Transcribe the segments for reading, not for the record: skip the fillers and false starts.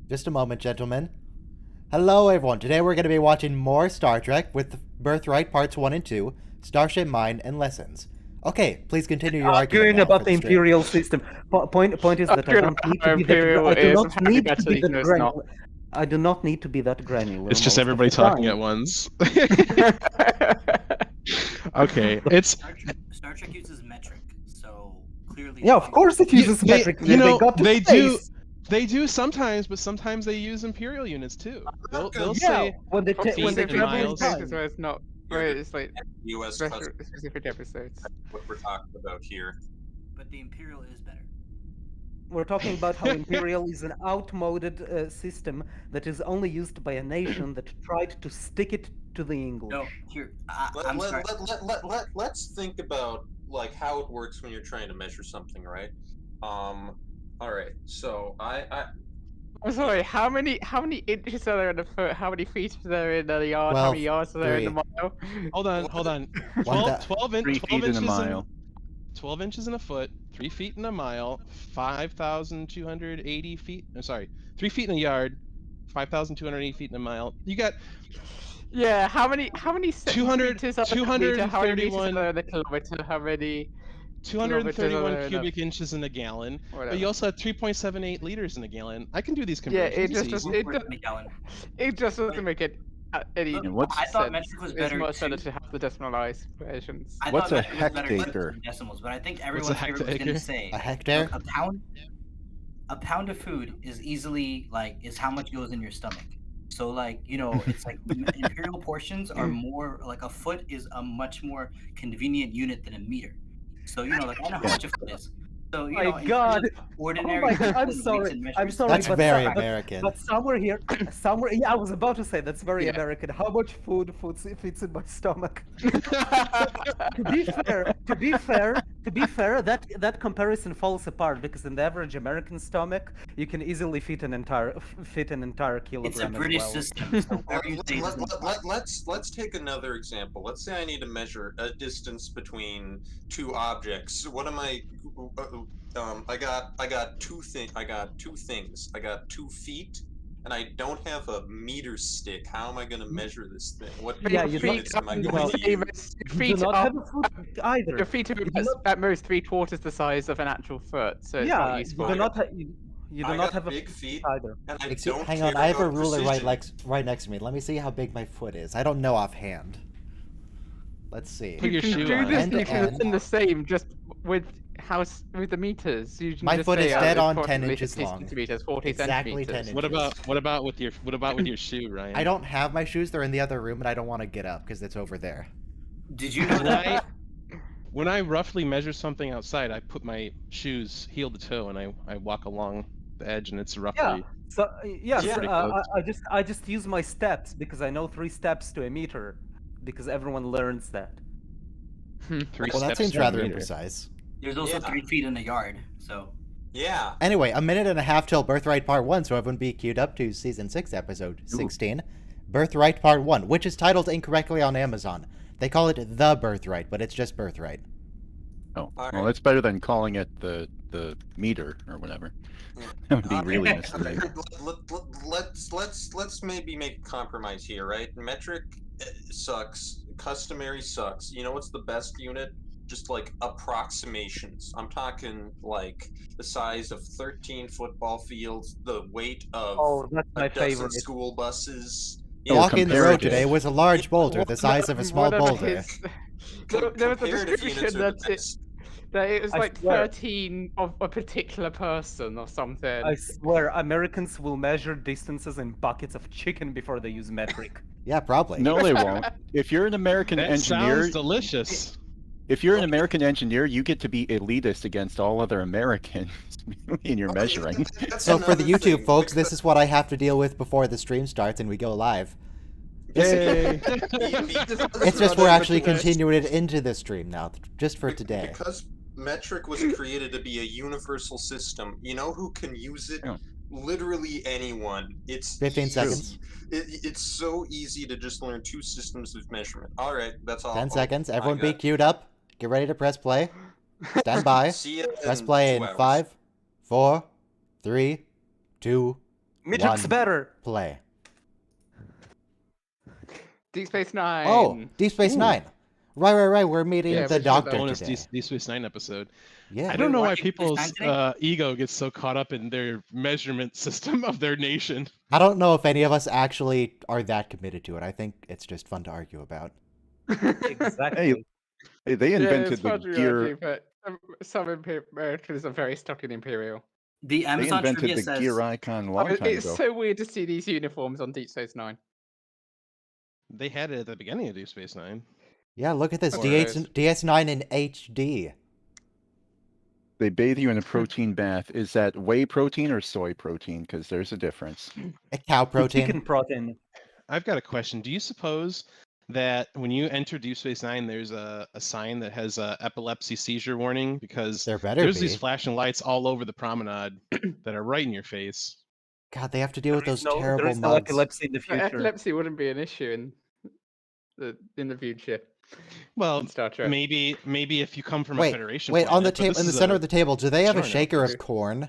Just a moment, gentlemen. Hello, everyone. Today we're going to be watching more Star Trek with Birthright Parts 1 and 2, Starship Mine, and Lessons. Okay, please continue your argument Arguing now about for the the stream. Imperial system. Point is that I don't need to be that. Imperial I do is not apparently need to better be even that though it's not. granular. I do not need to be that granular. It's just most of everybody the talking time. at once. Okay, it's Star Trek uses metric, so clearly. Yeah, of course it uses metric. You know, they got to they do. space. They do sometimes, but sometimes they use imperial units too. They'll Yeah, say when they feet when they and travel in miles. time. Where it's not. Where it's like U.S. specific episodes. what we're talking about here. But the Imperial is better. We're talking about how Imperial is an outmoded system that is only used by a nation that tried to stick it to the English. No, here, I'm sorry. Let's think about like how it works when you're trying to measure something, right? All right. So I'm sorry. How many inches are there in a foot? How many feet are there in a yard? How many yards are there in a mile? Hold on. 3 feet in a mile. 12 inches in a foot, 3 feet in a mile, 5,280 feet. I'm sorry, 3 feet in a yard, 5,280 feet in a mile. You got Yeah. How many 200 meters are there in a meter? How many meters are 231 there in a kilometer? How many? 231 cubic inches in a gallon. Whatever. But you also have 3.78 liters in a gallon. I can do these Yeah, conversions. it just easy. it just doesn't make it any. And what's- I thought sense. metric was It's better. much better too. to have the decimalized versions. I What's thought a metric was better hectacre? than decimals, but I think What's a everyone's favorite was going hectacre? to say A hectare? a pound of food is easily is how much goes in your stomach. So it's like imperial portions are more like a foot is a much more convenient unit than a meter. So I know how much a foot is. So My in God. ordinary. Oh my God, I'm weights sorry. and I'm measures- sorry. That's but very but- American. But somewhere here, yeah, I was about to say that's very Yeah. American. How much food fits in my stomach? To be fair, that comparison falls apart because in the average American stomach, you can easily fit an entire kilogram. It's a as British well. system. So whatever you say doesn't apply. let's take another example. Let's say I need to measure a distance between two objects. What am I? I got two things. I got 2 feet, and I don't have a meter stick. How am I going to measure this thing? What Yeah, you don't- units am I you going to don't- use? Your You feet do not are have a foot either. your feet are You do not- at most 3/4 the size of an actual foot, so it's Yeah, not you useful. do not I got have a big foot feet, either. and I Excuse, don't hang care on, I have a about ruler precision. right next to me. Let me see how big my foot is. I don't know offhand. Let's see. Put your You can shoe do on. this End to because it's end. in the same, just with with the meters. You can My just foot say, is dead it's on 10 approximately inches 50 long. centimeters, 40 Exactly 10 centimeters. inches. What about with your shoe, Ryan? I don't have my shoes. They're in the other room, and I don't want to get up because it's over there. Did you know When I, that? when I roughly measure something outside, I put my shoes heel to toe and I walk along the edge, and it's roughly. So yes, Yeah. Pretty close. I just use my steps because I know 3 steps to a meter, because everyone learns that. 3 Well, that steps seems to a rather meter. imprecise. There's also Yeah. 3 feet in a yard. So Yeah. Anyway, a minute and a half till Birthright Part 1, so everyone be queued up to Season 6, Episode 16. Birthright Part 1, which is titled incorrectly on Amazon. They call it The Birthright, but it's just Birthright. Oh, All well, right. that's better than calling it the meter or whatever. That would be really misleading. Let's maybe make a compromise here, right? Metric sucks. Customary sucks. You know what's the best unit? Just like approximations. I'm talking like the size of 13 football fields, the weight of Oh, that's my a dozen favorite. school buses. The walk in the road comparative. today was a large boulder the size of a small Whatever boulder. his- there was a Comparative description units are that the best. that it was I like swear. 13 of a particular person or something. I swear, Americans will measure distances in buckets of chicken before they use metric. Yeah, probably. No, they won't. If you're an American That engineer, sounds delicious. if you're an American engineer, you get to be elitist against all other Americans in your measuring. That's So for the another YouTube thing, folks, because- this is what I have to deal with before the stream starts and we go live. Yay! It's just we're actually continuing it into the stream now, just for today. Because metric was created to be a universal system. You know who can use it? Yeah. Literally anyone. It's 15 easy. seconds. It's so easy to just learn 2 systems of measurement. All right, that's all. 10 seconds. I Everyone be got- queued up. Get ready to press play. Stand by. See ya Press in play in 2 hours. 5, 4, 3, 2, Midget's one, better. play. Deep Space Nine. Oh, Deep Space Ooh. Nine. Right. We're meeting Yeah, the we should doctor bonus today. Deep Space Nine episode. Yeah. I don't Wait, know why watching Deep Space Nine people's today? ego gets so caught up in their measurement system of their nation. I don't know if any of us actually are that committed to it. I think it's just fun to argue about. Exactly. Hey, they Yeah, invented it's the fun to gear. argue, but some Americans are very stuck in Imperial. The They Amazon invented trivia the says gear icon a long time It's ago. so weird to see these uniforms on Deep Space Nine. They had it at the beginning of Deep Space Nine. Yeah, look at this Or DS9 in HD. They bathe you in a protein bath. Is that whey protein or soy protein? Because there's a difference. A cow protein. Chicken protein. I've got a question. Do you suppose that when you enter Deep Space Nine, there's a sign that has a epilepsy seizure warning? Because There better there's be. these flashing lights all over the promenade that are right in your face. God, they have to deal with those There terrible is no mugs. epilepsy in the future. Epilepsy wouldn't be an issue in the future. Well, in Star Trek. maybe if you come from a Wait, Federation. wait, on the planet, but table, this in the is center of the table, do they have a Sure, no, shaker of okay. corn?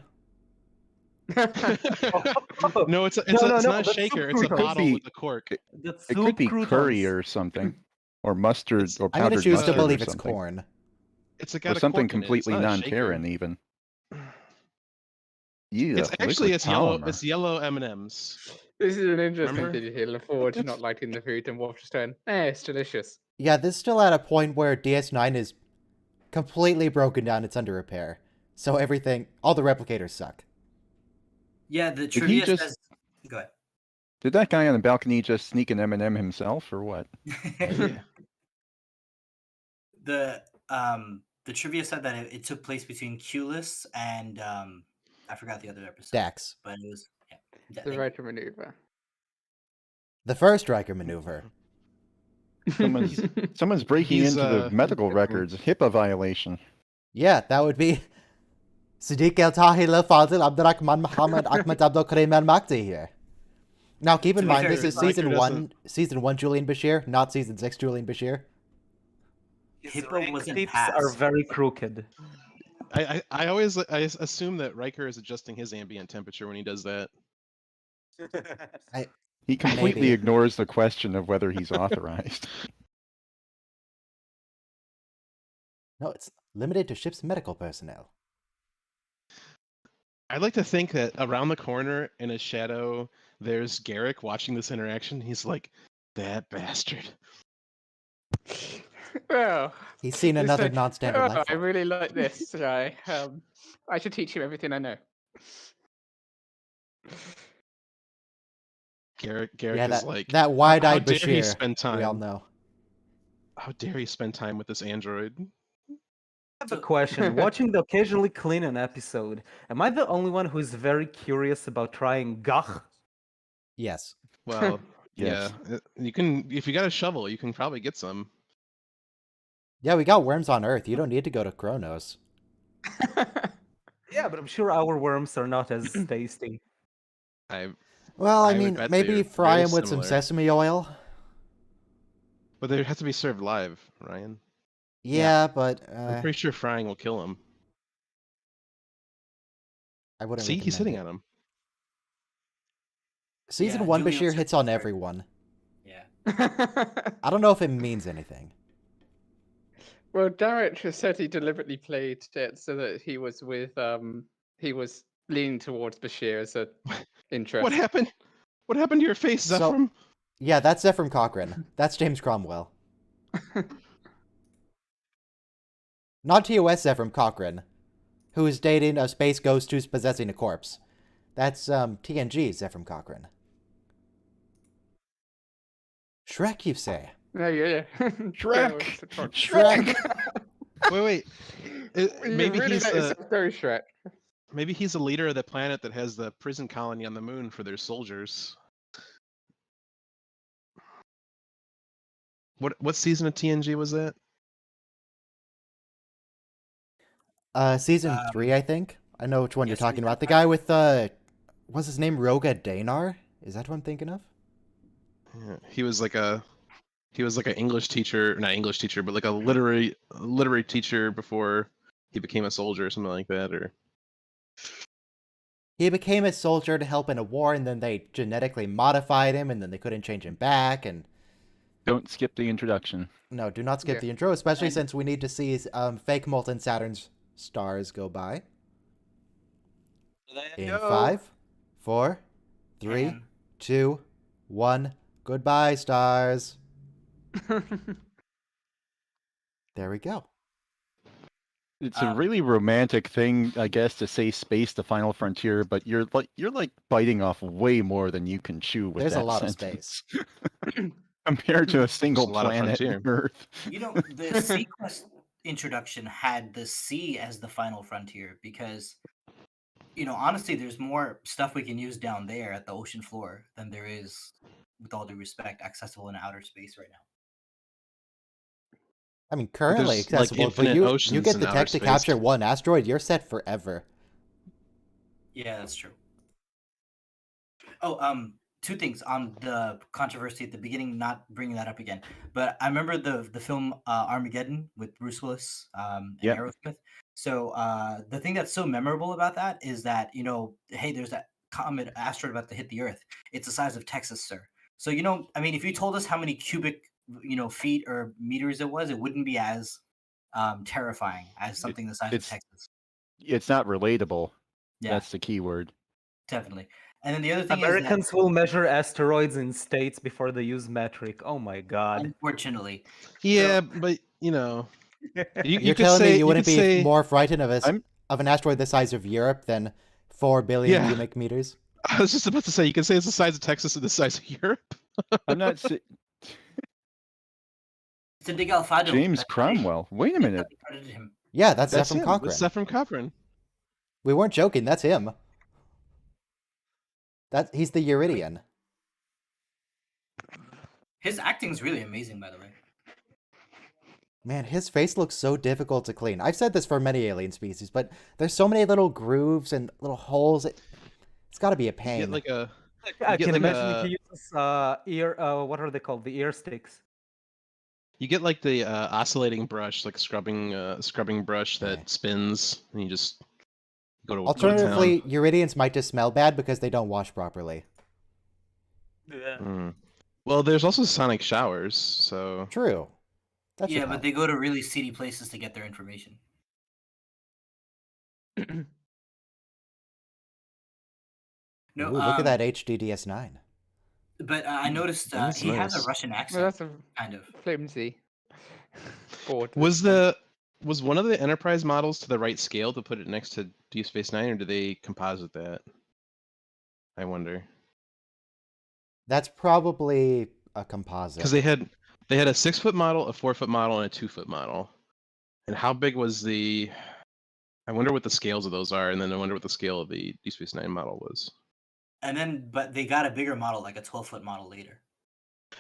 No, it's No, not a that's shaker. soup It's a croutons. bottle with a cork. That's It could be soup curry croutons. or something, or mustard, It's- or I'm gonna powdered choose to mustard believe or it's something, corn. It's or got a something cork in it. It's completely not a shaker. non-Terran even. Yeah, It's actually liquid it's yellow. polymer. It's yellow M&Ms. This is an interesting Remember? thing to look forward to not liking the food and watch turn. It's delicious. Yeah, this is still at a point where DS9 is completely broken down. It's under repair. So everything, all the replicators suck. yeah, the Did he trivia just- says go ahead. Did that guy on the balcony just sneak an M&M himself, or what? Yeah. The trivia said that it took place between Culus and I forgot the other episode. Dax. But it was The thank you. Riker maneuver. The first Riker maneuver. Someone's breaking He's, into the medical different. records. HIPAA violation. Yeah, that would be Siddiq El Tahil Fadil Abdurrahman Muhammad Ahmed Abdul Karim Al Makti here. Now keep in To be mind fair, this is Riker season one Julian Bashir, not season 6 Julian Bashir. His HIPAA rank wasn't tips passed. are very crooked. I assume that Riker is adjusting his ambient temperature when he does that. He completely Maybe. ignores the question of whether he's authorized. No, it's limited to ship's medical personnel. I'd like to think that around the corner in a shadow, there's Garrick watching this interaction. He's like, that bastard. Well, He's seen It's another like, non-standard oh, life I form. really like this guy. I should teach him everything I know. Garrick Yeah, is like, that wide-eyed how dare he Bashir, spend time? we all know. How dare he spend time with this android? I have a question. Watching the occasionally clean an episode, am I the only one who's very curious about trying gach? Yes. Well, Yes. yeah, you can if you got a shovel, you can probably get some. Yeah, we got worms on Earth. You don't need to go to Kronos. Yeah, but I'm sure our worms are not as tasty. Well, I I would mean, bet maybe they're fry very them with some similar. sesame oil. But they have to be served live, Ryan. Yeah, but I'm pretty sure frying will kill him. I wouldn't. See, he's hitting recommend it. at him. Season Yeah, one Julian Bashir said hits on sorry. everyone. Yeah. I don't know if it means anything. Well, Derek has said he deliberately played it so that he was leaning towards Bashir as a interest. What happened? What happened to your face, So- Zephram? Yeah, that's Ephraim Cochrane. That's James Cromwell. Not TOS Ephraim Cochrane, who is dating a space ghost who's possessing a corpse. That's TNG's Ephraim Cochrane. Shrek, you say? No, yeah. Shrek! Shrek! Wait. Maybe really he's let the yourself go, Shrek. maybe he's the leader of the planet that has the prison colony on the moon for their soldiers. What season of TNG was that? Season 3, I think. I know which one you're yes, talking season about. The 5. guy with what's his name? Roga Danar? Is that what I'm thinking of? Yeah, he was like an English teacher, not English teacher, but like a literary teacher before he became a soldier or something like that. Or He became a soldier to help in a war, and then they genetically modified him, and then they couldn't change him back. And Don't skip the introduction. no, do not skip Yeah. the intro, especially And- since we need to see fake molten Saturn's stars go by. In go. 5, 4, 3, And 2, 1. Goodbye, stars. There we go. It's a Um, really romantic thing, I guess, to say space the final frontier, but you're like biting off way more than you can chew with There's a that lot of sentence. Compared to a single a lot of planet, frontier. Earth. You know, the Sequest introduction had the sea as the final frontier because, honestly, there's more stuff we can use down there at the ocean floor than there is, with all due respect, accessible in outer space right now. I mean, currently there's, like, accessible, but infinite you oceans get in the outer tech to space. capture one asteroid, you're set forever. Yeah, that's true. Oh, two things on the controversy at the beginning, not bringing that up again. But I remember the film Armageddon with Bruce Willis and Yep. Aerosmith. So the thing that's so memorable about that is that, hey, there's that comet asteroid about to hit the Earth. It's the size of Texas, sir. So, I mean, if you told us how many cubic, feet or meters it was, it wouldn't be as terrifying as something the size of it's- Texas. It's not relatable. Yeah, That's the key word. definitely. And then the other thing Americans will measure asteroids in states before they use metric. Oh my is that, god. unfortunately, Yeah, but you You're could telling say, me you wouldn't could be say, more frightened of I'm- of an asteroid the size of Europe than 4 billion Yeah. cubic meters? I was just about to say, you could say it's the size of Texas or the size of Europe. I'm not si- it's a big Alfado. James That's Cromwell. Wait a minute. they credited him. Yeah, that's That's Zephram him. Cochrane. That's Zephram Cochrane. We weren't joking, that's him. He's the Uridian. His acting's really amazing, by the way. Man, his face looks so difficult to clean. I've said this for many alien species, but there's so many little grooves and little holes. It's got to be a You pain. get like a I get can like imagine a- if he uses what are they called? The ear sticks. You get like the oscillating brush, like a scrubbing brush that Yeah. spins, and you just go to Alternatively, Uridians might just smell bad because they don't wash properly. Yeah. Well, there's also sonic showers, so True. That should Yeah, but help. they go to really seedy places to get their information. No, Ooh, look at that HD DS9. But I noticed That's he has a nice. Russian Well, accent, that's a kind of. flimsy. Board. was one of the Enterprise models to the right scale to put it next to Deep Space Nine, or do they composite that? I wonder, That's probably a composite. because they had a 6-foot model, a 4-foot model, and a 2-foot model. And how big was the? I wonder what the scales of those are, and then I wonder what the scale of the Deep Space Nine model was. And then, but they got a bigger model, like a 12-foot model later.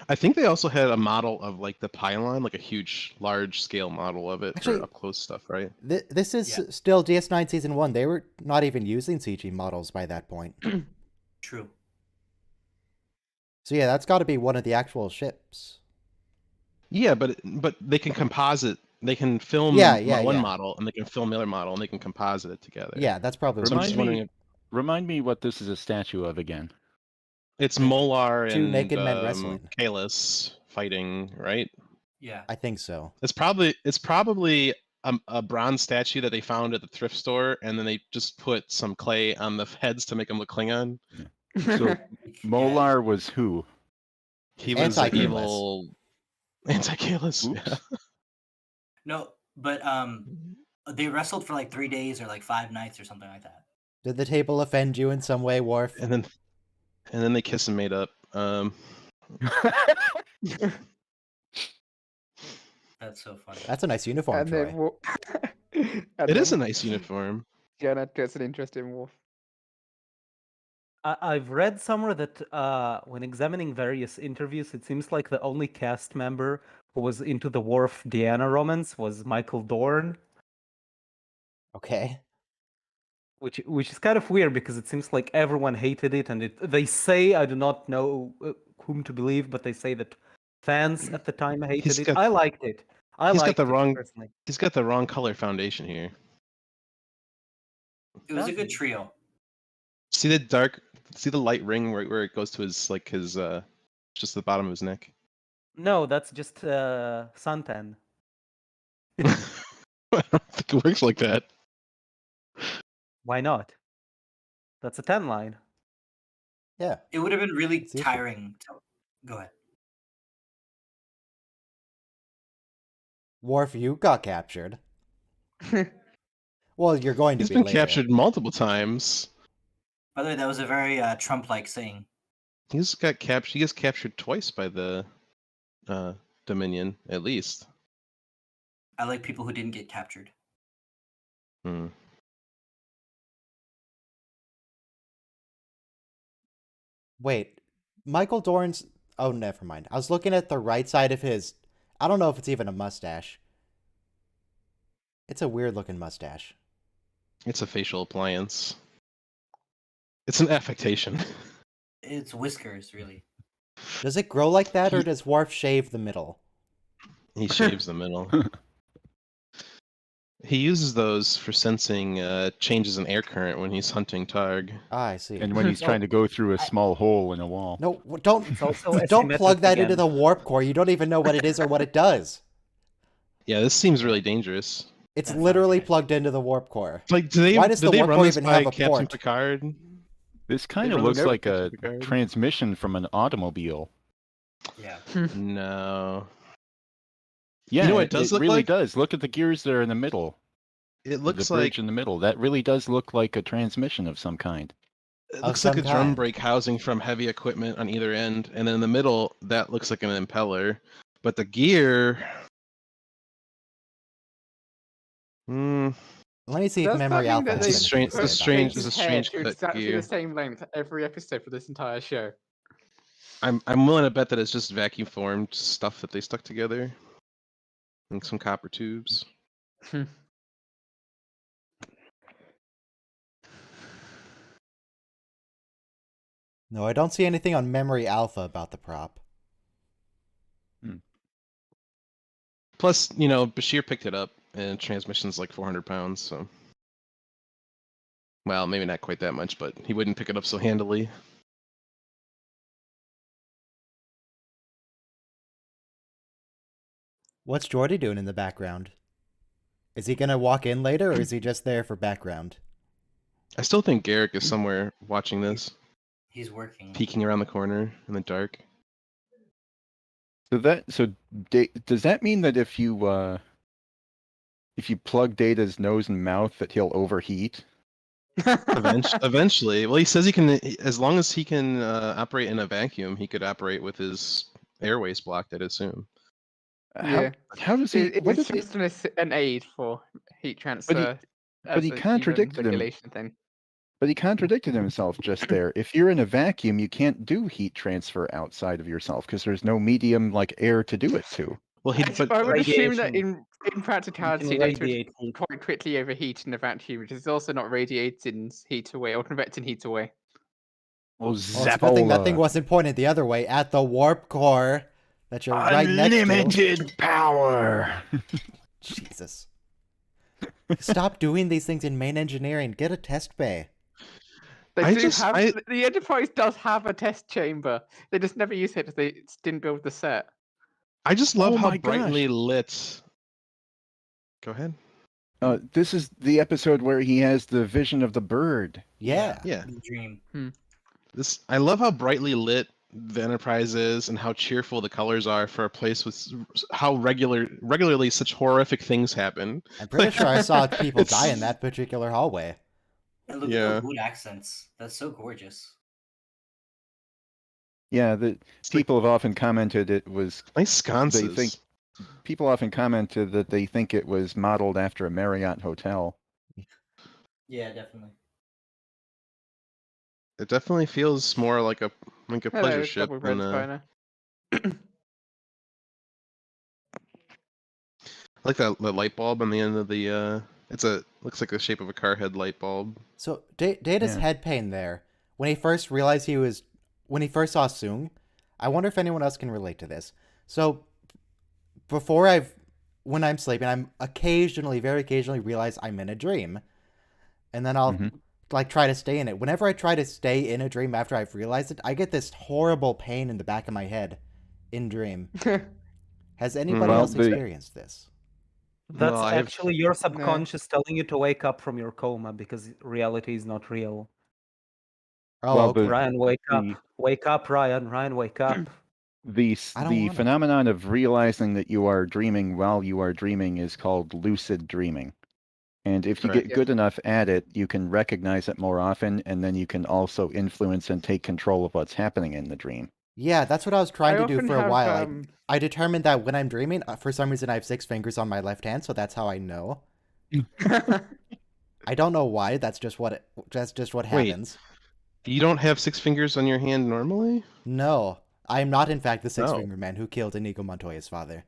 I think they also had a model of like the pylon, like a huge, large scale model of it Actually- for up close stuff, right? This is Yeah. still DS9 Season 1. They were not even using CG models by that point. True. So yeah, that's got to be one of the actual ships. Yeah, but they can composite. They can film Yeah, one yeah. model, and they can film the other model, and they can composite it together. Yeah, that's probably So I'm what just it is. wondering if Remind me what this is a statue of again. it's Molar Two and naked men wrestling. Kalis fighting, right? Yeah. I think so. It's probably a bronze statue that they found at the thrift store, and then they just put some clay on the heads to make them look Klingon. So Molar was who? He was an Anti-Kalis. evil anti-Kalis. Oops. Yeah. No, but they wrestled for like 3 days or like 5 nights or something like that. Did the table offend you in some way, Worf? And then they kiss and made up. That's so funny. That's a nice uniform, And Troy. then It is a nice uniform. Janet gets an interesting wolf. I've read somewhere that when examining various interviews, it seems like the only cast member who was into the Worf Deanna romance was Michael Dorn, Okay. which is kind of weird because it seems like everyone hated it, and they say, I do not know whom to believe, but they say that fans at the time hated He's it. got- I liked it. he's got liked the it wrong- personally. He's got the wrong color foundation here. It was a good trio. See the light ring where it goes to his just the bottom of his neck. No, that's just suntan. I don't think it works like that. Why not? That's a 10 line. Yeah. It would have been really It's easy. tiring. Go ahead. Worf, you got captured. Well, you're going to He's be been later. captured multiple times. By the way, that was a very Trump-like saying. He gets captured twice by the Dominion, at least. I like people who didn't get captured. Hmm. Wait, Michael Dorn's... Oh, never mind. I was looking at the right side of his... I don't know if it's even a mustache. It's a weird-looking mustache. It's a facial appliance. It's an affectation. It's whiskers, really. Does it grow like that, or does Worf shave the middle? He shaves the middle. He uses those for sensing changes in air current when he's hunting Targ. Ah, I see. And when he's trying to go through a small hole in a wall. No, don't It's also don't plug asymmetric that into again. the warp core. You don't even know what it is or what it does. Yeah, this seems really dangerous. It's That's literally okay. plugged into the warp core. Like, do Why does the they warp run core this even by have a Captain port? Picard? This kind They of run looks this like by a Captain Picard? transmission from an automobile. Yeah. No. Yeah, know what it does look really like? does. Look at the gears there in the middle. It looks the like bridge in the middle. That really does look like a transmission of some kind. it Of looks like some a drum kind. brake housing from heavy equipment on either end, and in the middle that looks like an impeller. But the gear. Hmm. Let me see if Does that Memory mean Alpha that has they anything to It's say strange- about it's this. a strange to cut exactly gear. the same length every episode for this entire show? I'm willing to bet that it's just vacuum formed stuff that they stuck together, and some copper tubes. No, I don't see anything on Memory Alpha about the prop. Plus, Bashir picked it up, and transmission's like 400 pounds, so. Well, maybe not quite that much, but he wouldn't pick it up so handily. What's Jordy doing in the background? Is he gonna walk in later, or is he just there for background? I still think Garrick is somewhere watching this, He's working. peeking around the corner in the dark. Does that mean that if you plug Data's nose and mouth that he'll overheat? Eventually. Well, he says he can, as long as he can operate in a vacuum, he could operate with his airways blocked, I'd assume. Yeah. How does he? What It's does he? just an aid for heat transfer. but he as a human contradicted him. regulation thing. But he contradicted himself just there. If you're in a vacuum, you can't do heat transfer outside of yourself because there's no medium like air to do it to. Well, I would assume that Radiation. in practicality, can they would radiate heat. quite quickly overheat in a vacuum, which is also not radiating heat away or convecting heat away. Well, Well, it's a good thing that thing wasn't pointed the other way at the warp core that you're right next to. Unlimited power. Jesus. Stop doing these things in main engineering. Get a test bay. The Enterprise does have a test chamber. They just never use it because they didn't build the set. I just love Oh how my brightly lit. Go ahead. This is the episode where he has the vision of the bird. Yeah. Yeah. The dream. I love how brightly lit the Enterprise is and how cheerful the colors are for a place with how regularly such horrific things happen. I'm pretty sure I saw people It's- die in that particular hallway. And look Yeah. at those wood accents. That's so gorgeous. Yeah, the people have often commented it was. Nice sconces. People often commented that they think it was modeled after a Marriott hotel. Yeah, definitely. It definitely feels more like a pleasure ship double than red spiner. like the light bulb on the end of the. Looks like the shape of a car head light bulb. So Data's Yeah. head pain there, when he first realized when he first saw Soong, I wonder if anyone else can relate to this. So when I'm sleeping, I'm very occasionally realize I'm in a dream. And then I'll like try to stay in it. Whenever I try to stay in a dream after I've realized it, I get this horrible pain in the back of my head in dream. Has anybody Well, else experienced this? That's Well, I have- actually your subconscious telling you to wake up from your coma because reality is not real. Oh, Well, okay. Ryan, wake up. the- Wake up, Ryan. Ryan, wake up. I don't The wanna. phenomenon of realizing that you are dreaming while you are dreaming is called lucid dreaming. And if you Correct. get good enough at it, you can recognize it more often, and then you can also influence and take control of what's happening in the dream. Yeah, that's what I was trying I to do often for a have, while. I determined that when I'm dreaming, for some reason I have 6 fingers on my left hand, so that's how I know. I don't know why. That's just what Wait. happens. You don't have 6 fingers on your hand normally? No, I am not in fact the Oh. six-finger man who killed Inigo Montoya's father.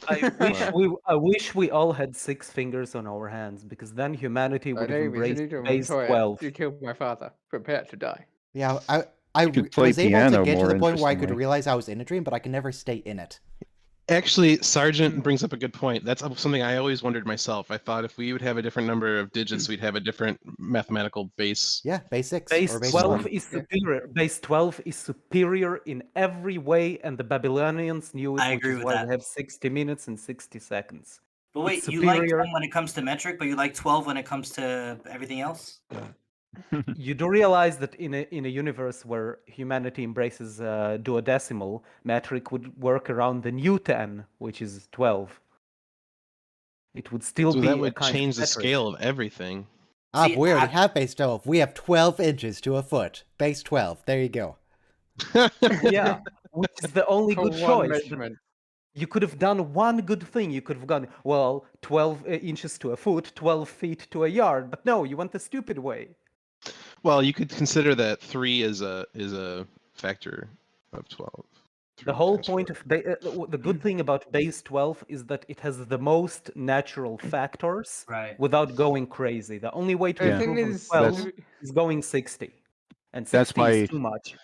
I wish we all had 6 fingers on our hands because then humanity My would have name is embraced Inigo base Montoya. 12. You killed my father. Prepare to die. Yeah, I You could play was able to piano get to more the point where I could interestingly. realize I was in a dream, but I can never stay in it. Actually, Sergeant brings up a good point. That's something I always wondered myself. I thought if we would have a different number of digits, we'd have a different mathematical base. Yeah, base 6 Base or base 12 1. is superior. Base 12 is superior in every way, and the Babylonians knew it, I which agree is with why that. they have 60 minutes and 60 seconds. But wait, It's you like superior. 10 when it comes to metric, but you like 12 when it comes to everything else? You do realize that in a universe where humanity embraces duodecimal, metric would work around the new 10, which is 12. It would still So be that a would kind change of the metric. scale of everything. Ah, See, but we already I- have base 12. We have 12 inches to a foot. Base 12. There you go. Yeah, which is the only For good one choice. But measurement. you could have done one good thing. You could have gone, well, 12 inches to a foot, 12 feet to a yard. But no, you went the stupid way. Well, you could consider that 3 is a factor of 12. The 3 whole times point 4. of the good thing about base 12 is that it has the most natural factors Right. without going crazy. The only way to Yeah. The thing improve on is, 12 is going 60. And 60 That's why- is too much.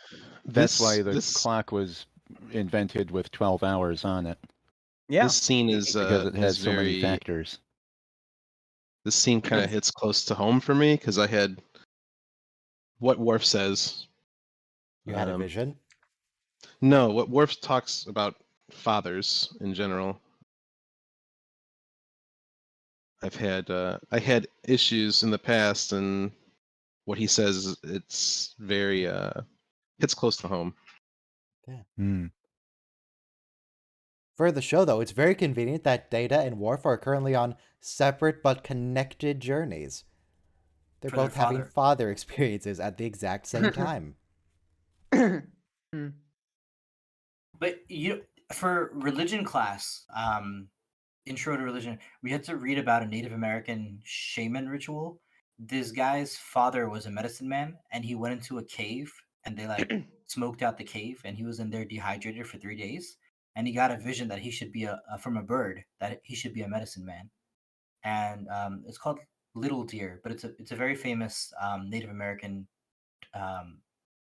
That's why the this clock was invented with 12 hours on it, Yeah. this scene is because it has is so many very factors. this scene kind of hits close to home for me because I had what Worf says. You had a Um, vision. No, what Worf talks about fathers in general. I had issues in the past, and what he says it's very hits close to home. Hmm. For the show, though, it's very convenient that Data and Worf are currently on separate but connected journeys. They're For their both having father. father experiences at the exact same time. But for religion class, intro to religion, we had to read about a Native American shaman ritual. This guy's father was a medicine man, and he went into a cave, and they like smoked out the cave, and he was in there dehydrated for 3 days, and he got a vision that he should be from a bird, that he should be a medicine man, and it's called Little Deer, but it's a very famous Native American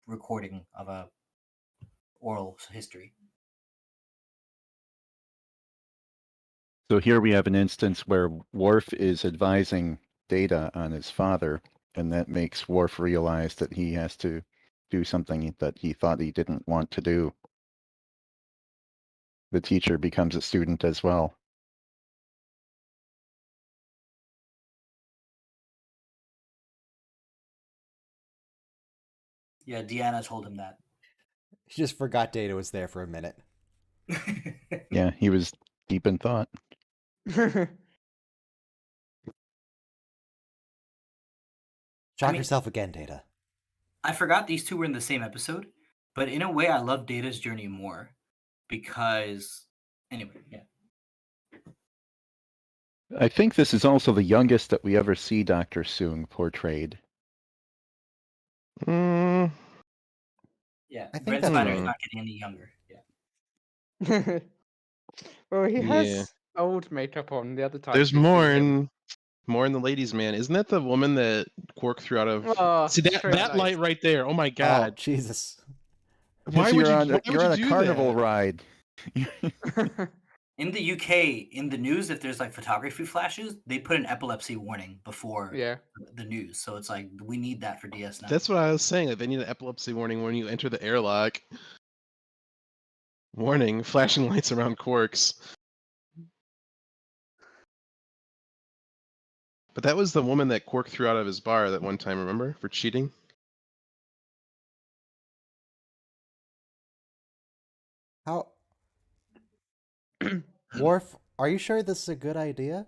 recording of a oral history. So here we have an instance where Worf is advising Data on his father, and that makes Worf realize that he has to do something that he thought he didn't want to do. The teacher becomes a student as well. Yeah, Deanna told him that. He just forgot Data was there for a minute. Yeah, he was deep in thought. Shock mean- yourself again, Data. I forgot these two were in the same episode, but in a way, I love Data's journey more because, anyway, yeah. I think this is also the youngest that we ever see Dr. Soong portrayed. Mm, Yeah, I think Red that's Spider is right. not getting any younger. Yeah. Well, he has Yeah. old makeup on the other time. there's more in the ladies' man. Isn't that the woman that Quark threw out of? Oh, See that very that nice. light right there. Oh my Oh, god! Jesus. Why would you're you? on, Why you're would on you a do carnival that? ride? In the UK, in the news, if there's like photography flashes, they put an epilepsy warning before Yeah. the news. So it's like we need that for DS9. That's what I was saying. Like, they need an epilepsy warning when you enter the airlock. Warning: flashing lights around Quarks. But that was the woman that Quark threw out of his bar that one time, remember? For cheating? How? Worf, are you sure this is a good idea?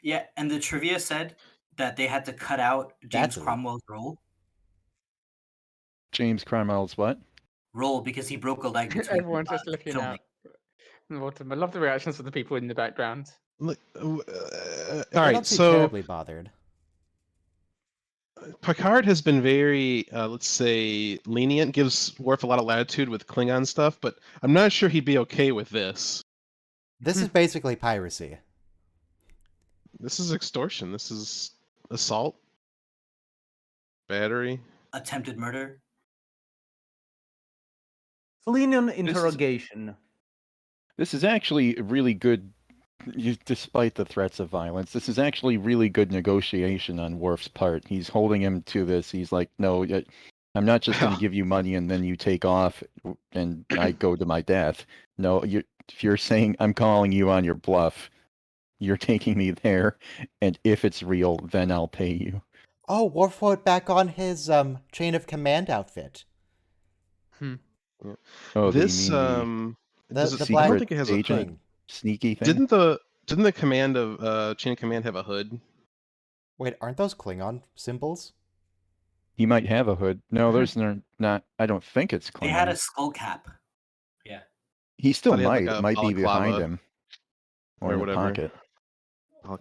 Yeah, and the trivia said that they had to cut out James That's it. Cromwell's role James Cromwell's what? because he broke a leg between Everyone's just looking filming. out. I love the reactions of the people in the background. Look, all I right, don't seem so terribly bothered. Picard has been very, let's say, lenient, gives Worf a lot of latitude with Klingon stuff, but I'm not sure he'd be okay with this. This is basically piracy. This is extortion. This is assault, battery. Attempted murder. Selenium interrogation. This is actually really good, despite the threats of violence. This is actually really good negotiation on Worf's part. He's holding him to this. He's like, no, I'm not just going to give you money and then you take off and I go to my death. No, if you're saying I'm calling you on your bluff, you're taking me there, and if it's real, then I'll pay you. Oh, Worf went back on his chain of command outfit. Oh, This you mean does it the seem- I don't black think it has a agent hood. sneaky thing? Didn't the command of chain of command have a hood? Wait, aren't those Klingon symbols? He might have a hood. No, there's not. I don't think it's Klingon. They had a skull cap. Yeah. He still Thought he had, might. like, It a might be behind balaclava him or or in the whatever. pocket.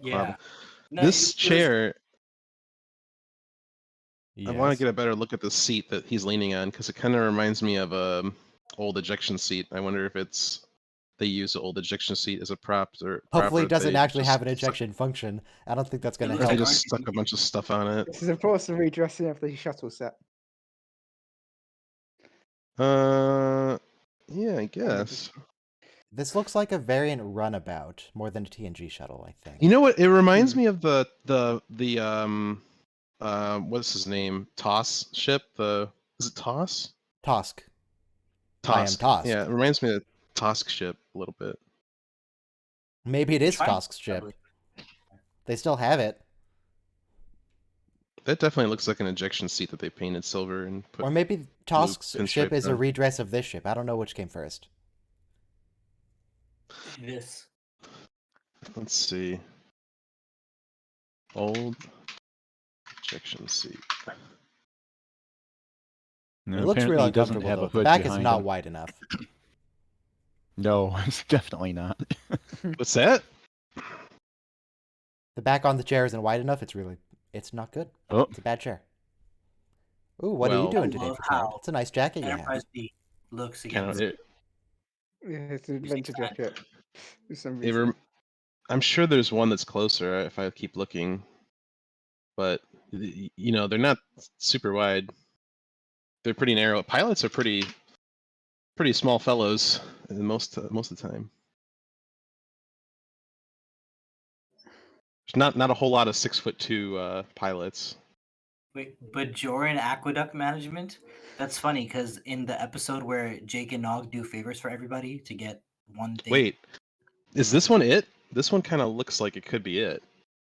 Yeah. No, This it was- chair, Yes. I want to get a better look at the seat that he's leaning on because it kind of reminds me of a old ejection seat. I wonder if they use the old ejection seat as a prop or Hopefully or it doesn't they actually just have an stuck- ejection function. I don't think that's going It to looks They help. like just stuck a bunch of stuff on it. This is of course the redressing of the shuttle set. Yeah, I guess. This looks like a variant runabout more than a TNG shuttle, I think. You know what? It reminds me of the what's his name? Toss ship. Is it Toss? Tosk. I am Tosk. Tosk. Yeah, it reminds me of Tosk ship a little bit. Maybe it is Try- Tosk's ship. They still have it. That definitely looks like an ejection seat that they painted silver and put. Or maybe Tosk's pinstripe ship is a down. redress of this ship. I don't know which came first. This. Let's see. Old ejection seat. No, It looks apparently real he doesn't uncomfortable, have though. a The hood back is behind not him. wide enough. No, it's definitely not. What's that? The back on the chair isn't wide enough. It's not good. Oh, It's a bad chair. Ooh, what are you Well- doing I today, love Picard? how It's a nice jacket you have. Enterprise D looks Kind against. of. Yeah, it's an adventure jacket. For some It reason. I'm sure there's one that's closer if I keep looking, but they're not super wide. They're pretty narrow. Pilots are pretty small fellows most of the time. There's not a whole lot of 6'2" pilots. Wait, Bajoran Aqueduct Management? That's funny because in the episode where Jake and Nog do favors for everybody to get one thing. Wait, is this one it? This one kind of looks like it could be it.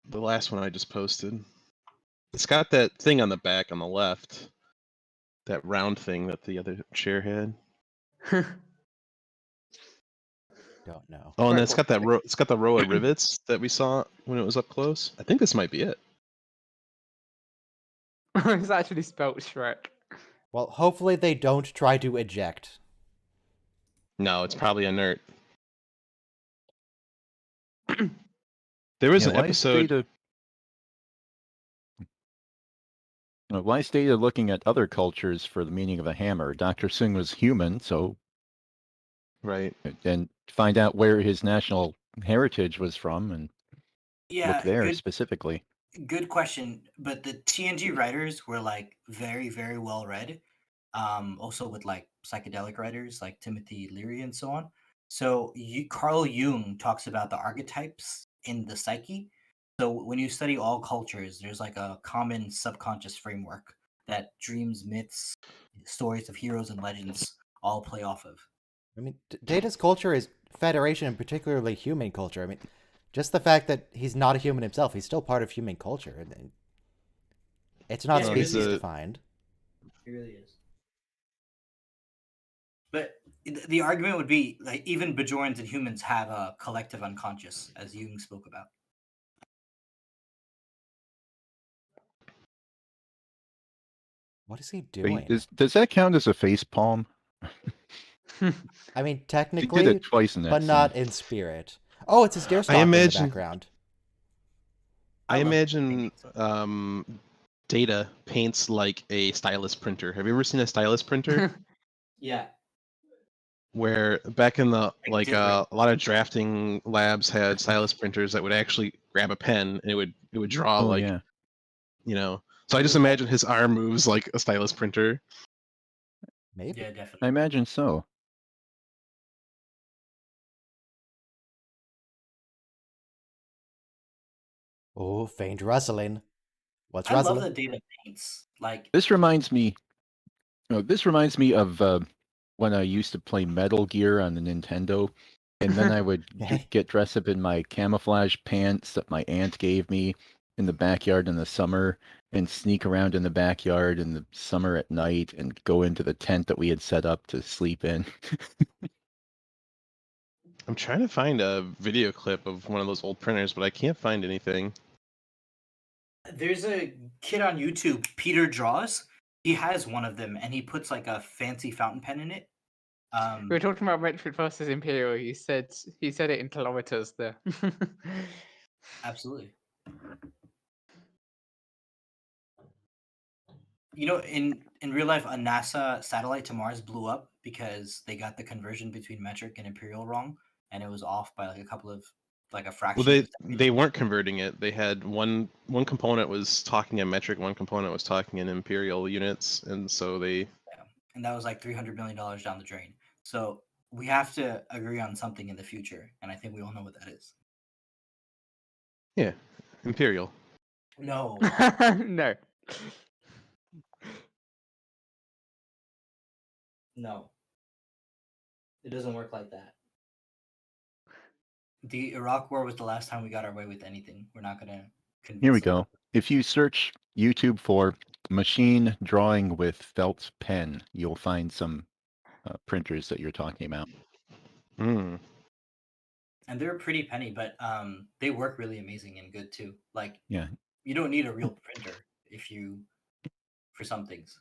The last one I just posted. It's got that thing on the back on the left. That round thing that the other chair had. Don't know. Oh, and Right, it's got that row. It's got the row of rivets that we saw when it was up close. I think this might be it. It's actually spelt Shrek. Well, hopefully they don't try to eject. No, it's probably inert. There was an episode. Why is Data looking at other cultures for the meaning of a hammer? Dr. Singh was human, so Right. and find out where his national heritage was from and Yeah, look there specifically. good question. But the TNG writers were like very, very well read. Also with like psychedelic writers like Timothy Leary and so on. So Carl Jung talks about the archetypes in the psyche. So when you study all cultures, there's like a common subconscious framework that dreams, myths, stories of heroes and legends all play off of. I mean, Data's culture is Federation, and particularly human culture. I mean, just the fact that he's not a human himself, he's still part of human culture. It's not Yeah, species defined. It really is. But the argument would be like even Bajorans and humans have a collective unconscious, as Jung spoke about. What is he doing? Wait, does that count as a face palm? I mean, He technically, did it twice in that but scene. not in spirit. Oh, it's his deer stalker in the background. I imagine Data paints like a stylus printer. Have you ever seen a stylus printer? Yeah. Where back in the like different. a lot of drafting labs had stylus printers that would actually grab a pen and it would draw Oh like yeah. you know. So I just imagine his arm moves like a stylus printer. Maybe. Yeah, I definitely. imagine so. Oh, faint rustling. What's I love rustling? the Data paints. Like This reminds me. This reminds me of when I used to play Metal Gear on the Nintendo, and then I would get dressed up in my camouflage pants that my aunt gave me in the backyard in the summer, and sneak around in the backyard in the summer at night, and go into the tent that we had set up to sleep in. I'm trying to find a video clip of one of those old printers, but I can't find anything. there's a kid on YouTube, Peter Draws. He has one of them, and he puts like a fancy fountain pen in it. We were talking about metric versus imperial. He said it in kilometers there. Absolutely. You know, in real life, a NASA satellite to Mars blew up because they got the conversion between metric and imperial wrong, and it was off by like a couple of like a fraction. Well, of a second. they weren't converting it. They had one component was talking in metric, one component was talking in imperial units, and so they. And that was like $300 million down the drain. So we have to agree on something in the future, and I think we all know what that is. Yeah, imperial. No. No. No. It doesn't work like that. The Iraq War was the last time we got our way with anything. We're not gonna convince Here we them. go. If you search YouTube for machine drawing with felt pen, you'll find some printers that you're talking about. Mm. And they're a pretty penny, but they work really amazing and good too. Like Yeah. you don't need a real printer for some things.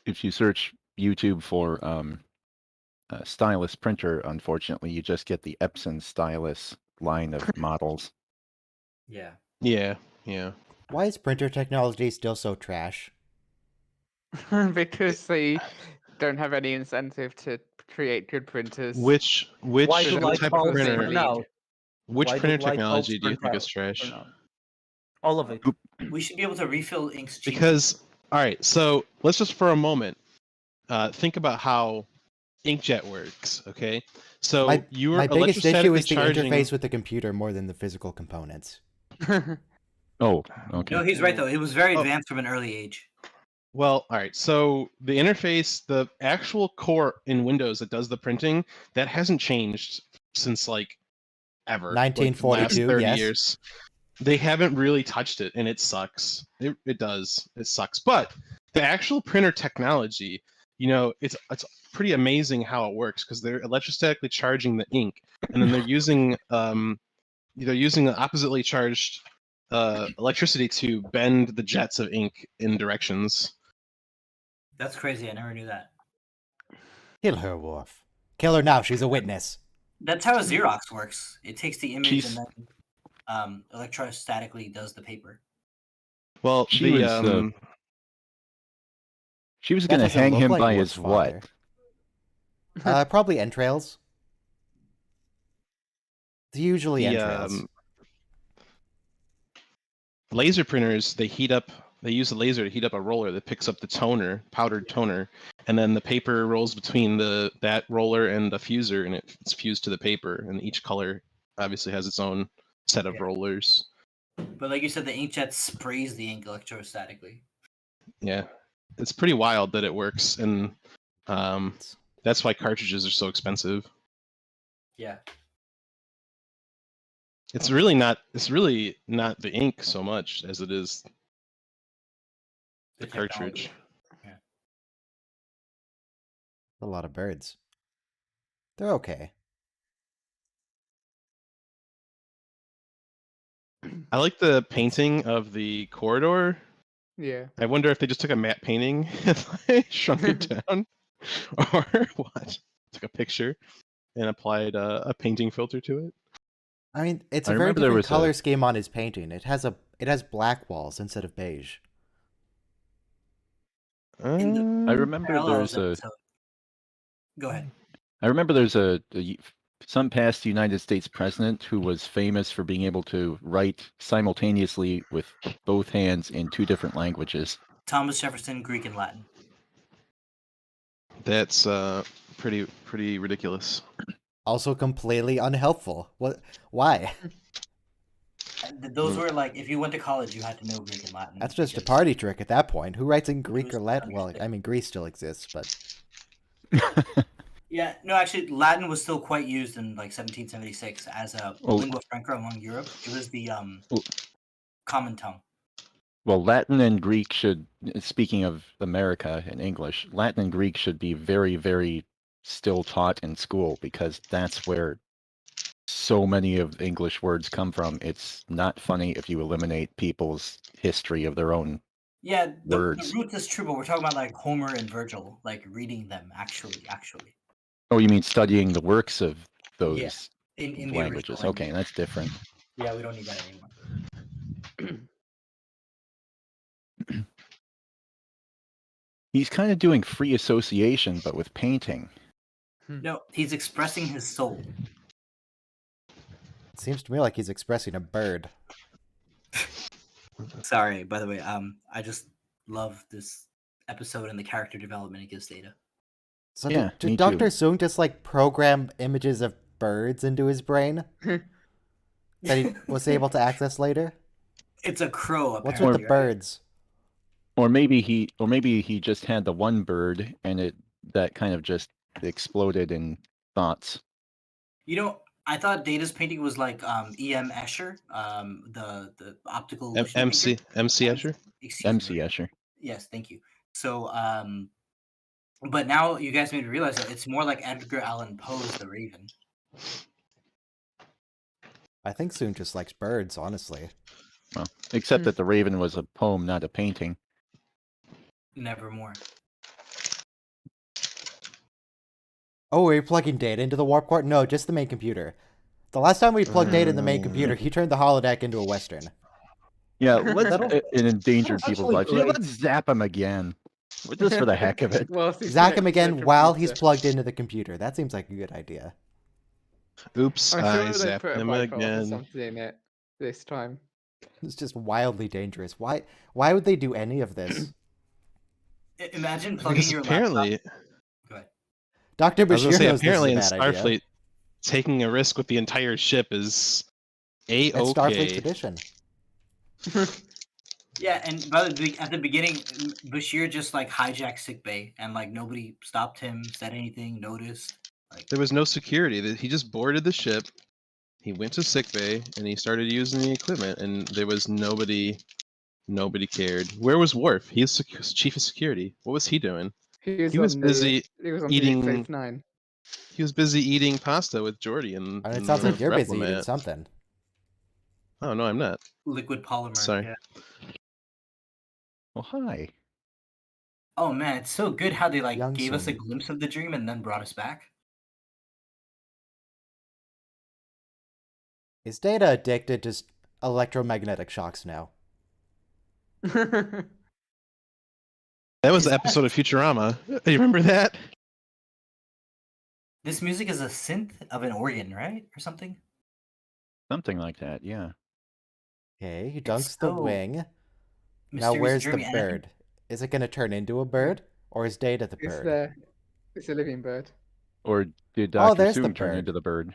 If you search YouTube for stylus printer, unfortunately, you just get the Epson stylus line of models. Yeah. Yeah, yeah. Why is printer technology still so trash? Because they don't have any incentive to create good printers. Which Why do Should light type of bulbs printer? print out? Which Why do printer light technology bulbs do you print think out? is trash? All of it. We should be able to refill inks cheaply. Because all right, so let's just for a moment think about how inkjet works. Okay, so My you are biggest issue is the charging. interface with the computer more than the physical components. Oh, okay. No, he's right though. It was very advanced from an early age. Well, all right. So the interface, the actual core in Windows that does the printing, that hasn't changed since like ever. Like, the 1942, last 30 yes. years. They haven't really touched it, and it sucks. It does. It sucks. But the actual printer technology, you know, it's pretty amazing how it works because they're electrostatically charging the ink, and then they're using an oppositely charged electricity to bend the jets of ink in directions. That's crazy. I never knew that. Kill her, Worf. Kill her now. She's a witness. That's how Xerox works. It takes the image She's- and then electrostatically does the paper. Well, She was going to doesn't hang look him like by Worf's his what? father. Probably entrails. It's usually the entrails. laser printers, they use a laser to heat up a roller that picks up the powdered toner, and then the paper rolls between that roller and the fuser, and it's fused to the paper. And each color obviously has its own set of rollers. But like you said, the inkjet sprays the ink electrostatically. Yeah, it's pretty wild that it works, and that's why cartridges are so expensive. Yeah. It's really not the ink so much as it is the cartridge. Yeah. A lot of birds. They're okay. I like the painting of the corridor. Yeah. I wonder if they just took a matte painting and like, shrunk it down, or what? Took a picture and applied a painting filter to it. I mean, it's I a very remember there different was color a- scheme on his painting. It has black walls instead of beige. I remember Parallels there's a. episode. Go ahead. I remember there's some past United States president who was famous for being able to write simultaneously with both hands in 2 different languages. Thomas Jefferson, Greek and Latin. That's pretty ridiculous. Also completely unhelpful. What? Why? Those were like, if you went to college, you had to know Greek and Latin. That's just a because- party trick at that point. Who writes in Greek was or Latin? Well, understood. I mean, Greece still exists, but Yeah, no, actually, Latin was still quite used in like 1776 as a lingua franca among Europe. It was the common tongue. Well, Latin and Greek should, speaking of America and English, Latin and Greek should be very, very still taught in school because that's where so many of English words come from. It's not funny if you eliminate people's history of their own. Yeah, the Words. roots is true, but we're talking about like Homer and Virgil, like reading them actually. Oh, you mean studying the works of those In the languages? original Okay, that's different. Yeah, we don't need that anymore. He's kind of doing free association, but with painting. No, he's expressing his soul. it seems to me like he's expressing a bird. Sorry, by the way, I just love this episode and the character development it gives Data. So Yeah, did me Dr. too. Soong just like program images of birds into his brain that he was able to access later? It's a crow, What's apparently. with the right? birds? Or maybe he just had the one bird and that kind of just exploded in thoughts. You know, I thought Data's painting was like E.M. Escher, the optical illusion MC painter. Escher. Excuse me. MC Escher. Yes, thank you. So, but now you guys made me realize that it's more like Edgar Allan Poe's The Raven. I think Soong just likes birds, honestly. Well, except that the Raven was a poem, not a painting. Nevermore. Oh, are you plugging data into the warp core? No, just the main computer. The last time we plugged data in the main computer, he turned the holodeck into a Western. Yeah, let's it endangered That's people's lives. actually Yeah, great. let's zap him again. Just for the heck of it. Well, if he's Zack him connected to again the while he's computer. plugged into the computer. That seems like a good idea. Oops, I'm I sure they zapped put a him bypass or again. something in it this time. It's just wildly dangerous. Why would they do any of this? Imagine plugging Because your apparently, laptop. Go ahead. Dr. I was gonna Bashir say, knows this is apparently a in bad Starfleet, idea. taking a risk with the entire ship is It's Starfleet's a-okay. tradition. Yeah, and at the beginning, Bashir just like hijacked sickbay, and like nobody stopped him, said anything, noticed. Like, There was no security. He just boarded the ship. He went to sickbay and he started using the equipment, and there was nobody. Nobody cared. Where was Worf? He's chief of security. What was he doing? He was on busy he was on eating- Deep Space Nine. He was busy eating pasta with Geordi and. I mean, it sounds like you're busy eating Replomat. something. Oh no, I'm not. liquid polymer. Sorry. Yeah. Well, hi. Oh man, it's so good how they like Young gave us a Sun. glimpse of the dream and then brought us back. Is Data addicted to electromagnetic shocks now? That was the episode of Futurama. You remember that? This music is a synth of an organ, right, or something? Something like that, yeah. Okay, he dunks the so wing. Now Mysterious where's the dreamy energy. bird? Is it going to turn into a bird? Or is Data the bird? It's a living bird. Or did Oh, Dr. there's the Soong turn bird. into the bird?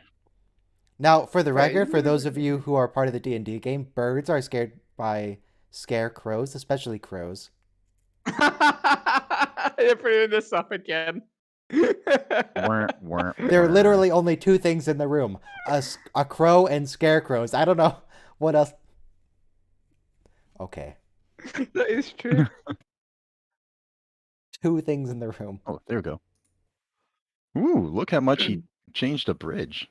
Now, for the Wait. record, for those of you who are part of the D&D game, birds are scared by scarecrows, especially crows. You're putting this up again. Wah, wah, There are wah. literally only two things in the room. A crow and scarecrows. I don't know what else. Okay. That is true. Two things in the room. Oh, there we go. Ooh, look how much he changed the bridge.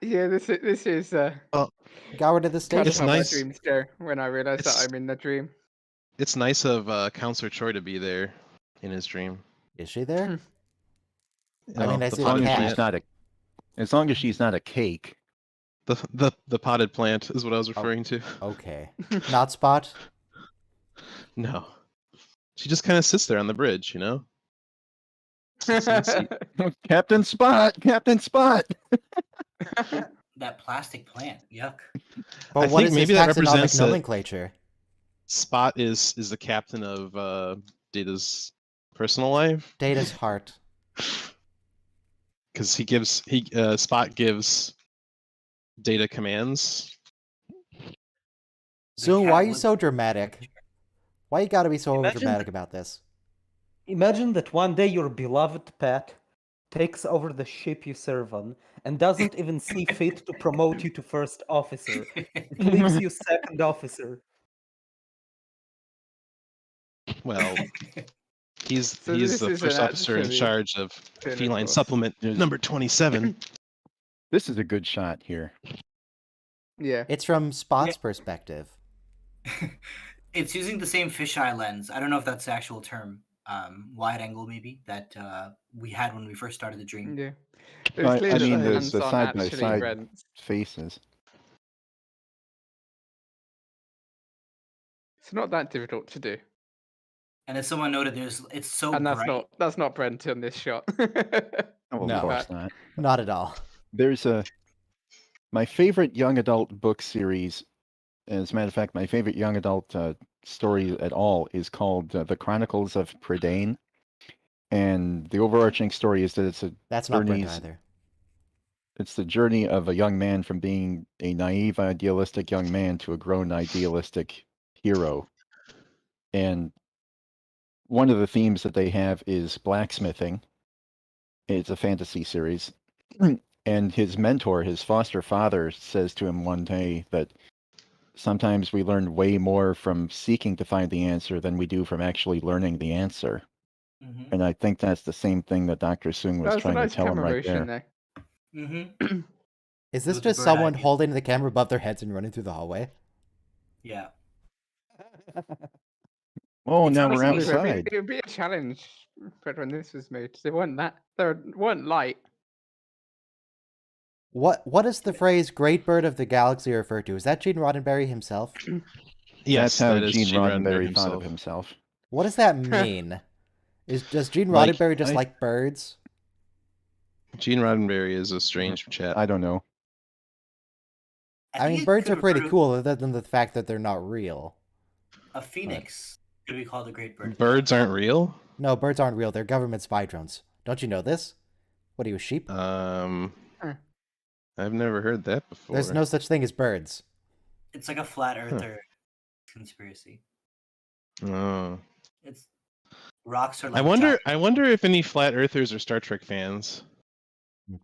Yeah, this is Got rid of the kind station. of It's how nice. my dreams go when I realize that It's- I'm in the dream. It's nice of Counselor Troy to be there in his dream. Is she there? You I mean, know, I the see As long the as cat. she's not a, as long as she's not a cake. the potted plant is what I was referring to. Okay. Not Spot? No, she just kind of sits there on the bridge, you know. Sits in the seat. Captain Spot! Captain Spot! That plastic plant. Yuck. But I what think is maybe his that taxonomic represents that nomenclature? Spot is the captain of Data's personal life Data's heart. because Spot gives Data commands. Zoom, cat why are you lives- so dramatic? Why you gotta be so Imagine dramatic about this? Imagine that one day your beloved pet takes over the ship you serve on and doesn't even see fit to promote you to first officer. It leaves you second officer. Well, he's So he's this the is first an officer in actually charge of good, feline course. supplement number 27. This is a good shot here. Yeah. It's from Spot's perspective. It's using the same fisheye lens. I don't know if that's the actual term. Wide angle maybe that we had when we first started the dream. Yeah. I It's clear that mean, the the hands aren't side by actually side Brent's. faces. It's not that difficult to do. And as someone noted, it's so And that's bright. not Brent in this shot. Oh, No. of course not. Not at all. There's my favorite young adult book series. As a matter of fact, my favorite young adult story at all is called The Chronicles of Prydain. And the overarching story is that That's not Brent Journeys- either. it's the journey of a young man from being a naive, idealistic young man to a grown, idealistic hero. And one of the themes that they have is blacksmithing. It's a fantasy series. And his mentor, his foster father, says to him one day that sometimes we learn way more from seeking to find the answer than we do from actually learning the answer. Mm-hmm. And I think that's the same thing that Dr. Soong was That's a trying nice to tell him camera right motion there. there. Mm-hmm. Is this With the just bird someone eye. holding the camera above their heads and running through the hallway? Yeah. Oh, It's now we're honestly- outside. It would be a challenge, but when this was made, they weren't light. What does the phrase "Great Bird of the Galaxy" refer to? Is that Gene Roddenberry himself? Yes, That's how that is Gene Roddenberry thought himself. of himself. What does that mean? Does Gene Like, Roddenberry just I- like birds? Gene Roddenberry is a strange chap. I don't know. I think mean, it birds could are pretty refer to cool, other than the fact that they're not real. A phoenix could be called a great bird. Birds aren't real. No, birds aren't real. They're government spy drones. Don't you know this? What are you, a sheep? I've never heard that before. There's no such thing as birds. It's like a flat earther conspiracy. Oh. It's rocks are like I wonder if any flat earthers are Star Trek fans.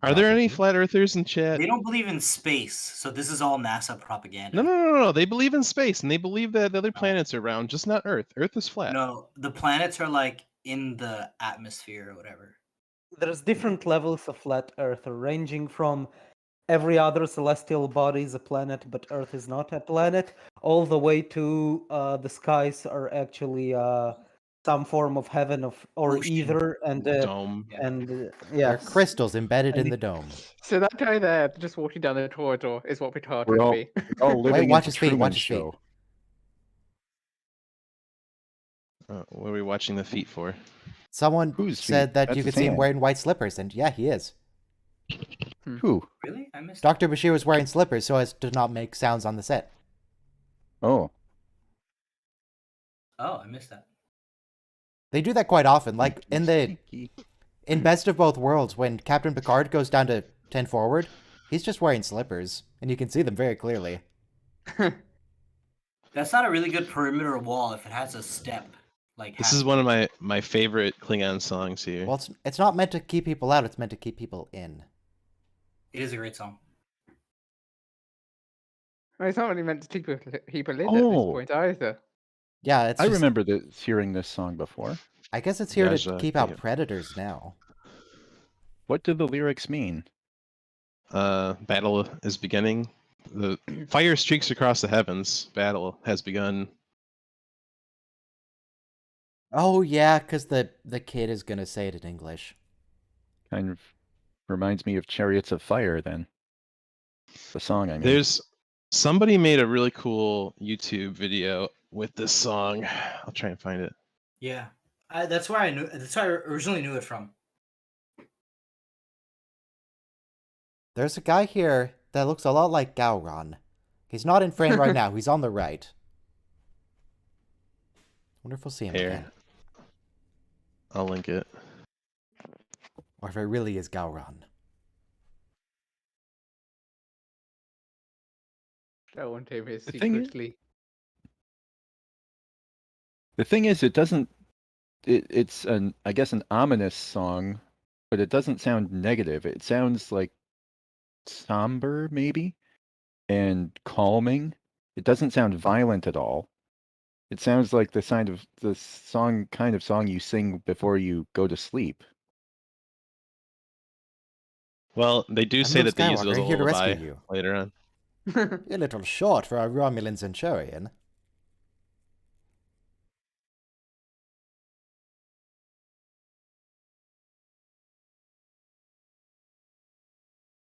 Are there any Probably. flat earthers in chat? They don't believe in space, so this is all NASA propaganda. No. They believe in space and they believe that the other planets are round, just not Earth. Earth is flat. No, the planets are like in the atmosphere or whatever. There's different levels of flat Earth, ranging from every other celestial body is a planet, but Earth is not a planet, all the way to the skies are actually some form of heaven or Ocean. either, and Dome. There yeah, are crystals embedded in the dome. So that guy there, just walking down the corridor, is what we thought We're it would all, be. we're all living watch in his the feet, Truman watch his feet. Show. What are we watching the feet for? Someone Whose said feet? that That's you his could see him hand. wearing white slippers, and yeah, he is. Who? Really? I missed Dr. Bashir was wearing slippers so as to not make sounds on the set. Oh, Oh, I missed that. They do that quite often. Like in Sneaky. Best of Both Worlds, when Captain Picard goes down to 10 forward, he's just wearing slippers, and you can see them very clearly. That's not a really good perimeter wall if it has a step. Like This is one of my favorite Klingon songs here. Well, it's not meant to keep people out, it's meant to keep people in. It is a great song. Well, it's not really meant to keep people in at this Oh. point either. Yeah, it's I just, remember hearing this song before. I guess it's here to Gaja, keep out yeah. predators now. What do the lyrics mean? Battle is beginning. The fire streaks across the heavens. Battle has begun. Oh yeah, because the kid is gonna say it in English. Kind of reminds me of Chariots of Fire, then. The song, I mean. There's somebody made a really cool YouTube video with this song. I'll try and find it. Yeah, that's where I knew. That's where I originally knew it from. There's a guy here that looks a lot like Gowron. He's not in frame right now. He's on the right. Wonder if we'll see him Here. again. I'll link it. Or if it really is Gowron. That one time is The thing is- secretly. The thing is, it doesn't. It's I guess an ominous song, but it doesn't sound negative. It sounds like somber, maybe, and calming. It doesn't sound violent at all. It sounds like the kind of song you sing before you go to sleep. Well, they do say Luke that they use it as a Skywalker, here to rescue lullaby you. later on. You're a little short for a Romulan Centurion.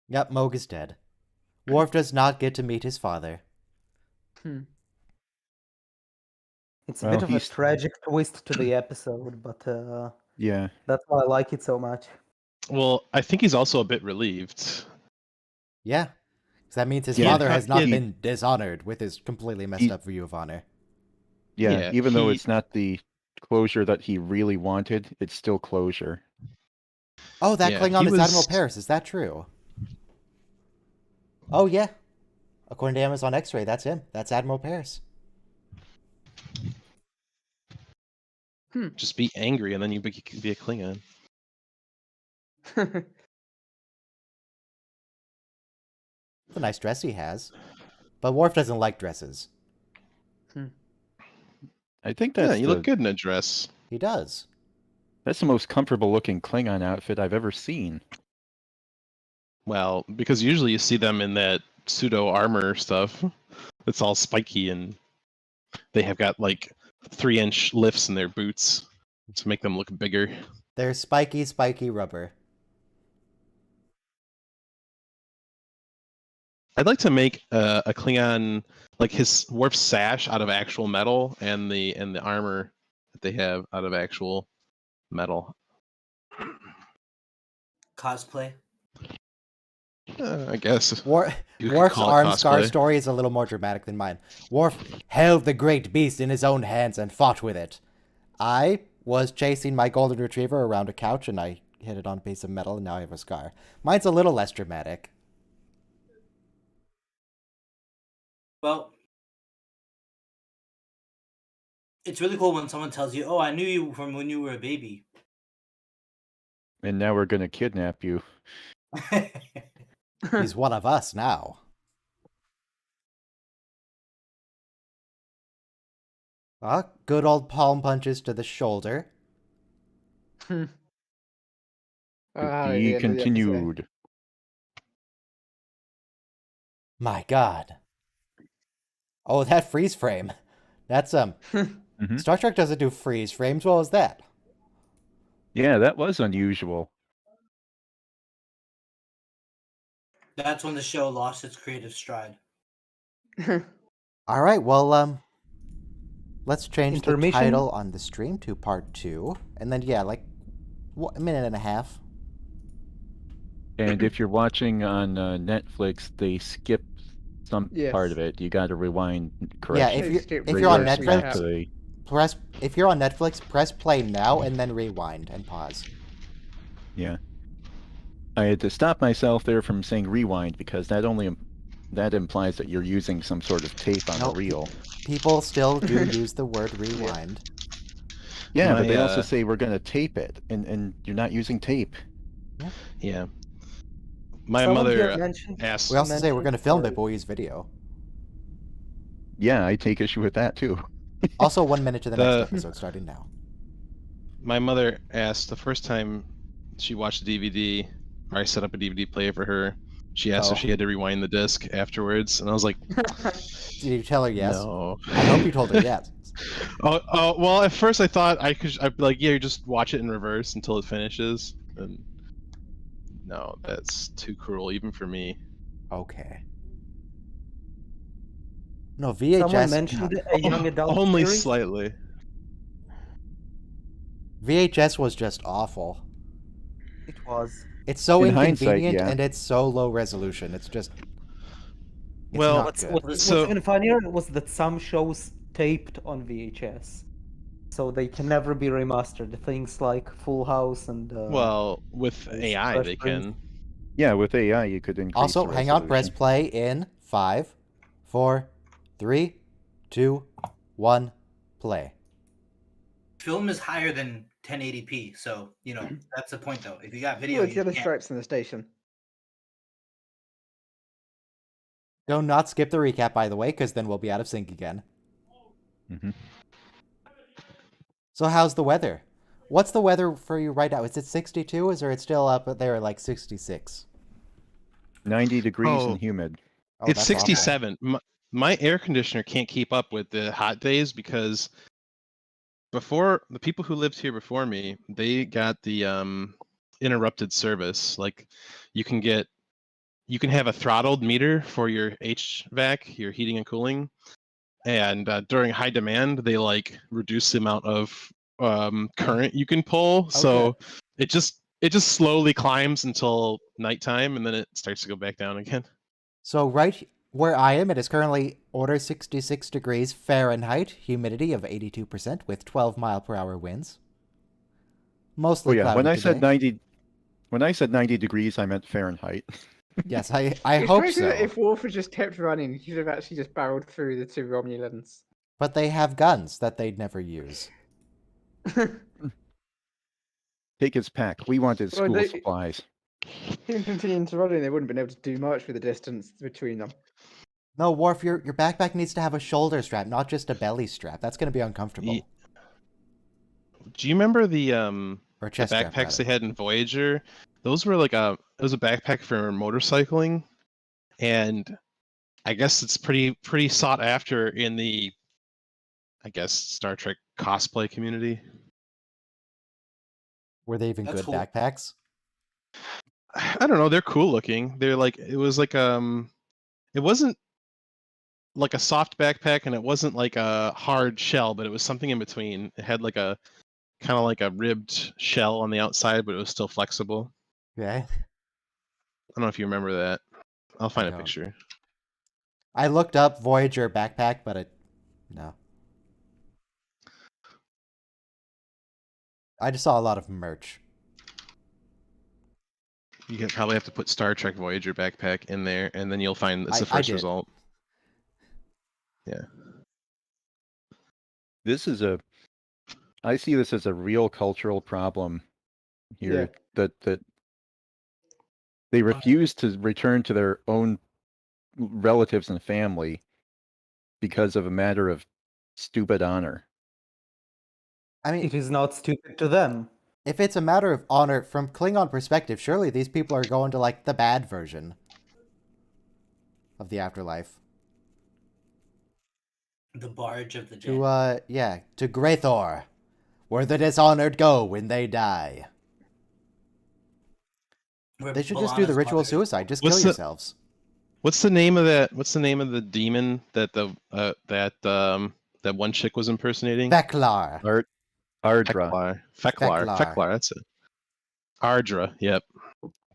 Yep, Moog is dead. Worf does not get to meet his father. It's a Well, bit of a he's- tragic twist to the episode, but Yeah. that's why I like it so much. Well, I think he's also a bit relieved. Yeah. 'Cause that means his Yeah, father has not he- been dishonored with his completely messed he- up view of honor. Yeah, Yeah, even though he- it's not the closure that he really wanted, it's still closure. Oh, that Yeah, Klingon he is Admiral was- Paris. Is that true? Oh, yeah. According to Amazon X-Ray, that's him. That's Admiral Paris. Just be angry and then you be a Klingon. It's a nice dress he has. But Worf doesn't like dresses. I think that's Yeah, you the, look good in a dress. He does. that's the most comfortable looking Klingon outfit I've ever seen. Well, because usually you see them in that pseudo armor stuff. It's all spiky and they have got like 3-inch lifts in their boots to make them look bigger. They're spiky, spiky rubber. I'd like to make a Klingon, like his Worf's sash out of actual metal and the armor that they have out of actual metal. Cosplay. I guess. Worf's You could arm call it scar cosplay. story is a little more dramatic than mine. Worf held the great beast in his own hands and fought with it. I was chasing my golden retriever around a couch and I hit it on a piece of metal and now I have a scar. Mine's a little less dramatic. Well, it's really cool when someone tells you, "Oh, I knew you from when you were a baby." And now we're gonna kidnap you. He's one of us now. Good old palm punches to the shoulder. To Ah, be the end of the episode. continued. My God. Oh, that freeze frame. That's Mhm. Star Trek doesn't do freeze frames. What was that? Yeah, that was unusual. That's when the show lost its creative stride. All right, well, let's change the Intermission? title on the stream to part 2, and then yeah, like a minute and a half. And if you're watching on Netflix, they skip some part Yes. of it. You got to rewind Yeah, correction. if It's you're straight if you're on reverse Netflix, back Netflix, to the if you're on Netflix, press play now and then rewind and pause. Yeah. I had to stop myself there from saying rewind because that implies that you're using some sort of tape on a reel. People still do use the word rewind. Yeah, My, but they also say we're going to tape it, and you're not using tape. Yeah. My Someone here mother mentioned- asked. We also say we're going to film sorry. it, but we use video. Yeah, I take issue with that too. Also, 1 minute to the next episode starting now. My mother asked the first time she watched the DVD, or I set up a DVD player for her. She asked if she had to rewind the disc afterwards, and I was like, Did you tell her yes? no. I hope you told her yes. Oh, well, at first I thought I'd be like, yeah, you just watch it in reverse until it finishes. And no, that's too cruel, even for me. Okay. No, VHS. Someone mentioned a young adult Only series. slightly. VHS was just awful. It was. It's so In hindsight, inconvenient yeah. and it's so low resolution. It's just. It's Well, not good. What's even funnier was that some shows taped on VHS, so they can never be remastered. Things like Full House and. Well, with AI, Fresh they Prince. can. Yeah, with AI you could increase Also, the hang on. Press resolution. play in 5, 4, 3, 2, 1, play. Film is higher than 1080p, so that's the point though. If you got video, With you yellow can't. stripes in the station. Do not skip the recap, by the way, because then we'll be out of sync again. Mhm. So how's the weather? What's the weather for you right now? Is it 62, or is it still up there at like 66? 90 degrees Oh. and humid. Oh, It's that's awful. 67. My air conditioner can't keep up with the hot days because before the people who lived here before me, they got the interrupted service. Like you can have a throttled meter for your HVAC, your heating and cooling, and during high demand, they like reduce the amount of current you can pull. So it just slowly climbs until nighttime, and then it starts to go back down again. So right where I am, it is currently order 66 degrees Fahrenheit, humidity of 82% with 12-mile-per-hour winds. Oh Mostly yeah, cloudy when I today. said 90 degrees, I meant Fahrenheit. Yes, I It's hope crazy so. that if Wolf had just kept running, he could have actually just barreled through the two Romulans. But they have guns that they'd never use. Take his pack. We want his Well, school they- supplies. Him continuing to running, they wouldn't have been able to do much with the distance between them. No, Worf, your backpack needs to have a shoulder strap, not just a belly strap. That's going to be uncomfortable. Ye- Do you remember the Or the chest strap, backpacks rather. they had in Voyager? Those were like it was a backpack for motorcycling, and I guess it's pretty sought after in the, I guess, Star Trek cosplay community. Were they even That's good cool. backpacks? I don't know. They're cool looking. They're like it wasn't like a soft backpack, and it wasn't like a hard shell, but it was something in between. It had like a kind of like a ribbed shell on the outside, but it was still flexible. Yeah. I don't know if you remember that. I'll find a don't. picture. I looked up Voyager backpack, but no. I just saw a lot of merch. You can probably have to put Star Trek Voyager backpack in there, and then you'll find it's the I first did. result. I see this as a real cultural problem here that they refuse to return to their own relatives and family because of a matter of stupid honor. I mean, It is not stupid to them. if it's a matter of honor from Klingon perspective, surely these people are going to like the bad version of the afterlife. The barge of the dead. To Graythor, where the dishonored go when they die. Where They should just do the B'Elanna's ritual mother- suicide. Just What's kill the- yourselves. What's the name of that? What's the name of the demon that that one chick was impersonating? Beklar. Ardra. Feklar. Feklar. Feklar. That's it. Ardra. Yep.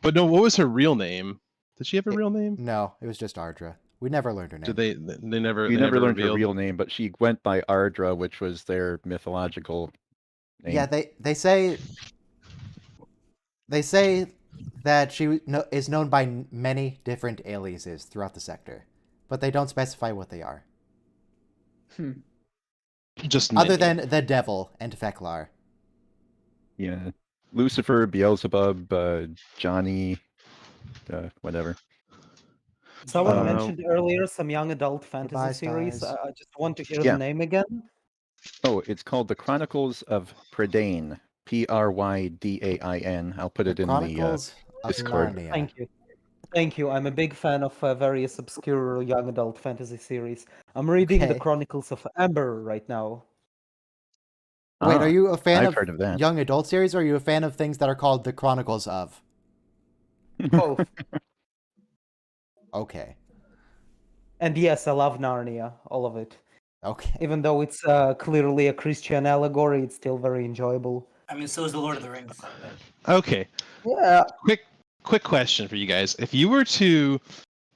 But no, what was her real name? Did she have a real name? No, it was just Ardra. We never learned her name. Did they never? We they never learned revealed? her real name, but she went by Ardra, which was their mythological name. Yeah, they say that she is known by many different aliases throughout the sector, but they don't specify what they are. Just Other many. than the Devil and Feklar. Yeah, Lucifer, Beelzebub, Johnny, whatever. Someone Um, mentioned earlier some young adult fantasy Goodbye, series. Skies. I just want to hear Yeah. the name again. Oh, it's called The Chronicles of Prydain. Prydain. I'll put The it in Chronicles of Discord. Narnia. Thank you. Thank you. I'm a big fan of various obscure young adult fantasy series. I'm reading the Okay. Chronicles of Amber right now. Wait, Ah, are you a fan I've of heard of that. young adult series, or are you a fan of things that are called the Chronicles of? Both. Okay. And yes, I love Narnia, all of it. Okay. Even though it's clearly a Christian allegory, it's still very enjoyable. I mean, so is the Lord of the Rings. Okay. Yeah. Quick question for you guys. If you were to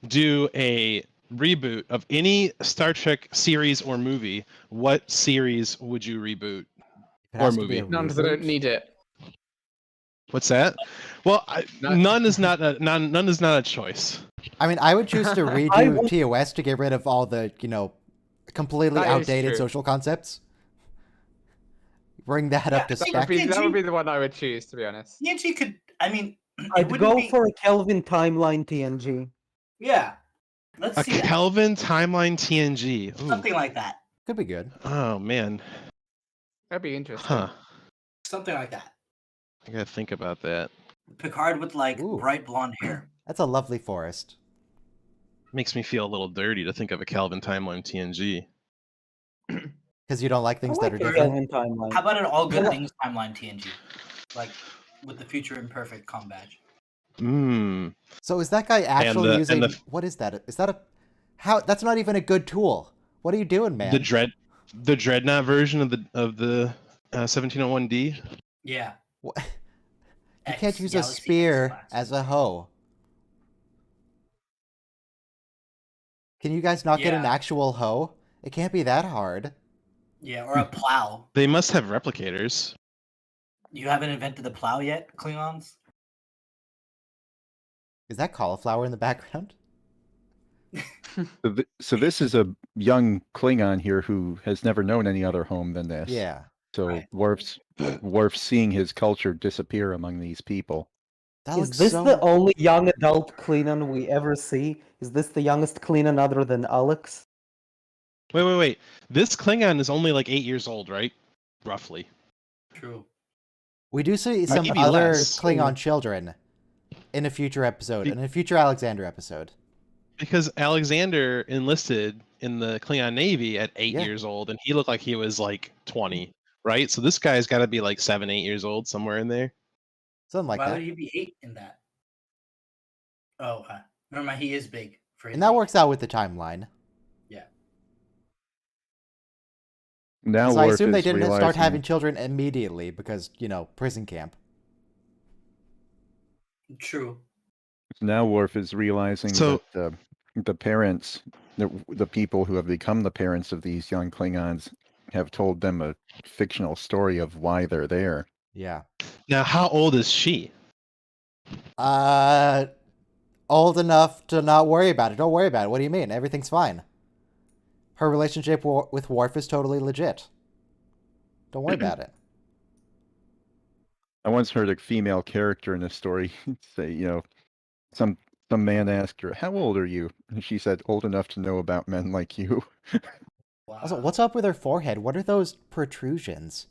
do a reboot of any Star Trek series or movie, what series would you reboot? It Or has to be a movie. None, 'cause I don't reboot. need it. What's that? Well, Not- none is not a choice. I mean, I would choose to I redo would- TOS to get rid of all the, completely That is outdated true. social concepts. Bring that up to Yeah, spec. That would be the one I would choose, to be honest. TNG could. I mean, it I'd wouldn't go be. for a Kelvin timeline TNG. Yeah. Let's A see that. Kelvin timeline TNG. Ooh. Something like that. Could be good. Oh man. That'd be interesting. Huh. Something like that. I gotta think about that. Picard with like Ooh. bright blonde hair. That's a lovely forest. Makes me feel a little dirty to think of a Kelvin timeline TNG. Because you don't like things that are the different. Kelvin timeline. How about an all good Well- things timeline TNG? Like with the future imperfect com badge. Mmm. So is that guy actually and using... the- What is that? Is that a... How? That's not even a good tool. What are you doing, man? The Dreadnought version of the 1701D. Yeah. What? You X, can't use a Galaxy X spear class. as a hoe. Can you guys not get an Yeah. actual hoe? It can't be that hard. Yeah, or a plow. They must have replicators. You haven't invented the plow yet, Klingons? Is that cauliflower in the background? So this is a young Klingon here who has never known any other home than this. Yeah. So Right. Worf's seeing his culture disappear among these people. That Is looks this so... the only young adult Klingon we ever see? Is this the youngest Klingon other than Alex? Wait. This Klingon is only like 8 years old, right? Roughly. True. We do see some Maybe other less. Klingon children in a future episode, in a future Alexander episode. Because Alexander enlisted in the Klingon Navy at 8 Yeah. years old, and he looked like he was like 20, right? So this guy's got to be like 7, 8 years old, somewhere in there. Something like Why that. would he be 8 in that? Oh, okay. Never mind, he is big for his And that age. works out with the timeline. Yeah. Now So I Worf assume they is didn't start realizing- having children immediately because, prison camp. True. Now Worf is realizing So- that the parents, the people who have become the parents of these young Klingons, have told them a fictional story of why they're there. Yeah. Now, how old is she? Old enough to not worry about it. Don't worry about it. What do you mean? Everything's fine. Her relationship with Worf is totally legit. Don't worry about it. I once heard a female character in a story say, some man asked her, "How old are you?" And she said, "Old enough to know about men like you." Wow. Also, what's up with her forehead? What are those protrusions?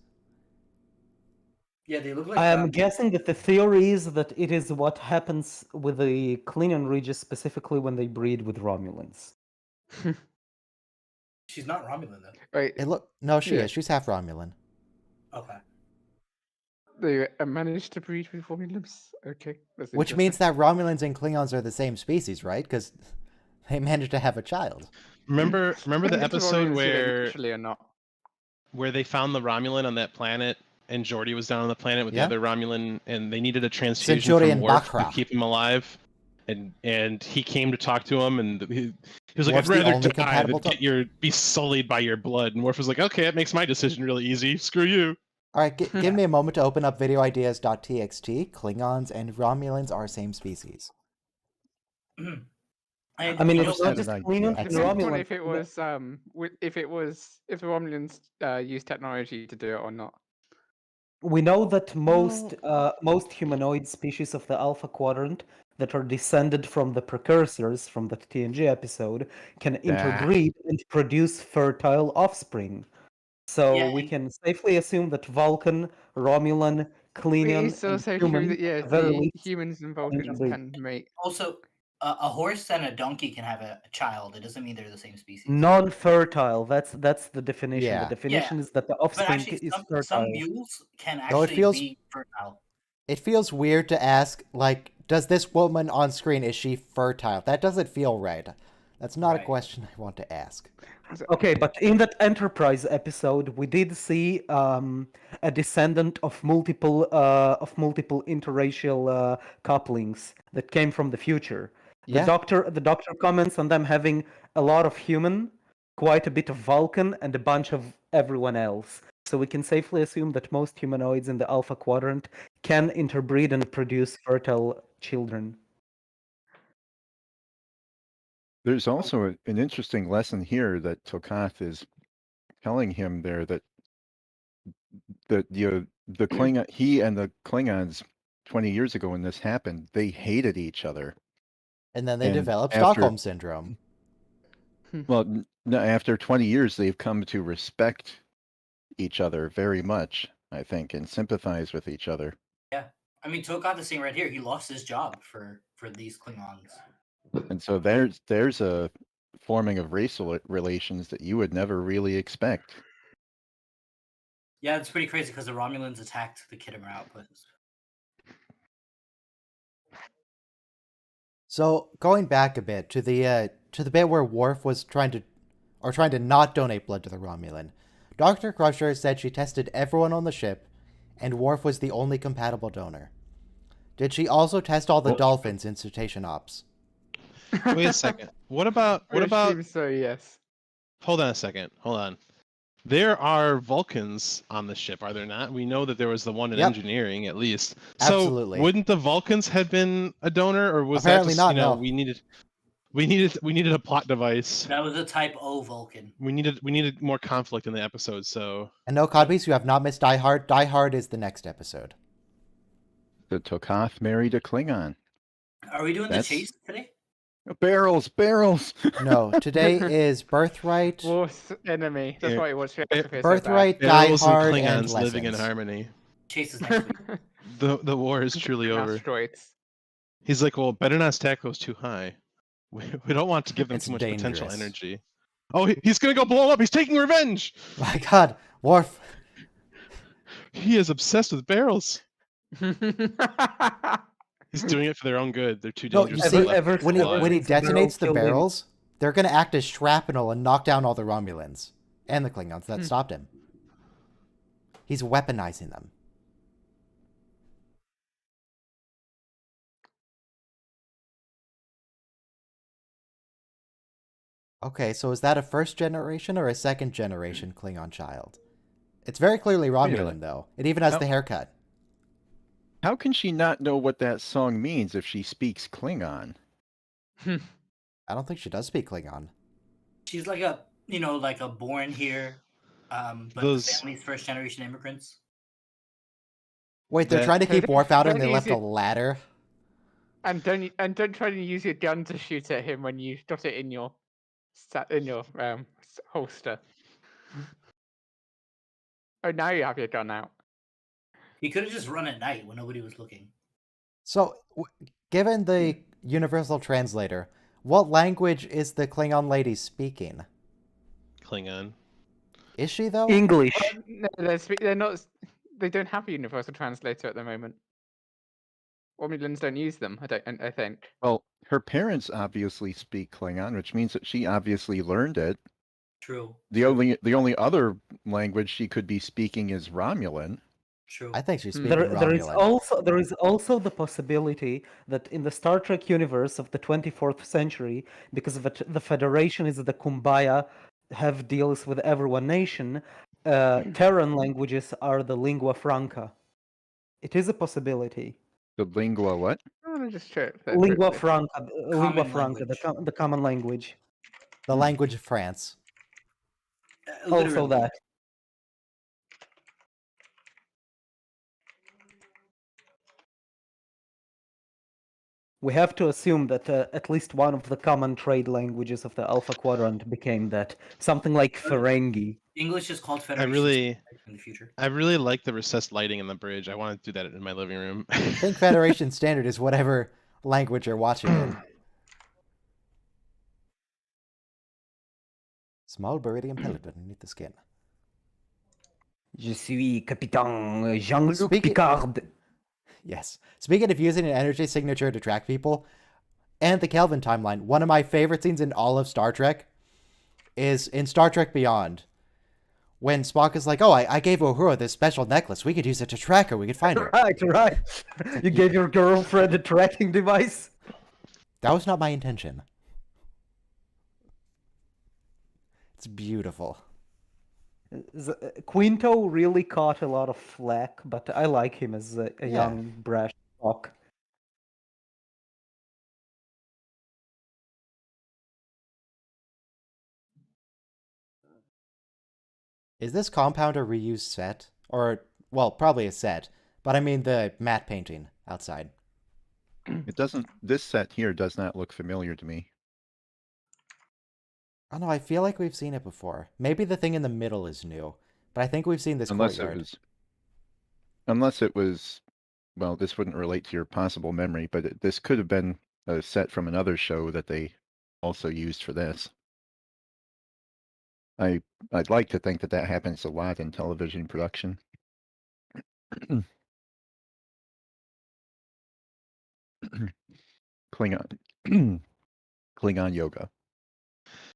Yeah, they look like. I am guessing that the theory is that it is what happens with the Klingon Regis specifically when they breed with Romulans. She's not Romulan though. Wait, No, she Yeah. is. She's half Romulan. Okay. they managed to breed with Romulans? Okay. That's Which means that Romulans and Klingons are the same species, right? Because they managed to have a child. Remember the episode where Actually or not? they found the Romulan on that planet, and Geordi was down on the planet with Yeah. the other Romulan, and they needed a transfusion Centurion from Worf to Bakra. keep him alive. and he came to talk to him, and he was like, Worf's "I'd the rather only die than compatible be sullied by your blood." And Worf was like, "Okay, that makes my decision really easy. Screw you." All right, give me a moment to open up videoideas.txt. Klingons and Romulans are same species. And I mean, you I it's know, just not had just an idea. Klingons and Depends on Romulans. if it was if the Romulans use technology to do it or not. We know that most humanoid species of the Alpha Quadrant that are descended from the precursors from the TNG episode can interbreed and produce fertile offspring. So Yeah, we and- can safely assume that Vulcan, Romulan, Klingon, It's and also true human, that at the very least, humans and can Vulcans interbreed. can mate. also, a horse and a donkey can have a child. It doesn't mean they're the same species. Non-fertile. That's the definition. Yeah. The definition is that the But offspring actually, is some fertile. mules can Though it actually feels- be fertile. It feels weird to ask, like, does this woman on screen, is she fertile? That doesn't feel right. That's not a Right. question I want to ask. Okay, but in that Enterprise episode, we did see a descendant of multiple interracial couplings that came from the future. The Yeah. doctor comments on them having a lot of human, quite a bit of Vulcan, and a bunch of everyone else. So we can safely assume that most humanoids in the Alpha Quadrant can interbreed and produce fertile children. There's also an interesting lesson here that Tokath is telling him there that the Klingon, he and the Klingons 20 years ago when this happened, they hated each other. And then they And developed after- Stockholm Syndrome. Well, no, after 20 years, they've come to respect each other very much, I think, and sympathize with each other. Yeah, I mean, Tokath is saying right here he lost his job for these Klingons. And so there's a forming of racial relations that you would never really expect. Yeah, it's pretty crazy because the Romulans attacked the Khitomer outpost. So going back a bit to the bit where Worf was trying to not donate blood to the Romulan, Dr. Crusher said she tested everyone on the ship, and Worf was the only compatible donor. Did she also test all the dolphins in cetacean ops? Wait a second. What about? I assume so, yes. Hold on a second. Hold on. There are Vulcans on the ship, are there not? We know that there was the one in Yep. engineering, at least. Absolutely. So wouldn't the Vulcans have been a donor, or was Apparently that just not, no. we needed a plot device. That was a Type O Vulcan. We needed more conflict in the episode. So And no, Codpiece, you have not missed Die Hard. Die Hard is the next episode. The Tokath married a Klingon. Are we doing That's- the chase today? Barrels! No, today is Birthright, Worst enemy. That's Yeah. what it was. Birthright, Die barrels Hard, and and Klingons living in Lessons. harmony. Chase is next week. The war is truly over. Asteroids. He's like, well, better not stack those too high. We don't want to give them It's too much potential dangerous. energy. Oh, he's gonna go blow up. He's taking revenge. My God, Worf. He is obsessed with barrels. He's doing it for their own good. They're too No, dangerous. you to see, be left when he alive. detonates the Barrel killed him. barrels, they're going to act as shrapnel and knock down all the Romulans and the Klingons that stopped him. He's weaponizing them. Okay, so is that a first generation or a second generation Klingon child? It's very clearly a Romulan, minute. though. It even has How- the haircut. How can she not know what that song means if she speaks Klingon? I don't think she does speak Klingon. She's like a born here, but Those- the family's first generation immigrants. Wait, they're That- trying to keep Worf out and Don't they left use a it- ladder? And don't try to use your gun to shoot at him when you've got it in your holster. Oh, now you have your gun out. He could have just run at night when nobody was looking. So, given the universal translator, what language is the Klingon lady speaking? Klingon. Is she, though? English. No, they're not. They don't have a universal translator at the moment. Romulans don't use them. I think. Well, her parents obviously speak Klingon, which means that she obviously learned it. True. The only other language she could be speaking is Romulan. True. I think she's Hmm. speaking There is Romulan. also the possibility that in the Star Trek universe of the 24th century, because the Federation is the Kumbaya, have deals with everyone nation, Terran languages are the lingua franca. It is a possibility. The lingua what? I want to just check that Lingua quickly. franca, Common language. the common language. The language of France. Also Literally. that. We have to assume that at least one of the common trade languages of the Alpha Quadrant became that. Something like Ferengi. English is called I Federation really, in the future. I really like the recessed lighting in the bridge. I want to do that in my living room. I think Federation Standard is whatever language you're watching in. Small beryllium pellet underneath the skin. Je suis Capitaine Jean-Luc Speaking- Picard. Yes. Speaking of using an energy signature to track people, and the Kelvin timeline, one of my favorite scenes in all of Star Trek is in Star Trek Beyond. When Spock is like, oh, I gave Uhura this special necklace. We could use it to track her. We could find her. Right. You gave your girlfriend a tracking device? That was not my intention. It's beautiful. Quinto really caught a lot of flack, but I like him as a Yeah. young, brash Spock. Is this compound a reused set? Or, well, probably a set. But I mean the matte painting outside. It doesn't. This set here does not look familiar to me. I don't know, I feel like we've seen it before. Maybe the thing in the middle is new. But I think we've seen this courtyard. Unless it was, well, this wouldn't relate to your possible memory, but this could have been a set from another show that they also used for this. I'd like to think that that happens a lot in television production. Klingon Klingon yoga.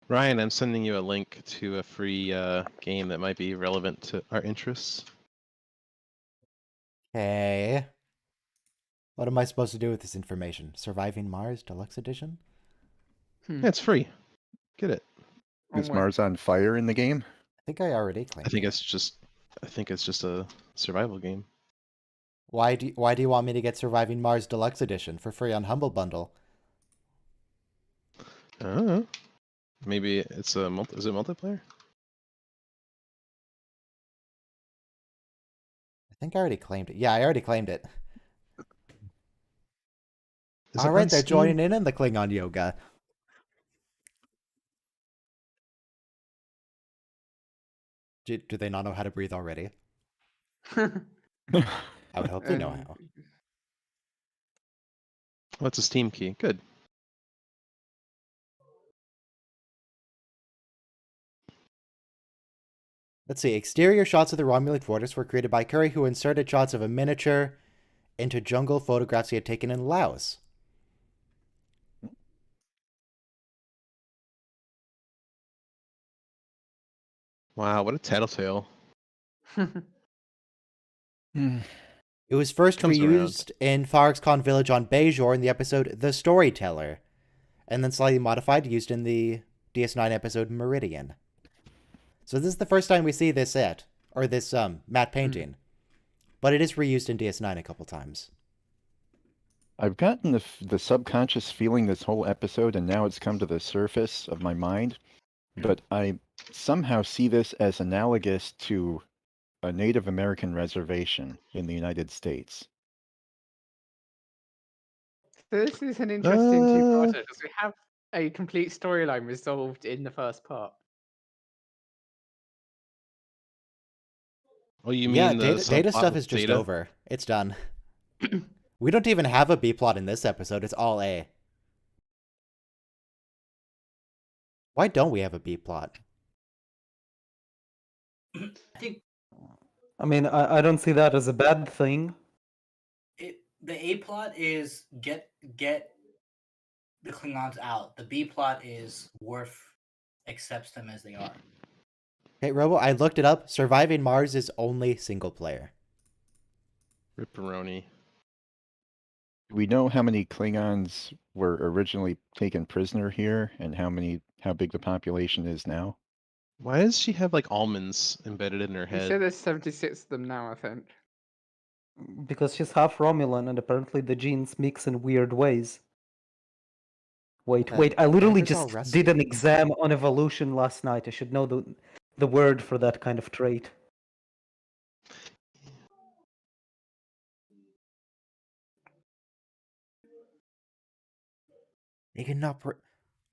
Ryan, I'm sending you a link to a free game that might be relevant to our interests. Okay. What am I supposed to do with this information? Surviving Mars Deluxe Edition? Yeah, it's free. Get it. Is On where? Mars on fire in the game? I think I already claimed I think it. it's just a survival game. Why do you want me to get Surviving Mars Deluxe Edition for free on Humble Bundle? I don't know. Maybe it's a is it multiplayer? I think I already claimed it. Yeah, I already claimed it. Is it All right, on they're Steam? joining in the Klingon yoga. Do they not know how to breathe already? I would hope they know how. Oh, it's a Steam key. Good. Let's see. Exterior shots of the Romulan fortress were created by Curry, who inserted shots of a miniature into jungle photographs he had taken in Laos. Wow, what a tattletale. It was first Comes around. reused in Farxcon Village on Bajor in the episode The Storyteller, and then slightly modified, used in the DS9 episode Meridian. So this is the first time we see this set, or this matte painting, but it is reused in DS9 a couple times. I've gotten the subconscious feeling this whole episode, and now it's come to the surface of my mind, but I somehow see this as analogous to a Native American reservation in the United States. So this is an interesting two-parter because we have a complete storyline resolved in the first part. Oh, you mean Yeah, the data subplot stuff with is just Data? over. It's done. We don't even have a B plot in this episode. It's all A. Why don't we have a B plot? I think I mean, I don't see that as a bad thing. the A plot is get the Klingons out. The B plot is Worf accepts them as they are. Hey, Robo, I looked it up. Surviving Mars is only single player. Ripperoni. Do we know how many Klingons were originally taken prisoner here, and how big the population is now? Why does she have like almonds embedded in her He said head? there's 76 of them now, I think. Because she's half Romulan, and apparently the genes mix in weird ways. Wait, I literally Banner's all just rusty. did an exam on evolution last night. I should know the word for that kind of trait. He cannot.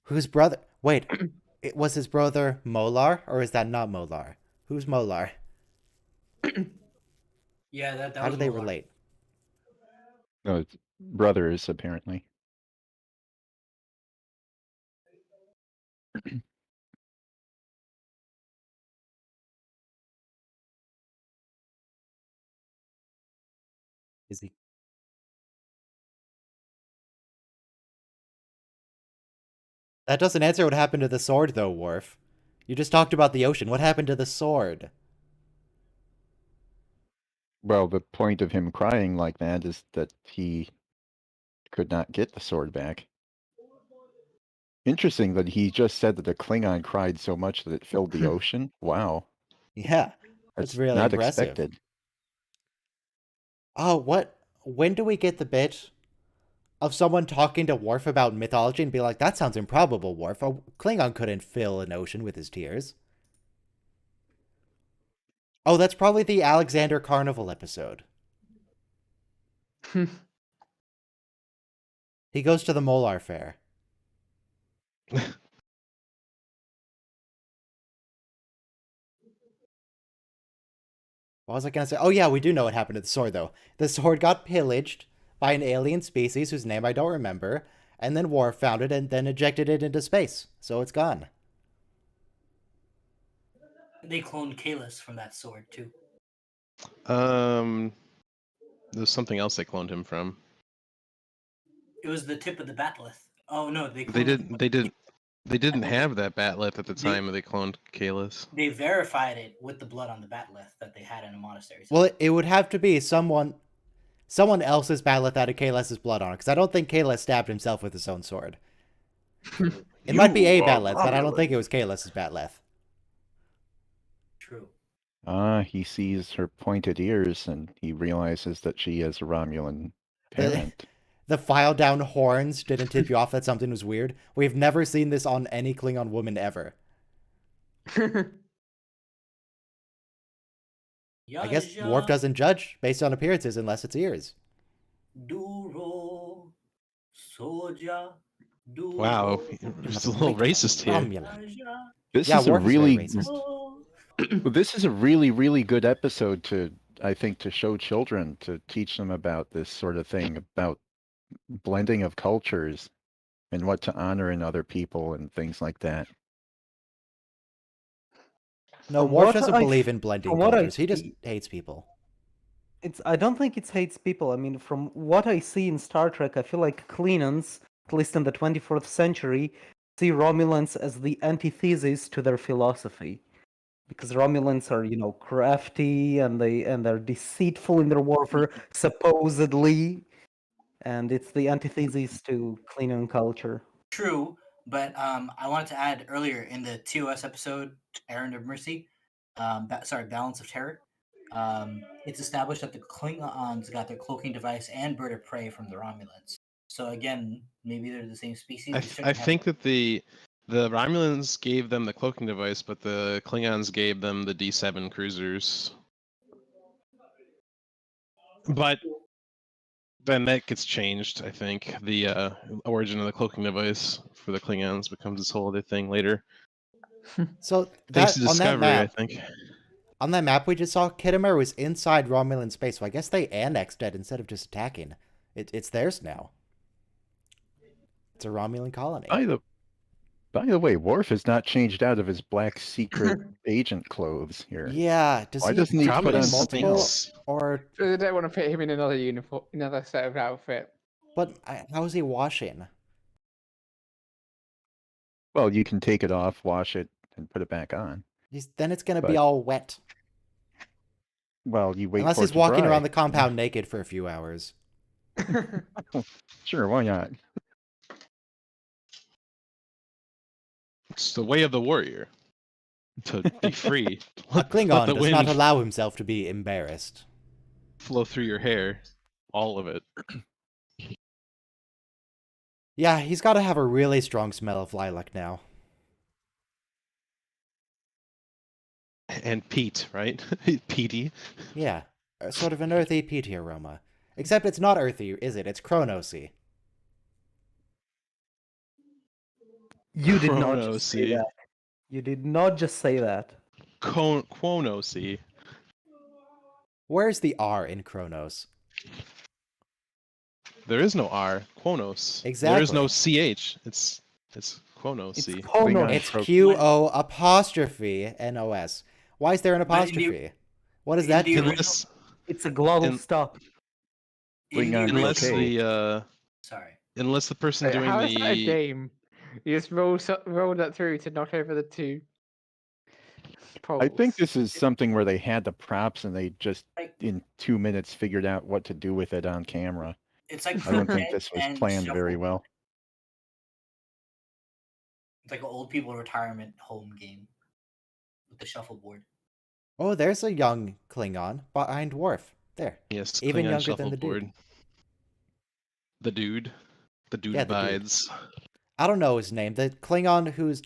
Whose brother? Wait, it was his brother Molar, or is that not Molar? Who's Molar? Yeah, that How was do they Molar. relate? No, it's brothers apparently. Is he? That doesn't answer what happened to the sword, though, Worf. You just talked about the ocean. What happened to the sword? Well, the point of him crying like that is that he could not get the sword back. Interesting that he just said that a Klingon cried so much that it filled the ocean. Wow. Yeah, that's really not impressive. expected. Oh, what? When do we get the bit of someone talking to Worf about mythology and be like, that sounds improbable, Worf. A Klingon couldn't fill an ocean with his tears. Oh, that's probably the Alexander Carnival episode. He goes to the Molar Fair. What was I going to say? Oh, yeah, we do know what happened to the sword, though. The sword got pillaged by an alien species whose name I don't remember, and then Worf found it and then ejected it into space. So it's gone. They cloned Kalis from that sword too. There's something else they cloned him from. It was the tip of the bat'leth. Oh no, they They cloned didn't. They didn't think have that bat'leth at the they- time they cloned Kalis. They verified it with the blood on the bat'leth that they had in a monastery. Well, it would have to be someone else's bat'leth that had Kalis' blood on it, because I don't think Kalis stabbed himself with his own sword. It might be a bat'leth, but I don't think it was Kalis' bat'leth. True. He sees her pointed ears and he realizes that she is a Romulan parent. The file down horns didn't tip you off that something was weird. We've never seen this on any Klingon woman ever. I guess Worf doesn't judge based on appearances unless it's ears. Duro, soja, duro, Wow, just a little racist here. Romulan. This Yeah, is a Worf is very really racist. well, this is a really, really good episode to, I think, to show children, to teach them about this sort of thing, about blending of cultures and what to honor in other people and things like that. No, From Worf what doesn't I believe f- in blending from what I cultures. He just see- hates people. I don't think it hates people. I mean, from what I see in Star Trek, I feel like Klingons, at least in the 24th century, see Romulans as the antithesis to their philosophy. Because Romulans are, crafty and they're deceitful in their warfare, supposedly. And it's the antithesis to Klingon culture. True, but I wanted to add earlier in the TOS episode, Errand of Mercy, Balance of Terror. It's established that the Klingons got their cloaking device and bird of prey from the Romulans. So again, maybe they're the same species. I think that the Romulans gave them the cloaking device, but the Klingons gave them the D7 cruisers. But then that gets changed, I think. The origin of the cloaking device for the Klingons becomes this whole other thing later. So Thanks that to on that Discovery, I map, think. on that map we just saw, Khitomer was inside Romulan space, so I guess they annexed it instead of just attacking. It's theirs now. It's a Romulan colony. By the way, Worf has not changed out of his black secret agent clothes here. Yeah, Why doesn't he Probably put on something multiple else? or So they don't want to put him in another uniform, another set of outfit. but how is he washing? Well, you can take it off, wash it, and put it back on. Then it's gonna be But- all wet. Well, you wait Unless for it he's to walking dry. around the compound naked for a few hours. Sure, why not? It's the way of the warrior to be free. A Let Klingon the does not wind allow himself to be embarrassed. flow through your hair, all of it. Yeah, he's got to have a really strong smell of lilac now. And peat, right? Peaty. Yeah, sort of an earthy, peaty aroma. Except it's not earthy, is it? It's Chronosy. You did not just say Chronosy. that. You did not just say that. Quonosy. Where's the R in Chronos? There is no R. Quonos. There is Exactly. no CH. It's It's Quonosy. Konos. It's Pro- QO''NOS. Why is there an But in the- apostrophe? What does in that the do? original- Unless, It's a global in- stop. In the Klingon unless croquet. unless the person Wait, doing how is that a the game? You just roll that through to knock over the two poles. I think this is something where they had the props and they just, in 2 minutes, figured out what to do with it on camera. It's like I don't think croquet this was and planned very shuffleboard. well. It's like an old people retirement home game with the shuffleboard. Oh, there's a young Klingon behind Worf. There. yes, Even Klingon younger than the dude. shuffleboard. The dude. The dude Yeah, the dude. abides. I don't know his name. The Klingon who's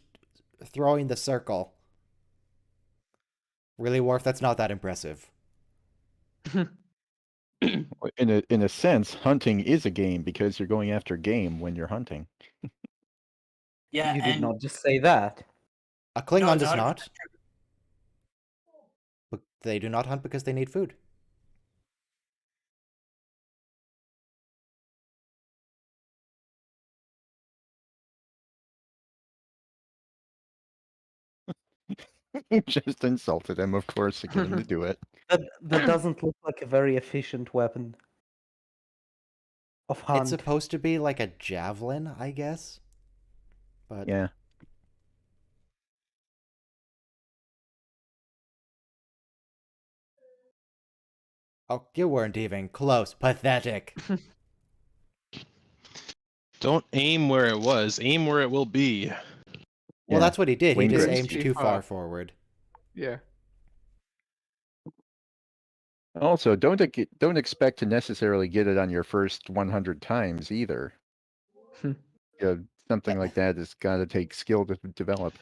throwing the circle. Really, Worf? That's not that impressive. In a sense, hunting is a game because you're going after game when you're hunting. Yeah, You did and not just say that. A Klingon no, it's does 100% not. true. But they do not hunt because they need food. You just insulted him, of course, to get him to do it. That doesn't look like a very efficient weapon of hunt. It's supposed to be like a javelin, I guess. But Yeah. oh, you weren't even close. Pathetic. Don't aim where it was. Aim where it will be. Well, Yeah. that's what he did. He Winged just it. aimed Too too far. far forward. Yeah. Also, don't expect to necessarily get it on your first 100 times either. Yeah, something like that has got to take skill to develop.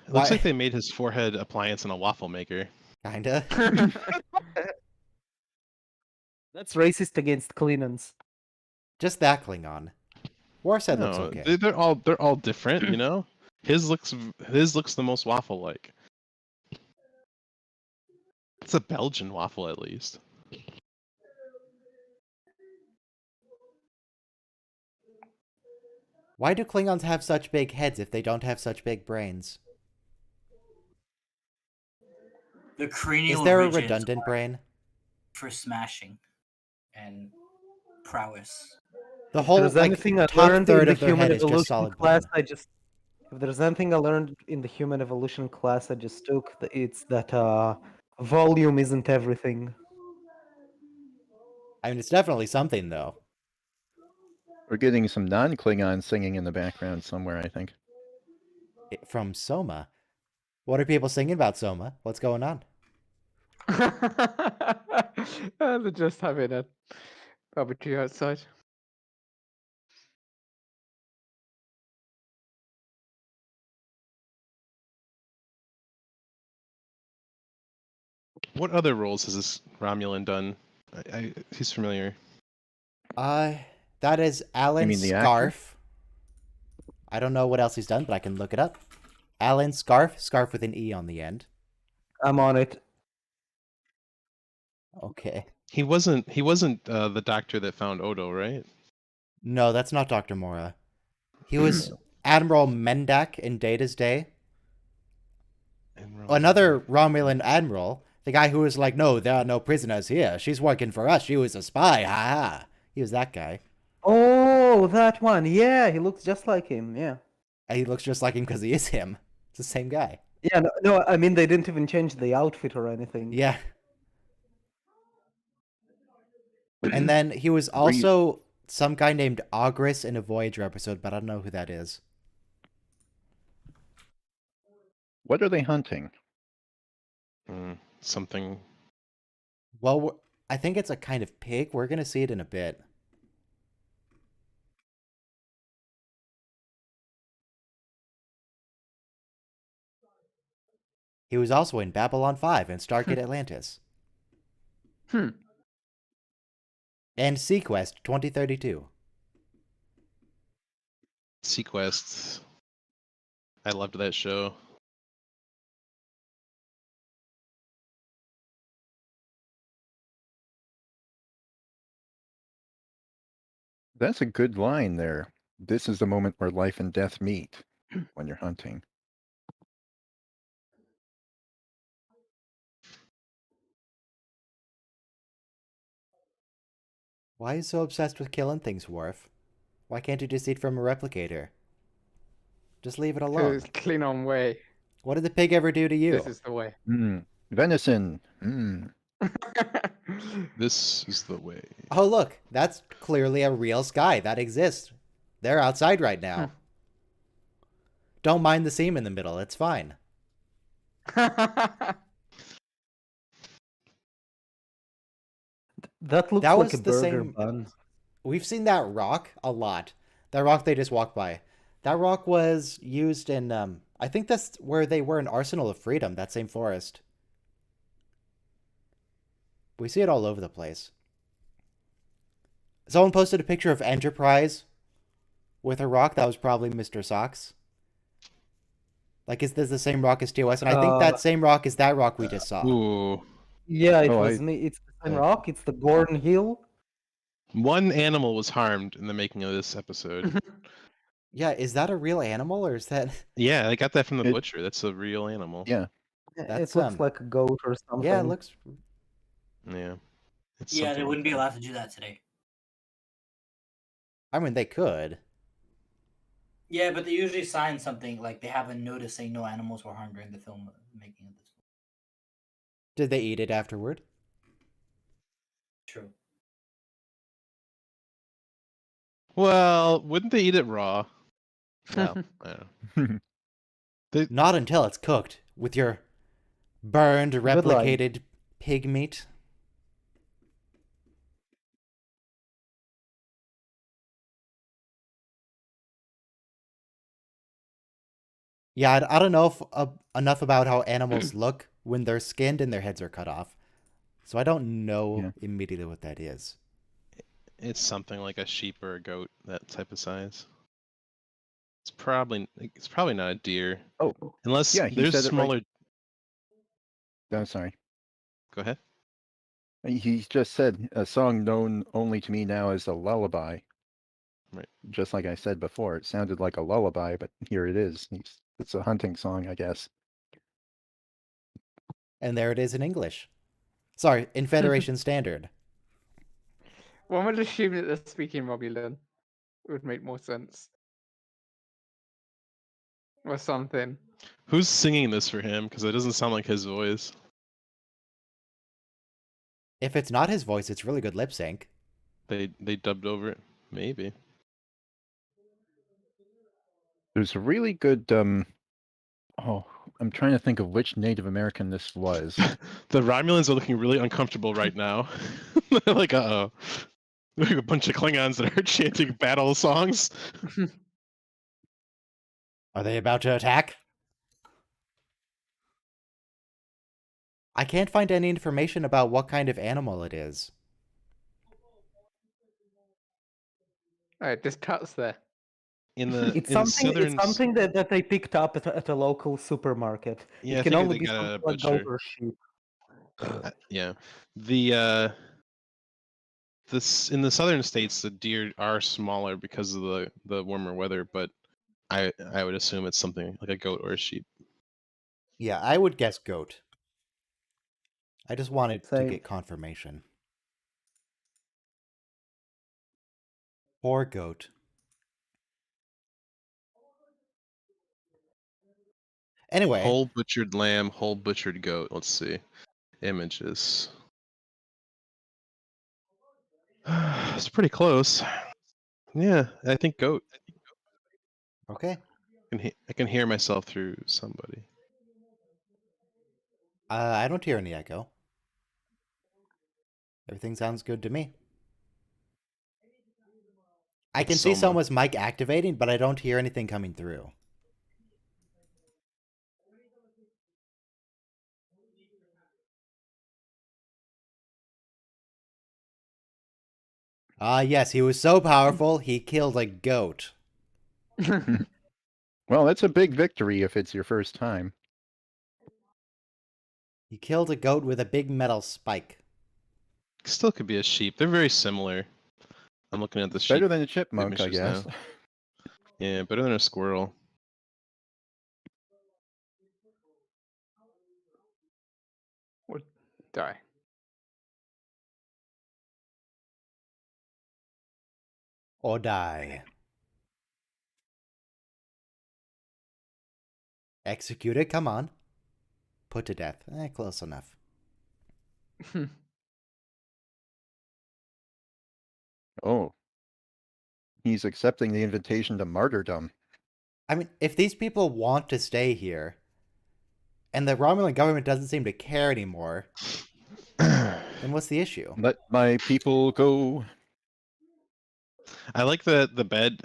It looks Why- like they made his forehead appliance in a waffle maker. Kinda. That's racist against Klingons. Just that Klingon. Worf said looks No, okay. they're all different, you know? His looks the most waffle like. It's a Belgian waffle at least. Why do Klingons have such big heads if they don't have such big brains? The cranial Is there a ridges redundant are brain? for smashing and prowess. The If whole there's like anything I top learned in third the of their human head is just evolution solid class, bone. if there's anything I learned in the human evolution class I just took, it's that volume isn't everything. I mean, it's definitely something though. We're getting some non-Klingon singing in the background somewhere, I think. From Soma. What are people singing about, Soma? What's going on? They're just having a barbecue outside. What other roles has this Romulan done? He's familiar. That is Alan mean the actor? Scarf. I don't know what else he's done, but I can look it up. Alan Scarf, Scarf with an E on the end. I'm on it. Okay. He wasn't the doctor that found Odo, right? No, that's not Dr. Mora. He was Admiral Mendak in Data's Day. Another Romulan admiral. The guy who was like, no, there are no prisoners here. She's working for us. She was a spy. Ha ha. He was that guy. Oh, that one. Yeah, he looks just like him. Yeah. And he looks just like him because he is him. It's the same guy. Yeah, no, I mean they didn't even change the outfit or anything. Yeah. And then he was also some guy named Ogris in a Voyager episode, but I don't know who that is. What are they hunting? Something. Well, I think it's a kind of pig. We're going to see it in a bit. He was also in Babylon 5 and Stargate Atlantis. And Sequest 2032. Sequest. I loved that show. That's a good line there. This is the moment where life and death meet when you're hunting. Why are you so obsessed with killing things, Worf? Why can't you just eat from a replicator? Just leave it alone. It's clean on way. What did the pig ever do to you? This is the way. Venison. This is the way. Oh, look, that's clearly a real sky that exists. They're outside right now. Don't mind the seam in the middle, it's fine. That looks That like was a the burger same- bun. We've seen that rock a lot. That rock they just walked by. That rock was used in, I think that's where they were in Arsenal of Freedom, that same forest. We see it all over the place. Someone posted a picture of Enterprise with a rock. That was probably Mr. Socks. Like, is this the same rock as TOS? And I think that same rock is that rock we just saw. Ooh. Yeah, it Oh, was me. It's the same rock. It's the Gordon Hill. One animal was harmed in the making of this episode. Yeah, is that a real animal or is that... Yeah, I got that from the It- butcher. That's a real animal. Yeah. That's, It looks like a goat or something. Yeah, it looks... Yeah. It's Yeah, they something wouldn't be like allowed to do that today. I mean, they could. Yeah, but they usually sign something like they have a notice saying no animals were harmed during the film making of this. Did they eat it afterward? True. Well, wouldn't they eat it raw? Well, I don't know. Not until it's cooked with your burned, Good line. replicated pig meat. Yeah, I don't know if, enough about how animals look when they're skinned and their heads are cut off. So I don't know immediately what that is. It's something like a sheep or a goat, that type of size. It's probably not a deer. Oh, Unless yeah, he there's said it right. smaller. I'm sorry. Go ahead. He just said a song known only to me now as a lullaby. Right. Just like I said before, it sounded like a lullaby, but here it is. It's a hunting song, I guess. And there it is in English. Sorry, in Federation Standard. One would assume that they're speaking Romulan. It would make more sense. Or something. Who's singing this for him? Because it doesn't sound like his voice. If it's not his voice, it's really good lip sync. They dubbed over it. Maybe. There's a really good oh, I'm trying to think of which Native American this was. The Romulans are looking really uncomfortable right now. They're like, uh-oh. We have a bunch of Klingons that are chanting battle songs. Are they about to attack? I can't find any information about what kind of animal it is. Alright, this cuts there. In the It's in something. southern, It's something that they picked up at a local supermarket. yeah, It I can figured only they be got it at a something like goat butcher. or sheep. Yeah, in the southern states, the deer are smaller because of the warmer weather, but I would assume it's something like a goat or a sheep. Yeah, I would guess goat. I just wanted to Same. get confirmation. Poor goat. Anyway, Whole butchered lamb, whole butchered goat. Let's see. Images. It's pretty close. Yeah, I think goat. Okay. I can hear myself through somebody. I don't hear any echo. Everything sounds good to me. I It's can see Soma. someone's mic activating, but I don't hear anything coming through. Ah, yes, he was so powerful, he killed a goat. Well, that's a big victory if it's your first time. He killed a goat with a big metal spike. Still could be a sheep. They're very similar. I'm looking at the sheep Better than a chipmunk, I images guess. now. Yeah, better than a squirrel. Or die. Or die. Executed, come on. Put to death. Close enough. Oh. He's accepting the invitation to martyrdom. I mean, if these people want to stay here, and the Romulan government doesn't seem to care anymore, then what's the issue? Let my people go. I like that the bed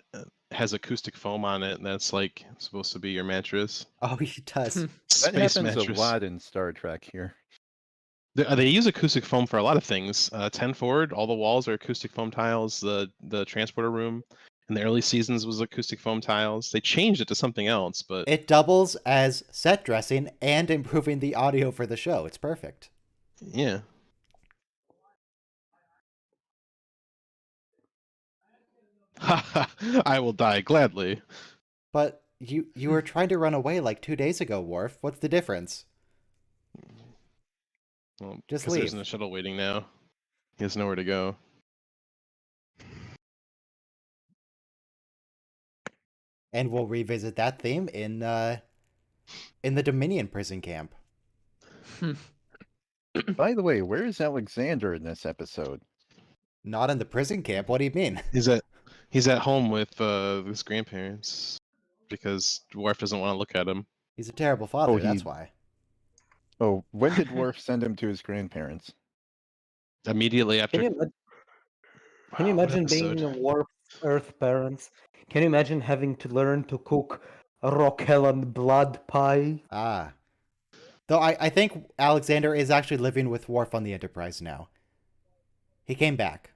has acoustic foam on it, and that's like supposed to be your mattress. Oh, he does. That Space happens mattress. a lot in Star Trek here. They use acoustic foam for a lot of things. 10 forward, all the walls are acoustic foam tiles. The transporter room in the early seasons was acoustic foam tiles. They changed it to something else, but It doubles as set dressing and improving the audio for the show. It's perfect. yeah. I will die gladly. But you were trying to run away like 2 days ago, Worf. What's the difference? Well, Just because there's leave. no shuttle waiting now. He has nowhere to go. And we'll revisit that theme in the Dominion prison camp. By the way, where is Alexander in this episode? Not in the prison camp. What do you mean? He's at home with his grandparents because Worf doesn't want to look at him. He's a terrible father, he- that's why. Oh, when did Worf send him to his grandparents? Immediately after. Can you What imagine being episode? in Warp's Earth parents? Can you imagine having to learn to cook a Rockhellan blood pie? Ah. Though I think Alexander is actually living with Worf on the Enterprise now. He came back.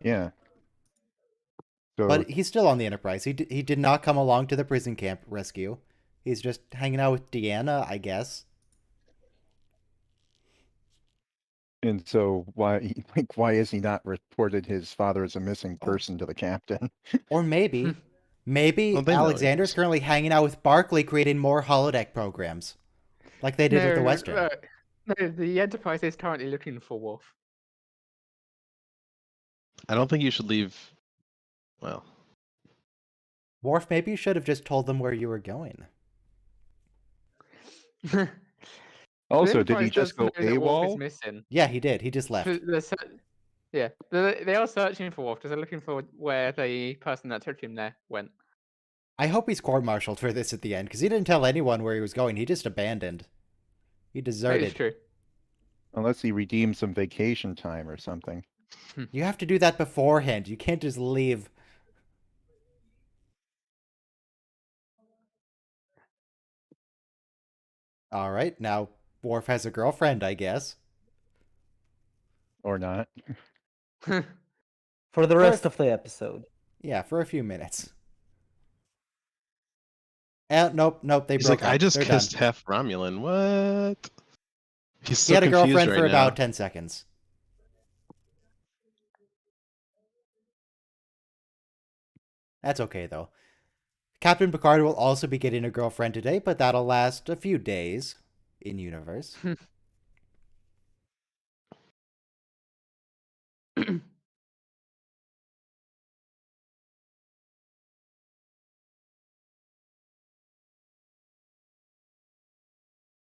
Yeah. So But he's still on the Enterprise. He did not come along to the prison camp rescue. He's just hanging out with Deanna, I guess. and so why why has he not reported his father as a missing Oh. person to the captain? Or maybe Well, they know Alexander's he is. currently hanging out with Barclay creating more holodeck programs. Like they did with the Western. No, the Enterprise is currently looking for Worf. I don't think you should leave. Well, Worf, maybe you should have just told them where you were going. Also, did he Enterprise just does go know that Worf is AWOL? missing. Yeah, he did. He just left. Yeah, they are searching for Worf because they're looking for where the person that took him there went. I hope he's court-martialed for this at the end, because he didn't tell anyone where he was going. He just abandoned. He That is deserted. true. Unless he redeemed some vacation time or something. You have to do that beforehand. You can't just leave. All right, now Worf has a girlfriend, I guess. Or not. For the rest of the episode. Yeah, for a few minutes. Nope, they he's broke like, up. I just They're kissed done. half Romulan. What? He's so He had a confused girlfriend right for now. about 10 seconds. That's okay, though. Captain Picard will also be getting a girlfriend today, but that'll last a few days in universe.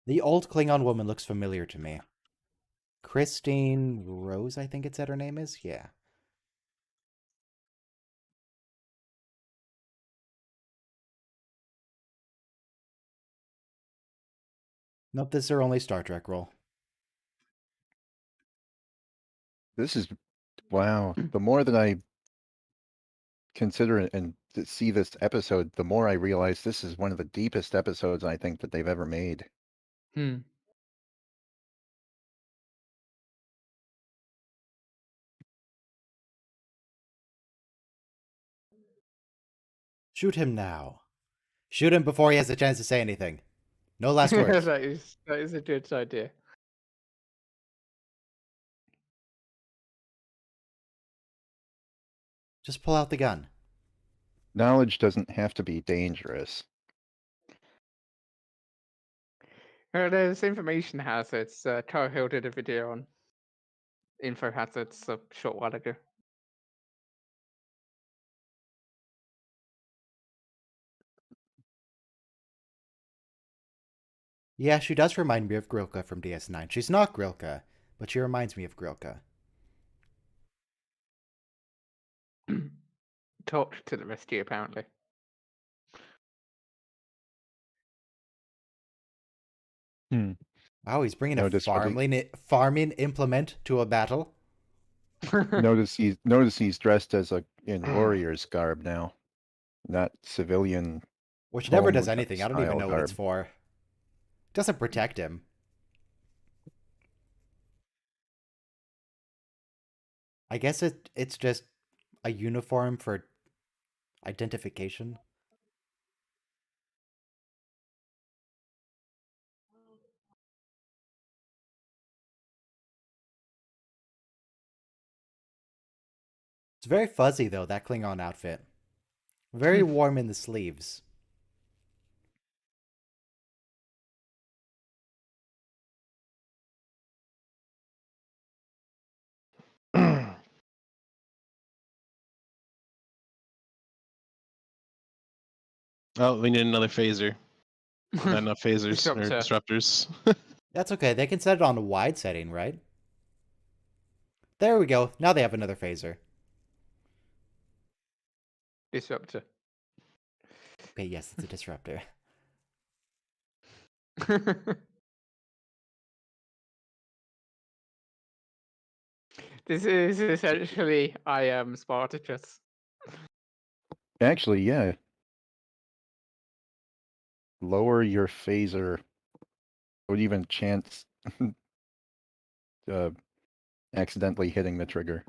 The old Klingon woman looks familiar to me. Christine Rose, I think it said her name is. Yeah. Nope, this is her only Star Trek role. This is wow. The more that I consider it and see this episode, the more I realize this is one of the deepest episodes I think that they've ever made. Hmm. Shoot him now. Shoot him before he has a chance to say anything. No last words. that is a good idea. Just pull out the gun. Knowledge doesn't have to be dangerous. There's information hazards. Carl Hill did a video on info hazards a short while ago. Yeah, she does remind me of Grilka from DS9. She's not Grilka, but she reminds me of Grilka. Talked to the rescue, apparently. Wow, he's bringing Notice a farming implement to a battle. Notice he's dressed as in warrior's garb now, not civilian. Which never does home anything. I don't even style know what it's garb. for. Doesn't protect him. I guess it's just a uniform for identification. It's very fuzzy though, that Klingon outfit. Very warm in the sleeves. Oh, we need another phaser. Not enough phasers or Disruptor. disruptors. That's okay. They can set it on a wide setting, right? There we go. Now they have another phaser. Disruptor. Okay, yes, it's a disruptor. This is essentially I am Spartacus. Actually, yeah. Lower your phaser. Would even chance accidentally hitting the trigger.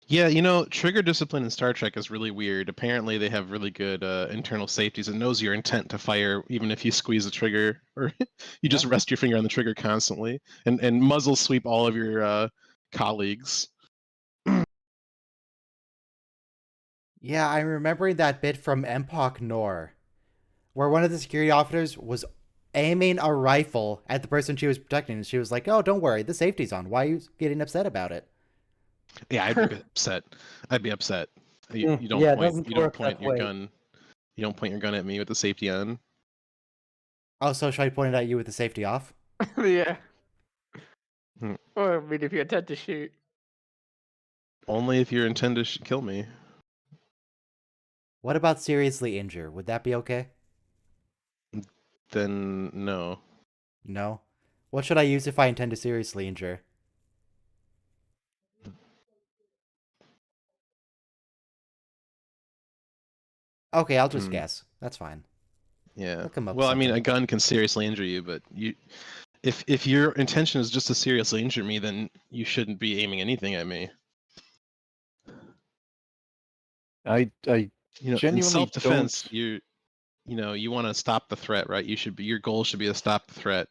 Yeah, trigger discipline in Star Trek is really weird. Apparently, they have really good internal safeties. It knows your intent to fire, even if you squeeze the trigger or you just rest your finger on the trigger constantly, and muzzle sweep all of your colleagues. Yeah, I'm remembering that bit from Empok Nor, where one of the security officers was aiming a rifle at the person she was protecting, and she was like, "Oh, don't worry, the safety's on. Why are you getting upset about it?" Yeah, I'd be upset. I'd be upset. You don't Yeah, it point. doesn't You don't work point that your way. gun. You don't point your gun at me with the safety on. Oh, so should I point it at you with the safety off? Yeah. Hmm. Well, I mean, if you intend to shoot. Only if you intend to kill me. What about seriously injure? Would that be okay? Then no. No. What should I use if I intend to seriously injure? Okay, I'll just guess. That's fine. Yeah. I'll come up with Well, I mean, a something. gun can seriously injure you, but if your intention is just to seriously injure me, then you shouldn't be aiming anything at me. I In genuinely self-defense, don't. you want to stop the threat, right? Your goal should be to stop the threat.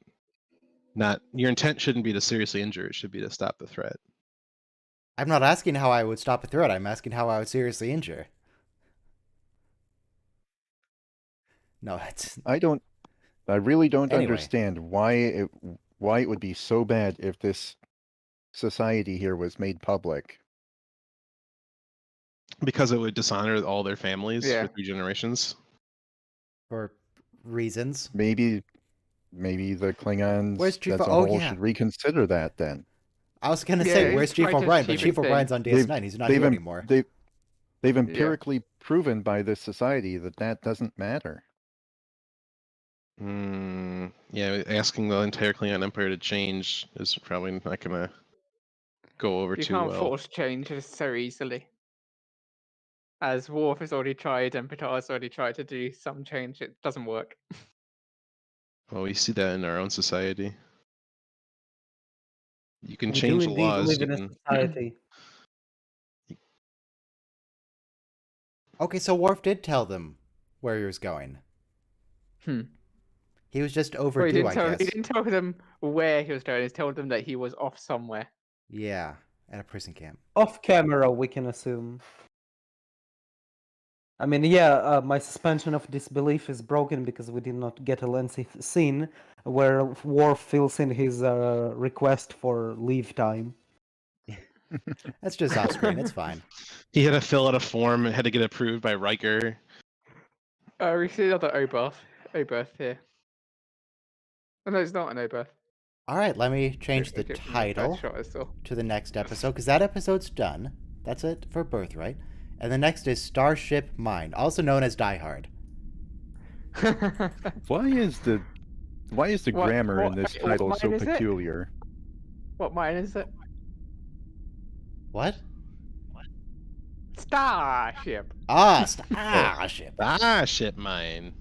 Not your intent shouldn't be to seriously injure. It should be to stop the threat. I'm not asking how I would stop a threat. I'm asking how I would seriously injure. No, it's I really don't Anyway. understand why it would be so bad if this society here was made public. Because it would dishonor all their families Yeah. for 3 generations. for reasons. Maybe the Klingons Where's Chief? as a Oh, whole yeah. should reconsider that then. I was gonna Yeah, say, he's where's Chief tried to O'Brien? But achieve Chief it O'Brien's then. on DS9. He's not here anymore. They've empirically proven by this society that doesn't matter. Yeah, asking the entire Klingon Empire to change is probably not gonna go over You too can't well. force change so easily. As Worf has already tried and Picard's already tried to do some change, it doesn't work. Well, we see that in our own society. You can We do change the indeed laws. live You in a can... society. Okay, so Worf did tell them where he was going. He was just Well, overdue, I guess. he didn't tell them where he was going. He told them that he was off somewhere. Yeah, at a prison camp. Off camera, we can assume. I mean, yeah, my suspension of disbelief is broken because we did not get a lengthy scene where Worf fills in his request for leave time. That's just off screen. It's fine. He had to fill out a form and had to get approved by Riker. We see another O-berth here. Oh, no, it's not an O-berth. All right, let me change the Okay, from title first shot I saw. to the next episode because that episode's done. That's it for Birthright. And the next is Starship Mine, also known as Die Hard. Why is the grammar in this what title so mine is it? peculiar? What mine is it? What? Starship. Ah, Starship. Starship Mine.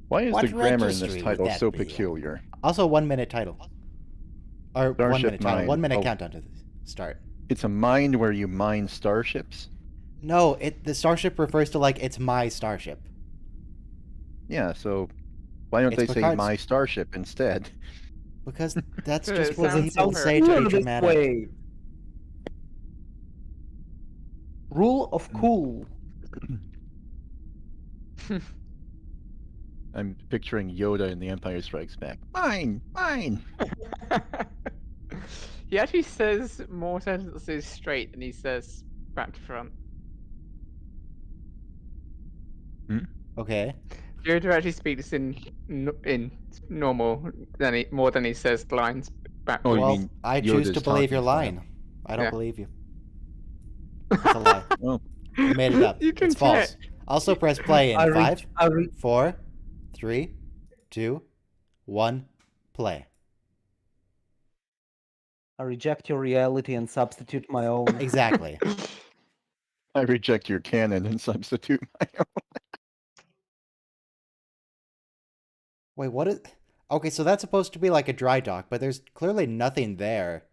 Why is What the grammar in registry this would title that so be? peculiar? Also, 1 minute title. Or Starship 1 minute title. Mine. 1 minute Oh. countdown to the start. It's a mine where you mine starships? No, the starship refers to like it's my starship. Yeah, so why don't It's they say Picard's- my starship instead? Because that's It just what sounds people so say to be Cooler this dramatic. way. Rule of cool. I'm picturing Yoda in The Empire Strikes Back. Mine! Mine! He actually says more sentences straight than he says back to front. Okay. Yoda actually speaks in normal more than he says lines back. Oh, you Well, mean I choose to Yoda's believe your talking line. I don't Yeah. believe you. It's a lie. Well, You made it up. You can It's false. check. Also, press play in I re- 5, I re- 4, 3, 2, 1, play. I reject your reality and substitute my own. Exactly. I reject your canon and substitute my own. Wait, what is... Okay, so that's supposed to be like a dry dock, but there's clearly nothing there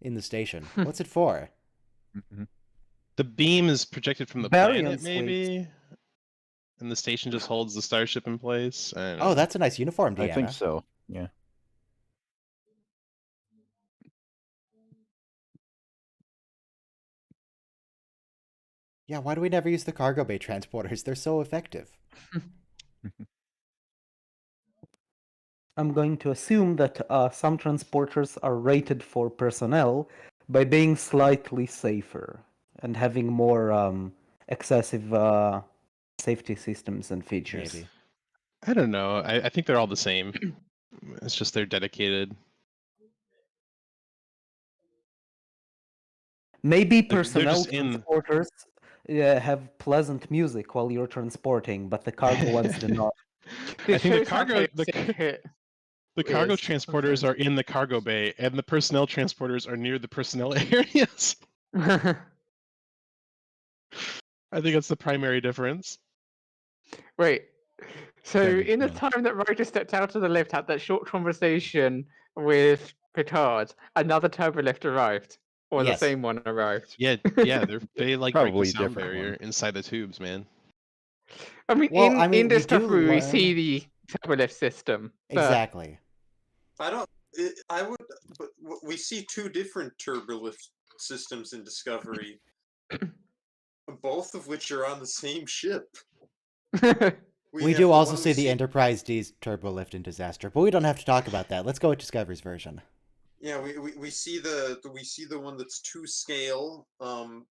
in the station. What's it for? The beam is projected from the Barium planet, sweeps. maybe? And the station just holds the starship in place? I don't know. Oh, that's a nice uniform, Deanna. I think so, yeah. Yeah, why do we never use the cargo bay transporters? They're so effective. I'm going to assume that some transporters are rated for personnel by being slightly safer and having more excessive safety systems and features. Maybe. I don't know. I think they're all the same. It's just they're dedicated. Maybe They're personnel just in- transporters have pleasant music while you're transporting, but the cargo ones do not. I think the shows how cargo toxic it the cargo is transporters are in the cargo bay, and the personnel transporters are near the personnel areas. I think that's the primary difference. Wait. So That makes in the sense. time that Roger stepped out of the lift, had that short conversation with Picard, another turbo lift arrived, or Yes. the same one arrived. Yeah, they like break the Probably sound different barrier one. inside the tubes, man. I mean, Well, I mean, in this we do stuff we learn- see the turbo lift system. but- Exactly. I don't. I would. But we see two different turbolift systems in Discovery, both of which are on the same ship. We have do the also one see we the Enterprise D's turbo lift in Disaster, but we don't have to talk about that. Let's go with Discovery's version. Yeah, we see the one that's to scale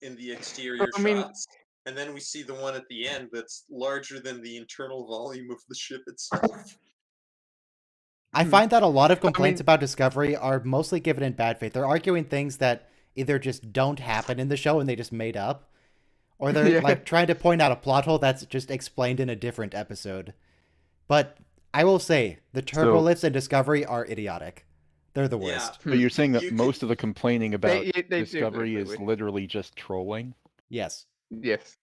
in the exterior I mean- shots, and then we see the one at the end that's larger than the internal volume of the ship itself. I find that a lot of complaints about Discovery are mostly given in bad faith. They're arguing things that either just don't happen in the show and they just made up, or they're Yeah. like trying to point out a plot hole that's just explained in a different episode. But I will say, the turbo lifts in Discovery are idiotic. They're the worst. But you're saying that You most of the complaining about They do Discovery look is weird. literally just trolling? Yes. Yes.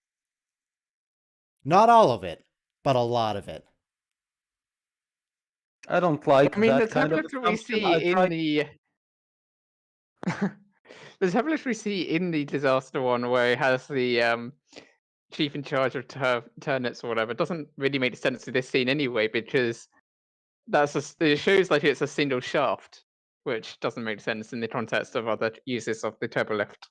Not all of it, but a lot of it. I don't like I mean, that the kind of tablet we assumption. see I in tried- the the tablet we see in the disaster one, where it has the chief in charge of turnips or whatever, doesn't really make sense to this scene anyway, because it shows like it's a single shaft, which doesn't make sense in the context of other uses of the turbo lift.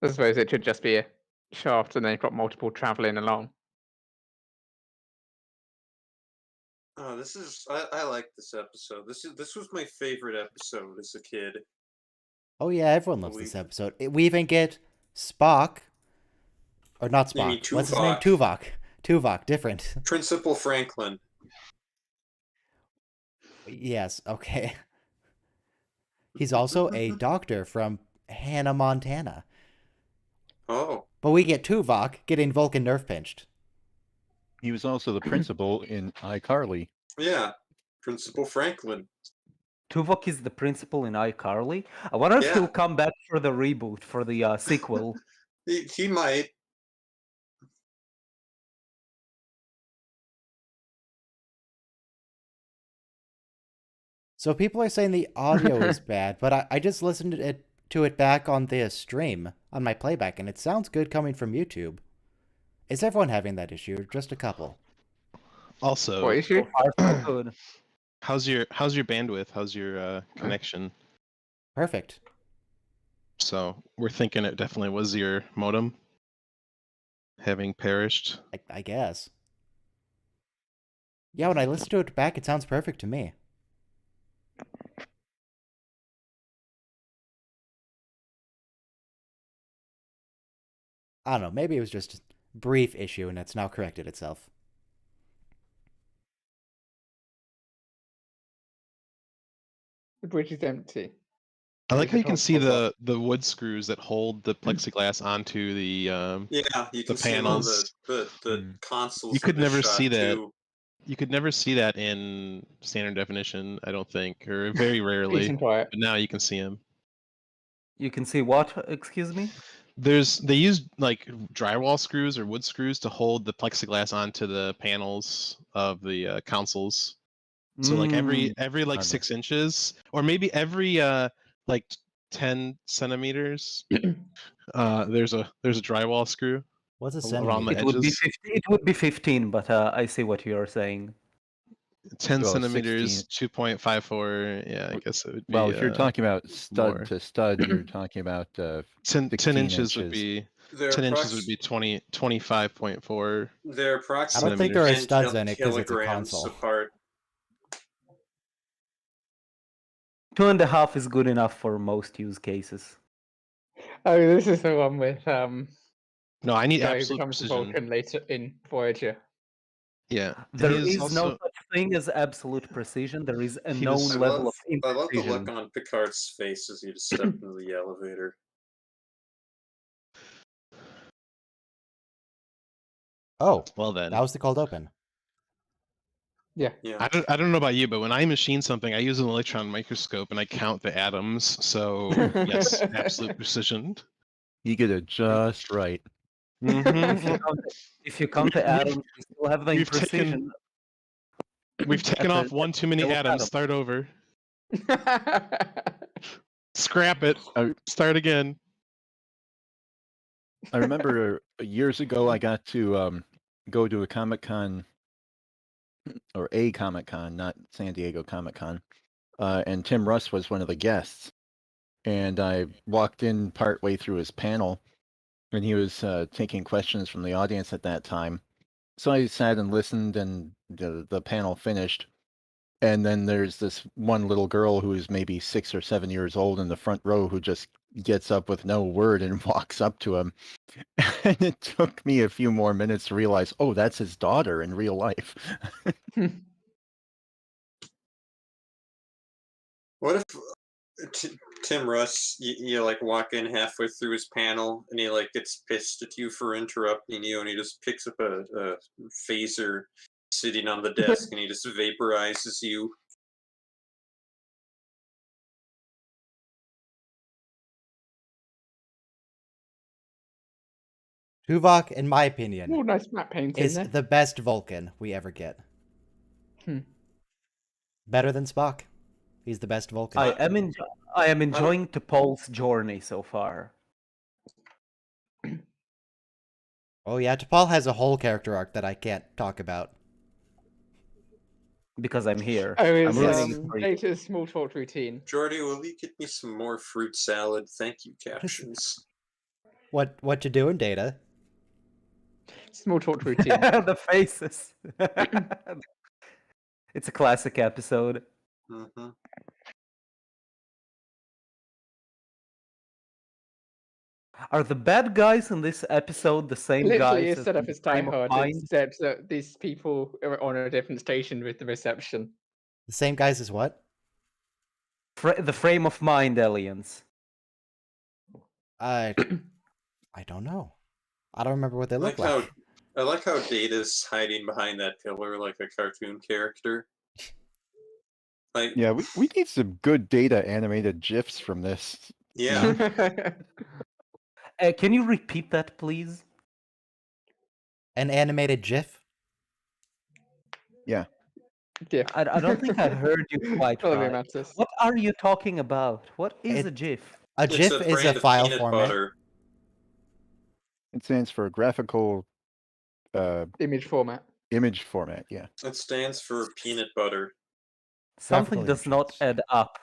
I suppose it should just be a shaft, and then you've got multiple traveling along. Oh, I like this episode. This was my favorite episode as a kid. Oh yeah, everyone loves this episode. We even get Spock, or not You mean Spock. What's his name? Tuvok. Tuvok, different. Principal Franklin. Yes, okay. He's also a doctor from Hannah, Montana. Oh. But we get Tuvok getting Vulcan nerve pinched. He was also the principal in iCarly. Yeah. Principal Franklin. Tuvok is the principal in iCarly. I wonder if Yeah. he'll come back for the reboot, for the sequel. He might. So people are saying the audio is bad, but I just listened to it back on the stream, on my playback, and it sounds good coming from YouTube. Is everyone having that issue, or just a couple? Also, What issue? Good. how's your bandwidth? How's your connection? Perfect. So we're thinking it definitely was your modem having perished. I guess. Yeah, when I listen to it back, it sounds perfect to me. I don't know, maybe it was just a brief issue and it's now corrected itself. The bridge is empty. I like how you can see Transport the wood screws that hold the plexiglass onto the Yeah, you can see panels. the consoles. You could of the never shot, see that. too. You could never see that in standard definition, I don't think, or very rarely. Peace and quiet. But now you can see them. You can see what? Excuse me? They use like drywall screws or wood screws to hold the plexiglass onto the panels of the consoles. So like every like Okay. 6 inches, or maybe every like 10 centimeters, there's a drywall screw What's a around the centimeter? It would be edges. 15. It would be 15, but I see what you're saying. 10 Well, centimeters, 2.54. Yeah, I guess it would be. Well, if you're talking about stud more. to stud, you're talking about 10 16 inches would be They're 10 inches approx- would be 25.4. They're approximately I don't think there are 10 studs in it 'cause it's a kilograms console. apart. 2.5 is good enough for most use cases. Oh, this is the one with No, I need guy who absolute becomes a precision. Vulcan later in Voyager. Yeah, There it is also, no such thing as absolute precision. There is a He known was- I level love, of I love the look imprecision. on Picard's face as he just stepped into the elevator. Oh, well then. that was the cold open. Yeah. Yeah. I don't know about you, but when I machine something, I use an electron microscope and I count the atoms. So yes, absolute precision. you get it just right. Mhm. If you count the atoms, you still have the We've taken- imprecision. We've taken That's off one too many still an atoms. atom. Start over. Scrap it. I- Start again. I remember years ago I got to go to a Comic-Con, or a Comic-Con, not San Diego Comic-Con, and Tim Russ was one of the guests. And I walked in partway through his panel, and he was taking questions from the audience at that time. So I sat and listened, and the panel finished. And then there's this one little girl who is maybe 6 or 7 years old in the front row who just gets up with no word and walks up to him. And it took me a few more minutes to realize, oh, that's his daughter in real life. What if Tim Russ, you like walk in halfway through his panel and he like gets pissed at you for interrupting you and he just picks up a phaser sitting on the desk and he just vaporizes you? Tuvok, in my opinion, Oh, nice map painting is there. the best Vulcan we ever get. Better than Spock. He's the best Vulcan. I am enjoying T'Pol's journey so far. Oh yeah, T'Pol has a whole character arc that I can't talk about. Because I'm here. Oh, I'm it's ruining it for you. Data's small talk routine. Jordy, will you get me some more fruit salad? Thank you, captions. What you doing, Data? Small talk routine. The faces. It's a classic episode. Mm-hmm. Are the bad guys in this episode the same Literally, guys it's as set up in as Frame Die of Hard, Mind? except that these people are on a different station with the reception. The same guys as what? The Frame of Mind aliens. I don't know. I don't remember what they look like. I like how Data's hiding behind that pillar like a cartoon character. Like, Yeah, we need some good Data animated GIFs from this. yeah. Can you repeat that, please? An animated GIF? Yeah. Yeah. I don't think I heard you quite Follow me, right. Mattis. What are you talking about? What is a GIF? A It's GIF a is a brand of file peanut format. butter. It stands for graphical Image format. image format. Yeah. It stands for peanut butter. Something Graphical does not images. add up.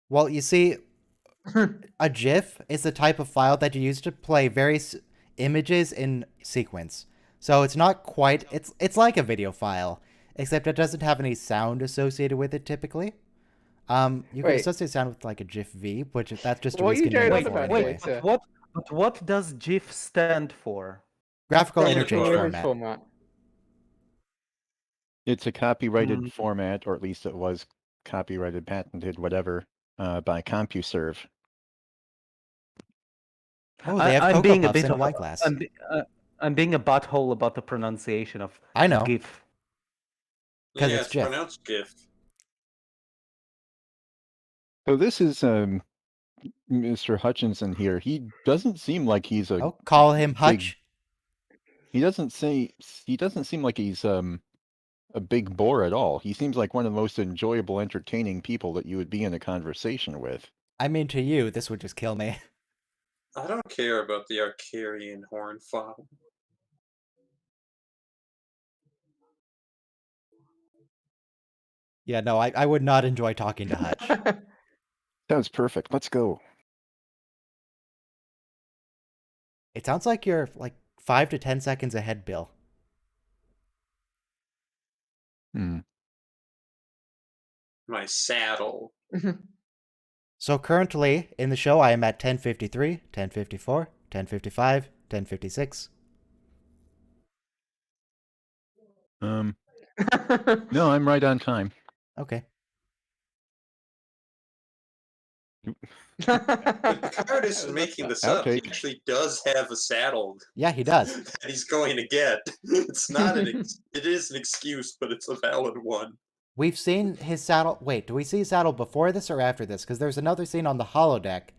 Well, you see, a GIF is the type of file that you use to play various images in sequence. So it's not quite, it's like a video file, except it doesn't have any sound associated with it typically. You can Wait. associate sound with like a GIF V, which that's just a What are you reskin doing name on for it about, anyway. Data? But what does GIF stand for? Graphical Peanut interchange butter. Image format. format. It's a copyrighted Mm. format, or at least it was copyrighted, patented, whatever, by CompuServe. Oh, they have I'm Cocoa being a Puffs bit in a of wine glass. I'm being a butthole about the pronunciation of I know. GIF. 'Cause Yeah, it's GIF. pronounced GIF. So this is Mr. Hutchinson here. He doesn't seem like he's a. Oh, call him Hutch. He doesn't seem like he's a big bore at all. He seems like one of the most enjoyable, entertaining people that you would be in a conversation with. I mean, to you, this would just kill me. I don't care about the Arcarian horn file. Yeah, no, I would not enjoy talking to Hutch. Sounds perfect. Let's go. It sounds like you're like 5 to 10 seconds ahead, Bill. My saddle. So currently in the show, I am at 10:53, 10:54, 10:55, 10:56. No, I'm right on time. Okay. Picard isn't making this up. He Outtake. actually does have a saddle Yeah, he does. that he's going to get. It's not it is an excuse, but it's a valid one. We've seen his saddle. Wait, do we see his saddle before this or after this? Because there's another scene on the holodeck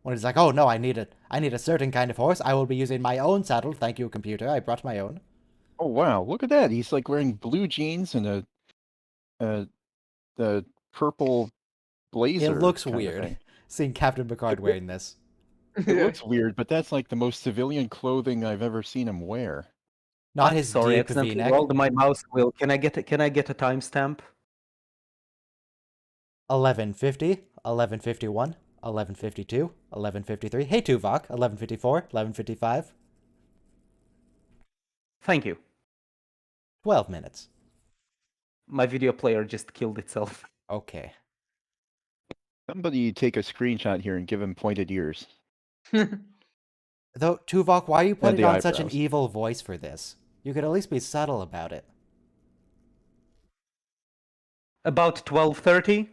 when he's like, "Oh no, I need a certain kind of horse. I will be using my own saddle. Thank you, computer. I brought my own." Oh wow, look at that. He's like wearing blue jeans and a purple blazer. It looks kind of weird thing. seeing Captain Picard wearing this. It looks weird, but that's like the most civilian clothing I've ever seen him wear. Not I'm his sorry, deep accidentally V-neck. rolled my mouse wheel. Can I get a timestamp? 11:50, 11:51, 11:52, 11:53. Hey, Tuvok. 11:54, 11:55. Thank you. 12 minutes. My video player just killed itself. Okay. Somebody take a screenshot here and give him pointed ears. Though, Tuvok, why are you putting the on such an eyebrows. evil voice for this? You could at least be subtle about it. About 12:30.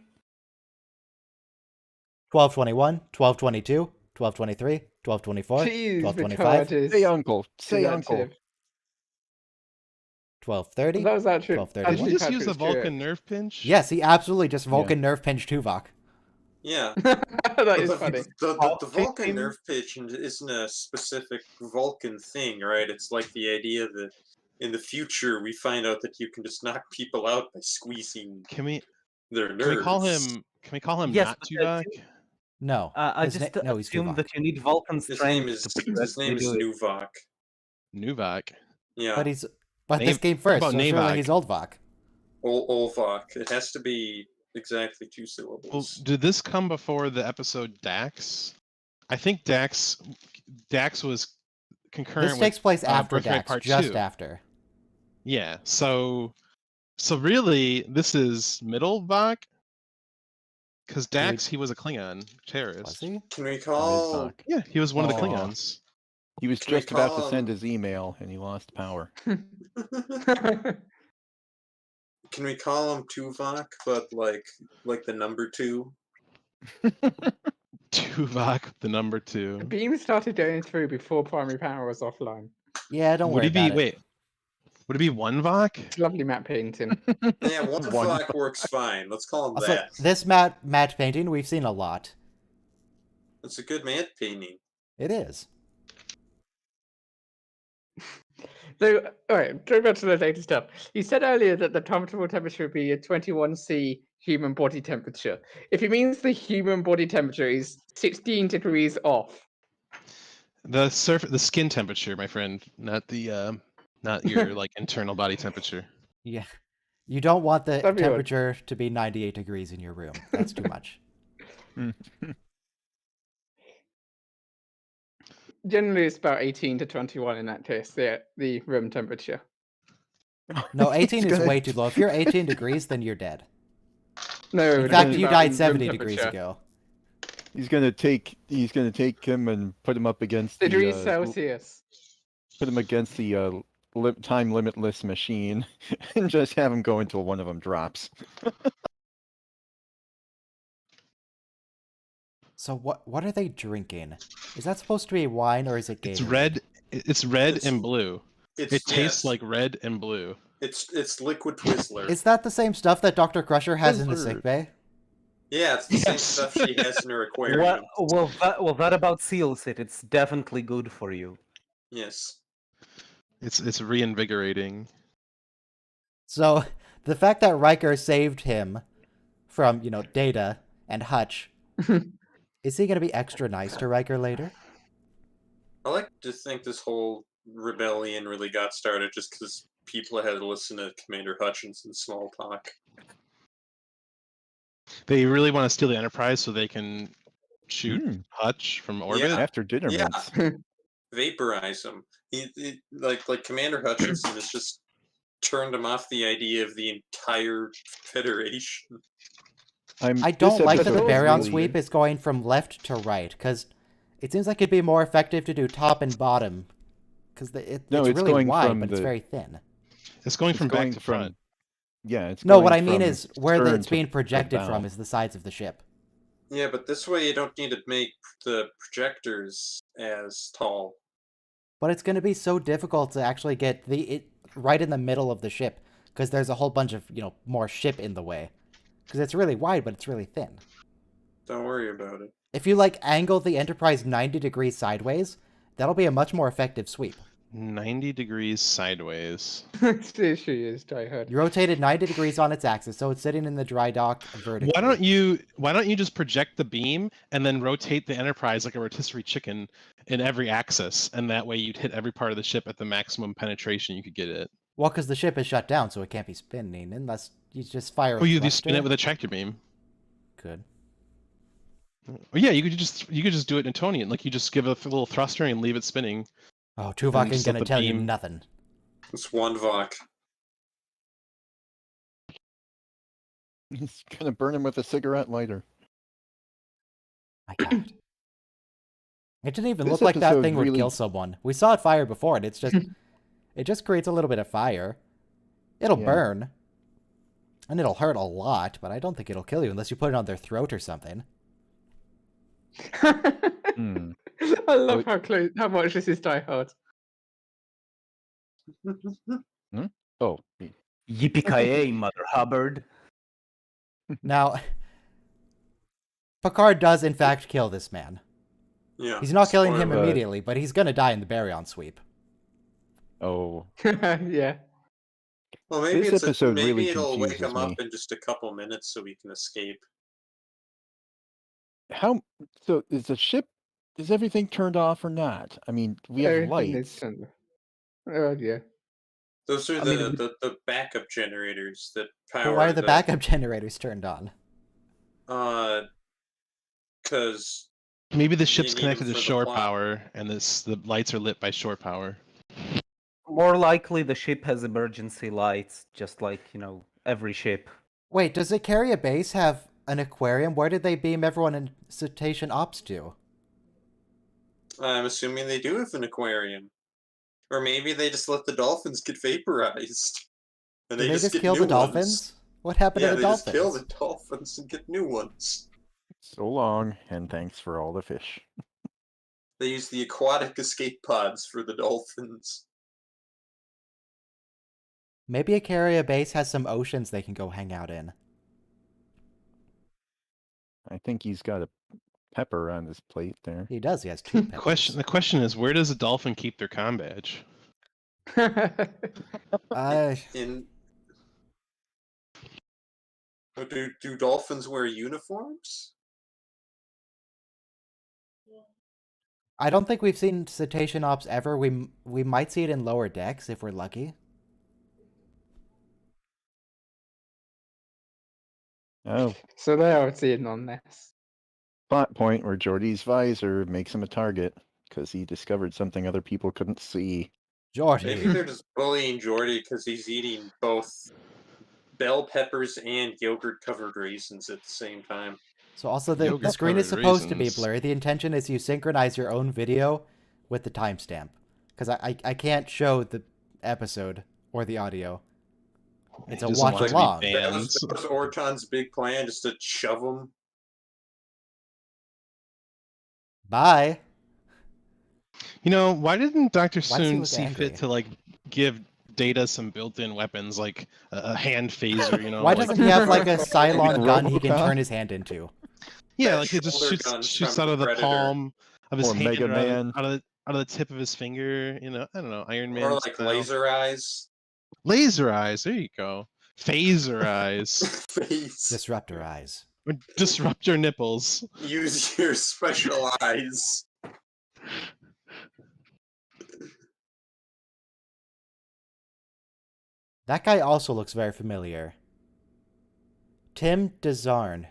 12:21, 12:22, 12:23, 12:24, Jeez, the 12:25, charges. Say uncle. is Say uncle. active. 12:30. That was actually 12:31. Did actually you just use the Patrick's joke. Vulcan nerve pinch? Yes, he absolutely just Vulcan nerve pinched Tuvok. Yeah. That is the, funny. the Vulcan nerve pitch isn't a specific Vulcan thing, right? It's like the idea that in the future we find out that you can just knock people out by squeezing Can we their nerves. can we call him Yes, not but Tuvok? No. I his just no, he's assume Tuvok. that you need Vulcan His strength name is to his name is do it. Nuvok. Nuvok. Yeah. But this came What first, about so surely Navok? he's Oldvok. Olvok. It has to be exactly 2 Well, syllables. did this come before the episode Dax? I think Dax was concurrent This takes place with after Birthright Dax, Part just 2. after. Yeah, so really this is middle Vok? Because Dax, he was a Klingon Was terrorist. he? Can we That is call Doc. Yeah, he was one of the Aw. Klingons. He was Can we just about to call send him- his email and he lost power. Can we call him Tuvok, but like the number 2? Tuvok, the number 2. Beam started going through before primary power was offline. Yeah, don't Would worry he be about it. would it be one Vok? It's lovely map painting. Yeah, one One Vok works fine. Let's call him Also, that. this matte painting we've seen a lot. It's a good matte painting. It is. So, alright, going back to the data stuff. You said earlier that the comfortable temperature would be a 21°C human body temperature. If it means the human body temperature is 16 degrees off, The skin temperature, my friend, not the not your like internal body temperature. Yeah. You don't want the That'd be odd. temperature to be 98 degrees in your room. That's too much. generally it's about 18 to 21 in that case, the room temperature. No, 18 He's is gonna- way too low. If you're 18 degrees, then you're dead. No, In it's fact, only you about died room 70 degrees temperature. ago. He's gonna take him and put him up against Degrees the Celsius. put him against the time limitless machine and just have him go until one of them drops. So what are they drinking? Is that supposed to be wine or is it Gatorade? It's red. It's red It's- and blue. It's It tastes yes, like red and blue. it's liquid Twizzler. Is that the same stuff that Dr. Crusher has in his Twizzler. sickbay? Yeah, it's the same Yes. stuff she has in her aquarium. That about seals it. It's definitely good for you. Yes. It's reinvigorating. So the fact that Riker saved him from, Data and Hutch, is he going to be extra nice to Riker later? I like to think this whole rebellion really got started just because people had to listen to Commander Hutchinson's small talk. They really want to steal the Enterprise so they can shoot Mm, Hutch from orbit. Yeah. after dinner Yeah. mints. Vaporize him. Like Commander Hutchinson has just turned him off the idea of the entire Federation. I don't like that the episode Baryon really- sweep is going from left to right, because it seems like it'd be more effective to do top and bottom, because No, it's it's really going wide, from but it's the- very thin. It's going It's from back going to from- front. Yeah, it's No, what going I mean from is where stern it's to being projected bow. from is the sides of the ship. Yeah, but this way you don't need to make the projectors as tall. But it's going to be so difficult to actually get it right in the middle of the ship, because there's a whole bunch of, more ship in the way. Because it's really wide, but it's really thin. Don't worry about it. If you, angle the Enterprise 90 degrees sideways, that'll be a much more effective sweep. 90 degrees sideways. She is, I heard. You rotate it 90 degrees on its axis, so it's sitting in the dry dock vertically. Why don't you just project the beam and then rotate the Enterprise like a rotisserie chicken in every axis, and that way you'd hit every part of the ship at the maximum penetration you could get it. Well, because the ship is shut down, so it can't be spinning, unless you just fire a Oh, you thruster. spin it with a tractor beam. Good. Oh, yeah, you could just do it Newtonian. Like you just give it a little thruster and leave it spinning. Oh, Tuvok ain't just let gonna the tell you beam- nothing. It's one Vok. He's gonna burn him with a cigarette lighter. My God. It didn't even This look like that episode thing would really- kill someone. We saw it fire before, and it just creates a little bit of fire. It'll Yeah. burn. And it'll hurt a lot, but I don't think it'll kill you unless you put it on their throat or something. Hmm. I love how much this is Die Hard. Oh, Yippee-ki-yay, Mother Hubbard. Now, Picard does in fact kill this man. Yeah. He's not killing him spoiler. immediately, but he's gonna die in the baryon sweep. oh, Yeah. Well, maybe This it's episode maybe really it'll wake confuses him up me. in just a couple minutes so he can escape. how? So is the ship? Is everything turned off or not? I mean, we have Everything is lights. turned- Oh, yeah. Those are I the, mean, the backup generators that But power why are the backup generators turned on? Because Maybe the You ship's need 'em connected to for the shore plot. power, and the lights are lit by shore power. More likely, the ship has emergency lights, just like, every ship. Wait, does the carrier base have an aquarium? Where did they beam everyone in Cetacean Ops to? I'm assuming they do have an aquarium. Or maybe they just let the dolphins get vaporized. And Did they they just just get kill new the dolphins? ones. What happened Yeah, to they the just dolphins? kill the dolphins and get new ones. So long, and thanks for all the fish. They use the aquatic escape pods for the dolphins. Maybe a carrier base has some oceans they can go hang out in. I think he's got a pepper on his plate there. He does. He has two peppers. The question is, where does a dolphin keep their comm badge? In do dolphins wear uniforms? I don't think we've seen Cetacean Ops ever. We might see it in lower decks if we're lucky. Oh, So they are seeing on this. plot point where Geordie's visor makes him a target because he discovered something other people couldn't see. Maybe Geordie. they're just bullying Jordy because he's eating both bell peppers and yogurt-covered raisins at the same time. So also the Yogurt screen is covered supposed to be raisins. blurry. The intention is you synchronize your own video with the timestamp. Because I can't show the episode or the audio. It's a He doesn't watch want to be along. banned. That was Orton's big plan, just to shove them. Bye. You know, why didn't Dr. Why does he Soon look see angry? fit to like give Data some built-in weapons like a hand phaser? You know, Why like, doesn't he have like a Cylon gun he can Robocop? turn his hand into? yeah, that like it just shoulder gun shoots from out of the Predator? palm of his Or hand, Mega or Man. out of the tip of his finger. You know, I don't know, Iron Man. Or like style. laser eyes. Laser eyes. There you go. Phaser eyes. Face. Disruptor eyes. Or disrupt your nipples. Use your special eyes. That guy also looks very familiar. Tim DeZarn.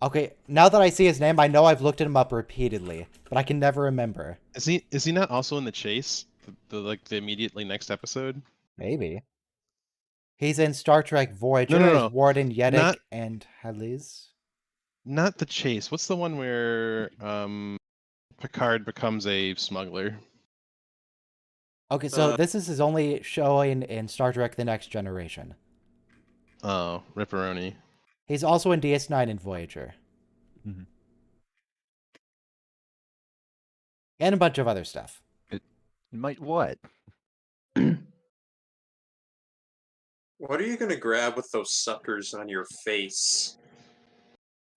Okay, now that I see his name, I know I've looked him up repeatedly, but I can never remember. Is he not also in the chase? The immediately next episode? Maybe. He's in Star Trek Voyager No. as Warden Yedick Not- and Haliz. Not the chase. What's the one where Picard becomes a smuggler? Okay, so this is his only showing in Star Trek The Next Generation. Oh, Ripperoni. He's also in DS9 and Voyager. Mhm. And a bunch of other stuff. Might what? What are you gonna grab with those suckers on your face?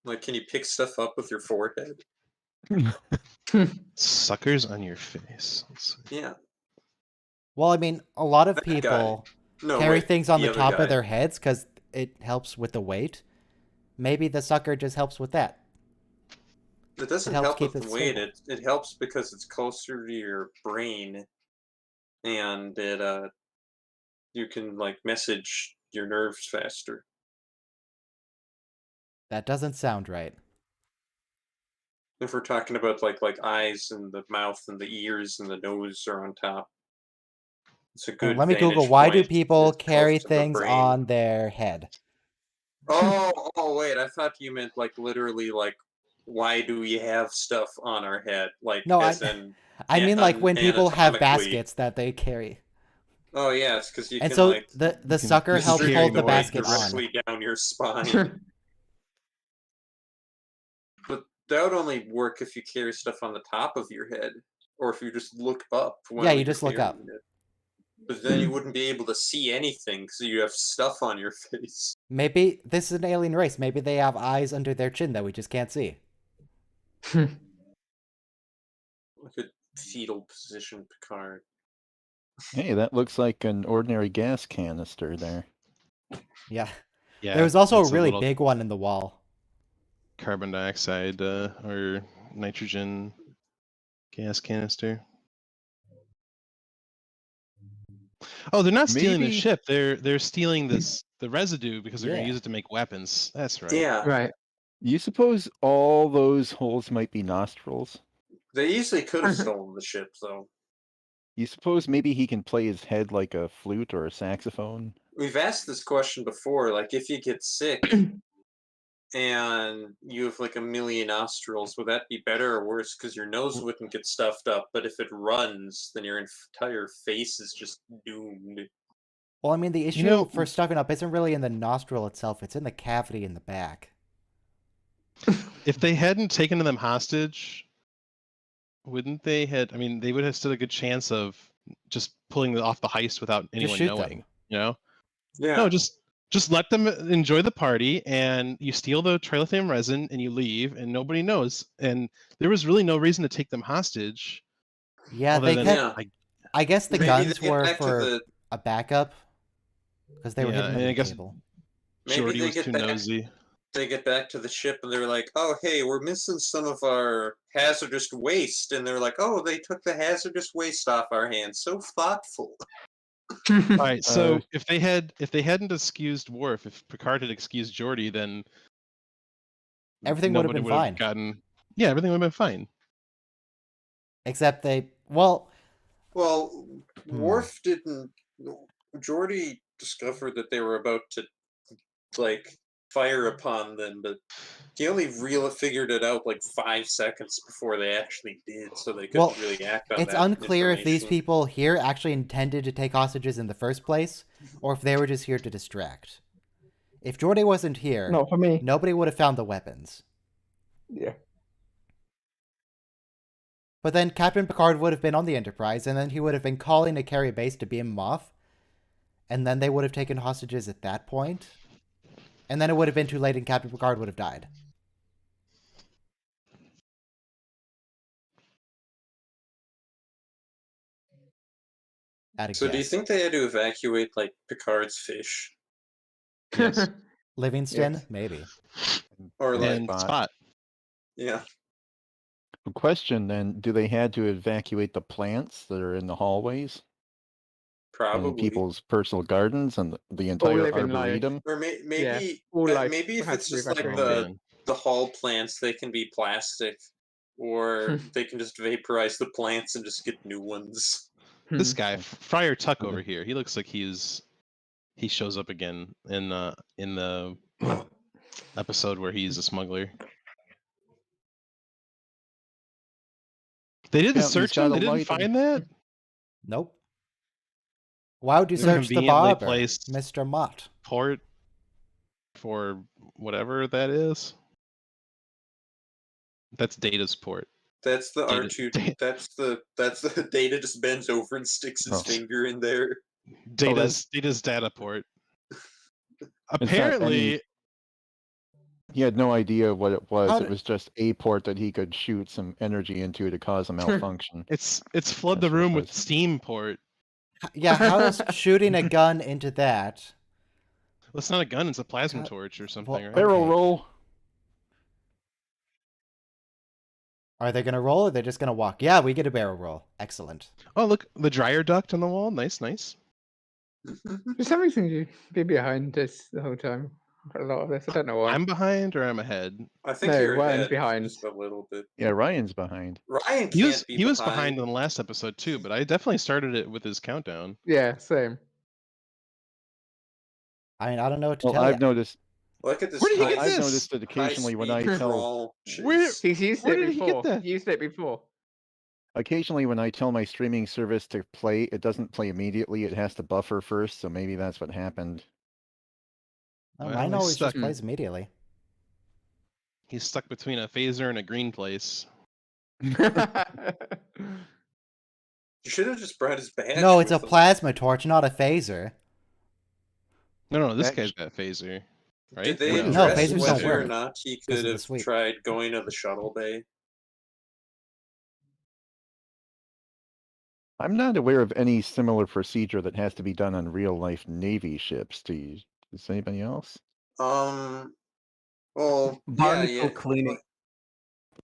Like, can you pick stuff up with your forehead? Suckers on your face. Let's see. Yeah. Well, I mean, a lot of That guy. people No, carry wait, things on the other top guy. of their heads because it helps with the weight. Maybe the sucker just helps with that. It doesn't helps help keep with it the weight. stable. It helps because it's closer to your brain, and it you can like message your nerves faster. That doesn't sound right. If we're talking about like eyes and the mouth and the ears and the nose are on top, it's a good. Let me Google, vantage why do point. people It's close carry to the things brain. on their head? Oh, wait! I thought you meant like literally like, why do we have stuff on our head? Like, No, as in, I mean like when people have anatomically. baskets that they carry. Oh yeah, it's because you And can so like the sucker helps distribute hold the the weight basket on. directly down your spine. But that would only work if you carry stuff on the top of your head, or if you just look up. Yeah, you you're just look up. carrying it. But then you wouldn't be able to see anything because you have stuff on your face. Maybe this is an alien race. Maybe they have eyes under their chin that we just can't see. Like a fetal position Picard. Hey, that looks like an ordinary gas canister there. Yeah. Yeah, There was also a it's really little big one in the wall. carbon dioxide or nitrogen gas canister. Oh, they're not stealing the Maybe- ship. They're stealing the residue because they're going Yeah. to use it to make weapons. That's right. Yeah, Right. You suppose all those holes might be nostrils? they easily could have stolen the ship, though. You suppose maybe he can play his head like a flute or a saxophone? We've asked this question before. Like, if you get sick and you have like a million nostrils, would that be better or worse? Because your nose wouldn't get stuffed up, but if it runs, then your entire face is just doomed. Well, I mean, the issue know- for stuffing up isn't really in the nostril itself. It's in the cavity in the back. If they hadn't taken them hostage, wouldn't they had? I mean, they would have stood a good chance of just pulling it off the heist without anyone shoot knowing. them. You know? Yeah. No, just let them enjoy the party, and you steal the trilithium resin, and you leave, and nobody knows. And there was really no reason to take them hostage. Yeah, other they than, kept. Yeah. like, I guess the Maybe guns they get were back to for the- a backup because they were Yeah, hidden and under I the guess- table. Maybe Jordy they was get too back. nosy. They get back to the ship and they're like, "Oh, hey, we're missing some of our hazardous waste," and they're like, "Oh, they took the hazardous waste off our hands. So thoughtful." All right, so Uh, if they hadn't excused Worf, if Picard had excused Geordi, then Everything would have nobody been would have fine. gotten. Yeah, everything would have been fine. Except they. Well, Well, Worf didn't. Geordi discovered that they were about to, like, fire upon them, but he only figured it out like 5 seconds before they actually did, so they couldn't Well, really act on it's that unclear if these information. people here actually intended to take hostages in the first place, or if they were just here to distract. If Jordy wasn't here, Not for me. nobody would have found the weapons. Yeah. But then Captain Picard would have been on the Enterprise, and then he would have been calling to Carrie Base to beam him off, and then they would have taken hostages at that point, and then it would have been too late and Captain Picard would have died. At a So do you guess. think they had to evacuate like Picard's fish? Yes. Livingston? Yes. Maybe. Or like And Spot. yeah. The question then, do they had to evacuate the plants that are in the hallways? Probably. And people's personal gardens and the entire living life. arboretum? Or maybe all life maybe if has it's to be just like evacuated. the hall plants, they can be plastic, or they can just vaporize the plants and just get new ones. This guy, Friar Tuck over here, he looks like he shows up again in the episode where he's a smuggler. They didn't Yeah, he's search got him. a They didn't light and- find that. Nope. Why would you They're search the conveniently barber, placed. Mr. Mott? Port for whatever that is. That's Data's port. That's the Data- R2. That's the Data just bends over and sticks his Oh. finger in there. Data's data port. not Apparently, He had no idea what it was. How It did- was just a port that he could shoot some energy into to cause a malfunction. it's flood the That's what it room with was. steam port. Yeah, how is shooting a gun into that? Well, it's not a gun; it's a plasma God, torch or something, well, right? Barrel Okay. roll. Are they going to roll or are they just going to walk? Yeah, we get a barrel roll. Excellent. Oh, look, the dryer duct on the wall. Nice, nice. For some reason, you be behind this the whole time. For a lot of this, I don't know why. I'm behind or I'm ahead. I think No, you're Ryan's ahead behind. just a little bit. Yeah, Ryan's behind. Ryan can't He was be behind in the last episode too, but I definitely started it with his countdown. Yeah, same. I mean, I don't know what to Well, tell I've you. noticed. Look at this. Where did he get high- this? I've noticed that occasionally when I high-speed tell crawl Where- chase. He's used Where it did he get before. that? He used it before. Occasionally, when I tell my streaming service to play, it doesn't play immediately. It has to buffer first, so maybe that's what happened. Oh, Well, mine he's always just stuck. plays immediately. He's stuck between a phaser and a green place. You should have just brought his badge. No, it's a with him. plasma torch, not a phaser. No, this That- guy's got a phaser, right? Did they Or No, address phasers don't whether or work not he 'cause could of the have sweep. tried going to the shuttle bay? I'm not aware of any similar procedure that has to be done on real-life Navy ships. Does anybody else? Well, yeah, Barnacle cleaning.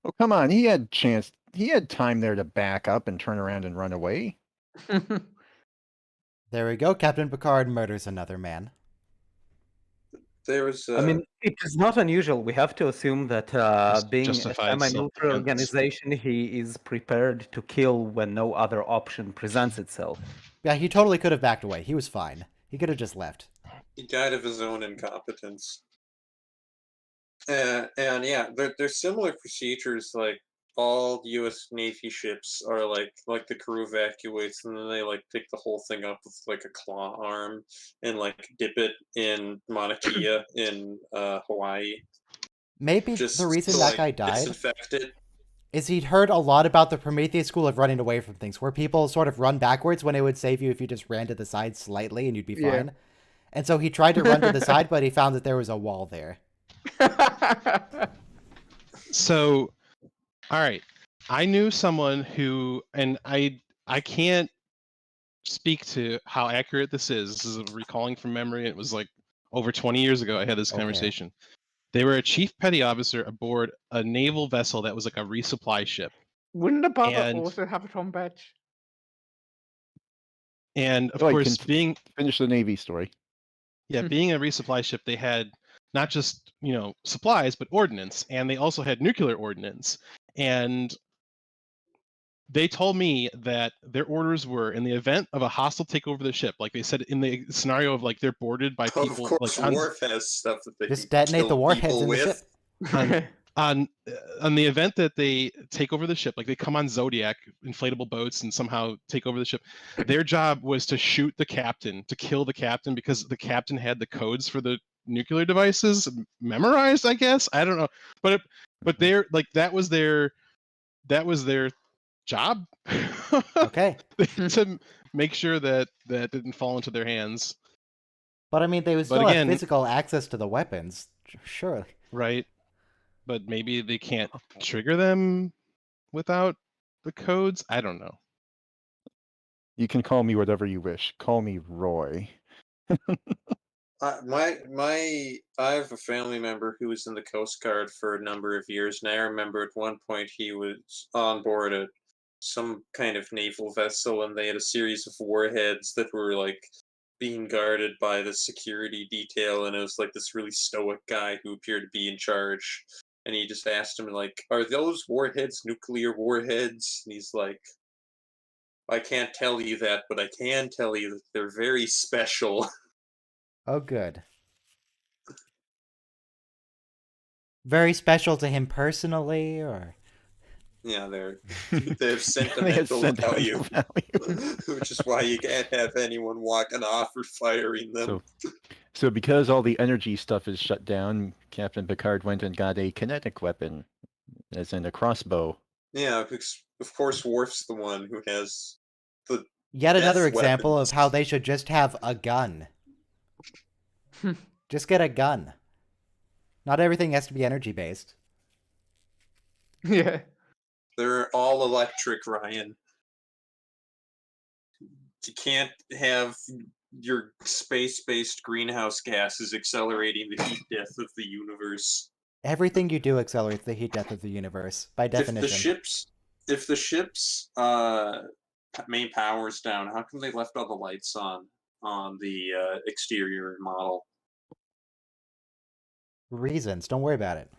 Oh, come on. He had time there to back up and turn around and run away. There we go. Captain Picard murders another man. there was. I mean, it is not unusual. We have to assume that being a justified semi-military self-defense. organization, he is prepared to kill when no other option presents itself. Yeah, he totally could have backed away. He was fine. He could have just left. He died of his own incompetence. And yeah, there's similar procedures. Like all U.S. Navy ships are like the crew evacuates, and then they like pick the whole thing up with like a claw arm and like dip it in Mauna Kea in Hawaii. Maybe Just the reason to, that like, guy died disinfect it. is he'd heard a lot about the Prometheus school of running away from things, where people sort of run backwards when it would save you if you just ran to the side slightly and you'd be Yeah. fine. And so he tried to run to the side, but he found that there was a wall there. So, all right, I knew someone who, and I can't speak to how accurate this is. This is recalling from memory. It was like over 20 years ago I had this Okay. conversation. They were a chief petty officer aboard a naval vessel that was like a resupply ship. Wouldn't the barber And- also have a Tom badge? And of Oh, I course, can finish the Navy story. being a resupply ship, they had not just, supplies, but ordnance, and they also had nuclear ordnance. And they told me that their orders were, in the event of a hostile takeover of the ship, like they said in the scenario of like they're boarded by Of people, course, like on, Worf has stuff that they Just can detonate kill the warheads people in the with. ship. on the event that they take over the ship, like they come on Zodiac inflatable boats and somehow take over the ship, their job was to shoot the captain, to kill the captain, because the captain had the codes for the nuclear devices memorized, I guess. I don't know, but they're like that was their job. Okay. To make sure that didn't fall into their hands, But I mean, they would But still again- have physical access to the weapons. Surely. right? But maybe they can't trigger them without the codes. I don't know. You can call me whatever you wish. Call me Roy. I have a family member who was in the Coast Guard for a number of years, and I remember at one point he was on board some kind of naval vessel, and they had a series of warheads that were like being guarded by the security detail, and it was like this really stoic guy who appeared to be in charge, and he just asked him like, "Are those warheads nuclear warheads?" And he's like, "I can't tell you that, but I can tell you that they're very special." Oh, good. Very special to him personally, or Yeah, they have They have sentimental value, value. which is why you can't have anyone walking off or firing them. So because all the energy stuff is shut down, Captain Picard went and got a kinetic weapon, as in a crossbow. Yeah, because of course Worf's the one who has the yet Death another example weapons. of how they should just have a gun. Just get a gun. Not everything has to be energy based. Yeah. They're all electric, Ryan. You can't have your space-based greenhouse gases accelerating the heat death of the universe. Everything you do accelerates the heat death of the universe, by definition. If the ship's main power's down, how come they left all the lights on the exterior model? Reasons. Don't worry about it.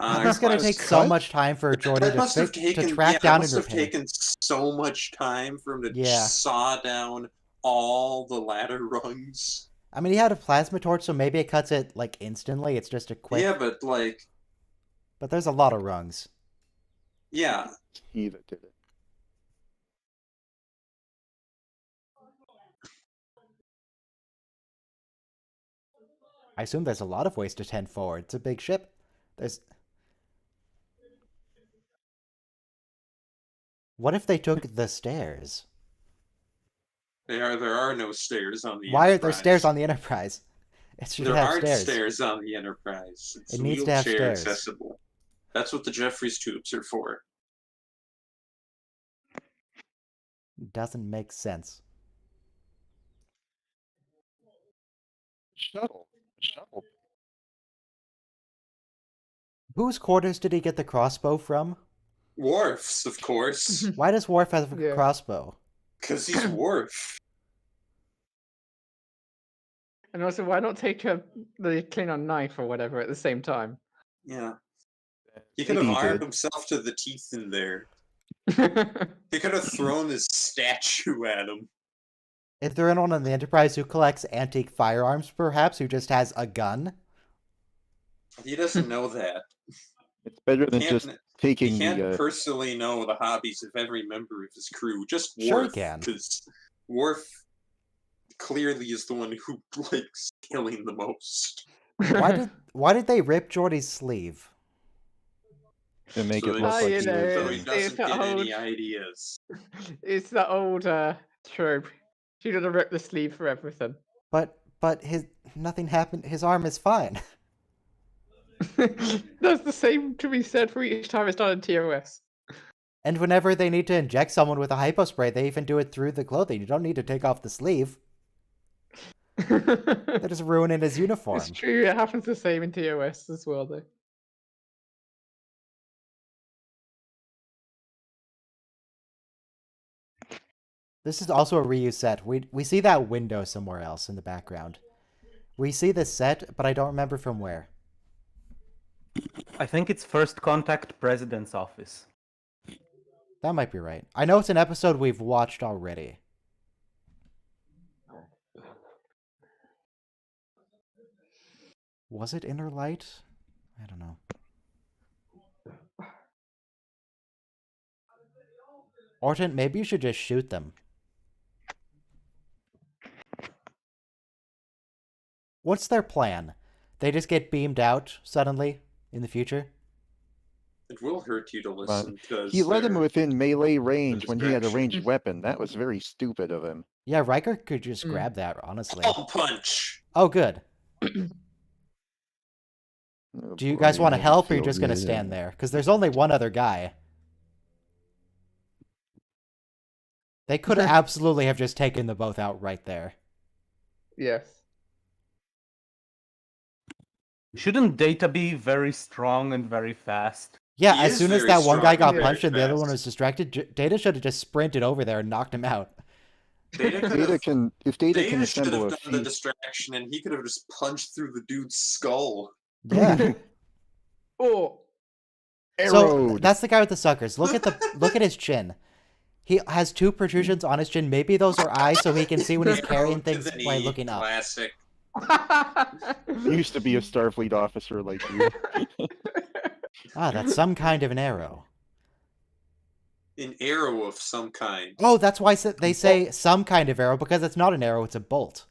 It's going to take so much time for Jordy That to must have track down and must have repair. taken so much time for him to Yeah. saw down all the ladder rungs. I mean, he had a plasma torch, so maybe it cuts it like instantly. It's just a quick. Yeah, but like, But there's a lot of rungs. yeah, He that did it. I assume there's a lot of ways to tend forward. It's a big ship. There's. What if they took the stairs? there are no stairs on the Why aren't there Enterprise. stairs on the Enterprise? It should There have aren't stairs. stairs on the Enterprise. It's It needs to have wheelchair stairs. accessible. That's what the Jeffries tubes are for. Doesn't make sense. Shuttle. Whose quarters did he get the crossbow from? Worf's, of course, Why does Worf have a Yeah. crossbow? because he's Worf. And also, why not take the Klingon knife or whatever at the same time? Yeah. He could have Maybe he armed did. himself to the teeth in there. He could have thrown his statue at him. Is there anyone on the Enterprise who collects antique firearms, perhaps, who just has a gun? He doesn't know that. It's better than Can't- just taking He can't the. personally know the hobbies of every member of his crew. Just Worf, Sure he can. because Worf clearly is the one who likes killing the most. Why did they rip Geordi's sleeve? To make So it he- look Ah, like you he know, was. So he it's doesn't that get any whole- ideas. It's that old trope. She would have ripped the sleeve for everything. But his nothing happened. His arm is fine. That's the same to be said for each time it's done in TOS. And whenever they need to inject someone with a hypospray, they even do it through the clothing. You don't need to take off the sleeve. They're just ruining his uniform. It's true, it happens the same in TOS as well, though. This is also a reuse set. We see that window somewhere else in the background. We see this set, but I don't remember from where. I think it's First Contact President's office. That might be right. I know it's an episode we've watched already. Was it Inner Light? I don't know. Orton, maybe you should just shoot them. What's their plan? They just get beamed out suddenly in the future? It will hurt you to listen because He let him they're- within melee range when he had a distraction. ranged weapon. That was very stupid of him. Yeah, Riker could just Mm. grab that, honestly. Ball punch. Oh, good. Oh Do you boy, guys want to I help, or are you feel just going to good. stand there? Because there's only one other guy. They could absolutely have just taken them both out right there. Yes. Shouldn't Data be very strong and very fast? Yeah, He as is soon as very that one guy strong got and punched very and the other one fast. was distracted, Data should have just sprinted over there and knocked him out. Data could Data have, can if Data can Data should assemble have a done the feat. distraction, and he could have just punched through the dude's skull. Yeah. Or So Arrowed. that's the guy with the suckers. Look at his chin. He has two protrusions on his chin. Maybe those are eyes, so he can see when he's carrying Arrowed to things the by knee, looking up. Classic. Used to be a Starfleet officer like you. Ah, that's some kind of an arrow. An arrow of some kind. Oh, that's why they say some kind of arrow, because it's not an arrow, it's a bolt.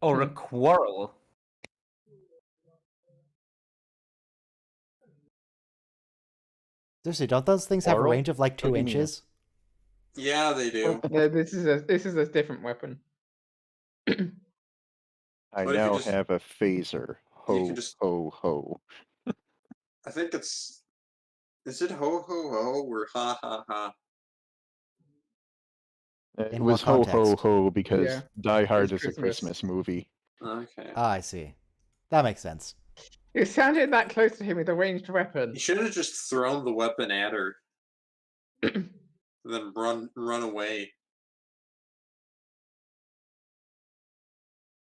Or a quarrel? Seriously, don't those things have a Quarrel? range of like What 2 do you mean? inches? Yeah, they do. no, this is a different weapon. I But if you now just- have a phaser. Ho can just- ho ho. I think it's. Is it ho ho ho or ha ha ha? It In was what ho ho context? ho because Yeah. Die Hard It's is a Christmas. Christmas movie. Okay. Ah, I see. That makes sense. It sounded that close to him with a ranged weapon. You should have just thrown the weapon at her. and then run away.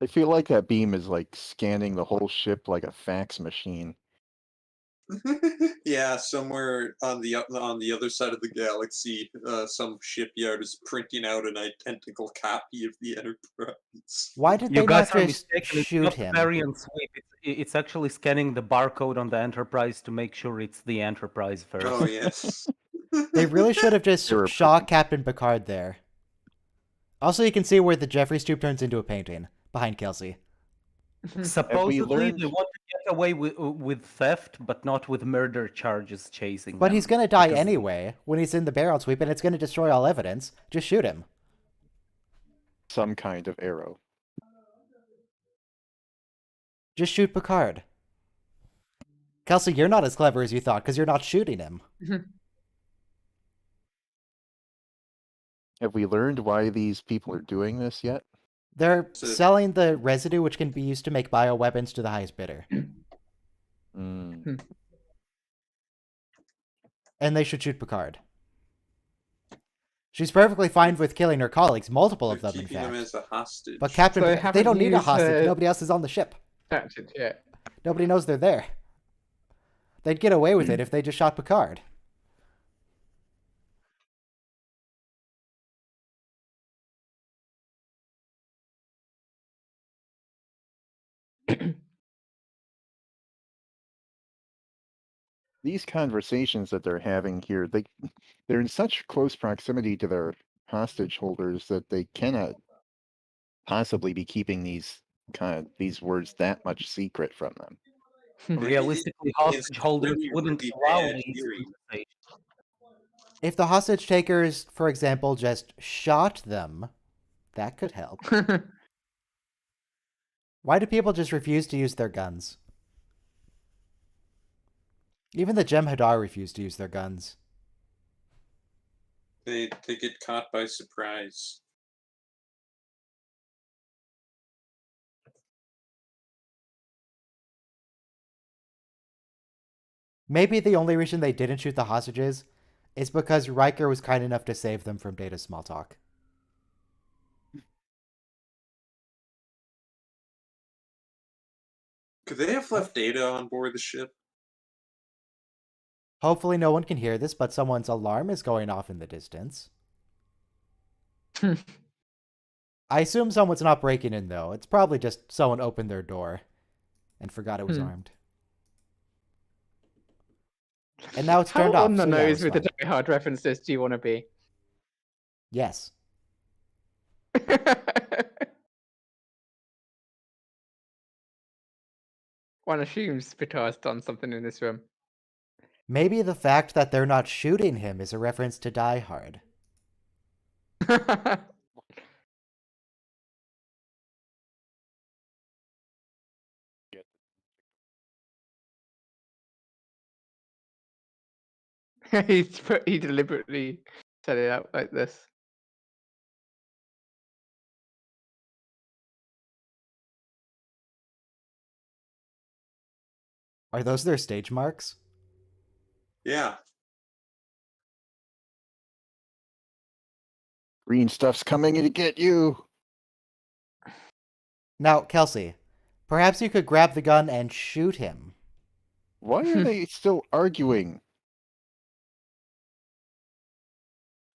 I feel like that beam is like scanning the whole ship like a fax machine. Yeah, somewhere on the other side of the galaxy, some shipyard is printing out an identical copy of the Enterprise. Why did You they guys not are just mistaken. It's shoot not him? variant sweep. It's actually scanning the barcode on the Enterprise to make sure it's the Enterprise first. Oh yes. They really should have just They were shot Captain Picard there. Also, you can see where the Jeffries tube turns into a painting behind Kelsey. Supposedly, learned- they want to get away with theft, but not with murder charges chasing But them. he's gonna die because- anyway when he's in the barrel sweep, and it's gonna destroy all evidence. Just shoot him. Some kind of arrow. Just shoot Picard. Kelsey, you're not as clever as you thought because you're not shooting him. Have we learned why these people are doing this yet? They're So- selling the residue, which can be used to make bioweapons, to the highest bidder. Mm. And they should shoot Picard. She's perfectly fine with killing her colleagues, multiple of They're them, in keeping him fact. as a hostage. But Captain, So they Picard, they don't haven't need a used, hostage. Nobody else is on the ship. Tactics, yeah. Nobody knows they're there. They'd get away with it if they just shot Picard. These conversations that they're having here, they're in such close proximity to their hostage holders that they cannot possibly be keeping these words that much secret from them. Realistically, hostage holders really, wouldn't really allow bad these theory. conversations. If the hostage takers, for example, just shot them, that could help. Why do people just refuse to use their guns? Even the Jem'Hadar refuse to use their guns. They get caught by surprise. Maybe the only reason they didn't shoot the hostages is because Riker was kind enough to save them from Data's small talk. Could they have left Data on board the ship? Hopefully no one can hear this, but someone's alarm is going off in the distance. I assume someone's not breaking in, though. It's probably just someone opened their door and forgot it was armed. And now it's turned How off. on the so yeah, it nose was with the fine. Die Hard references do you want to be? Yes. One assumes Picard's done something in this room. Maybe the fact that they're not shooting him is a reference to Die Hard. He deliberately set it out like this. Are those their stage marks? Yeah. Green stuff's coming to get you. Now, Kelsey, perhaps you could grab the gun and shoot him. Why are they still arguing?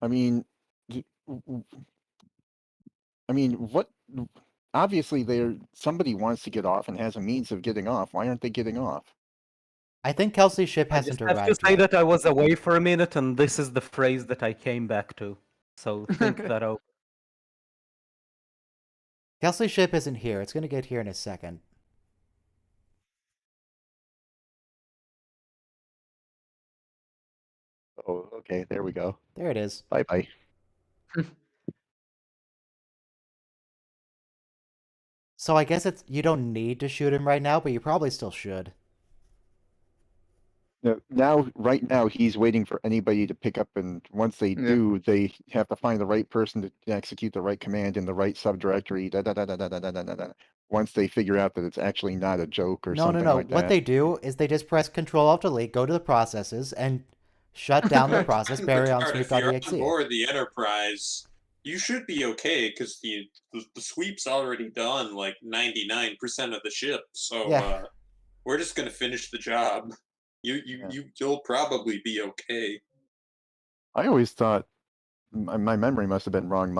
I mean, what? Obviously, somebody wants to get off and has a means of getting off. Why aren't they getting off? I think Kelsey's ship I hasn't just have to arrived say yet. that I was away for a minute, and this is the phrase that I came back to. So think that over. Kelsey's ship isn't here. It's going to get here in a second. Oh, okay, there we go. There it is. Bye-bye. So I guess you don't need to shoot him right now, but you probably still should. Right now, he's waiting for anybody to pick up, and once they do, they have to find the right person to execute the right command in the right subdirectory. Once they figure out that it's actually not a joke or something like that. What they do is they just press Control-Alt-Delete, go to the processes, and shut down the process, Picard, if you're on Baryon board the Enterprise, you should be okay because the sweep's already done like 99% of the ship. So Yeah. we're just gonna finish the job. You'll probably be okay. I always thought my memory must have been wrong.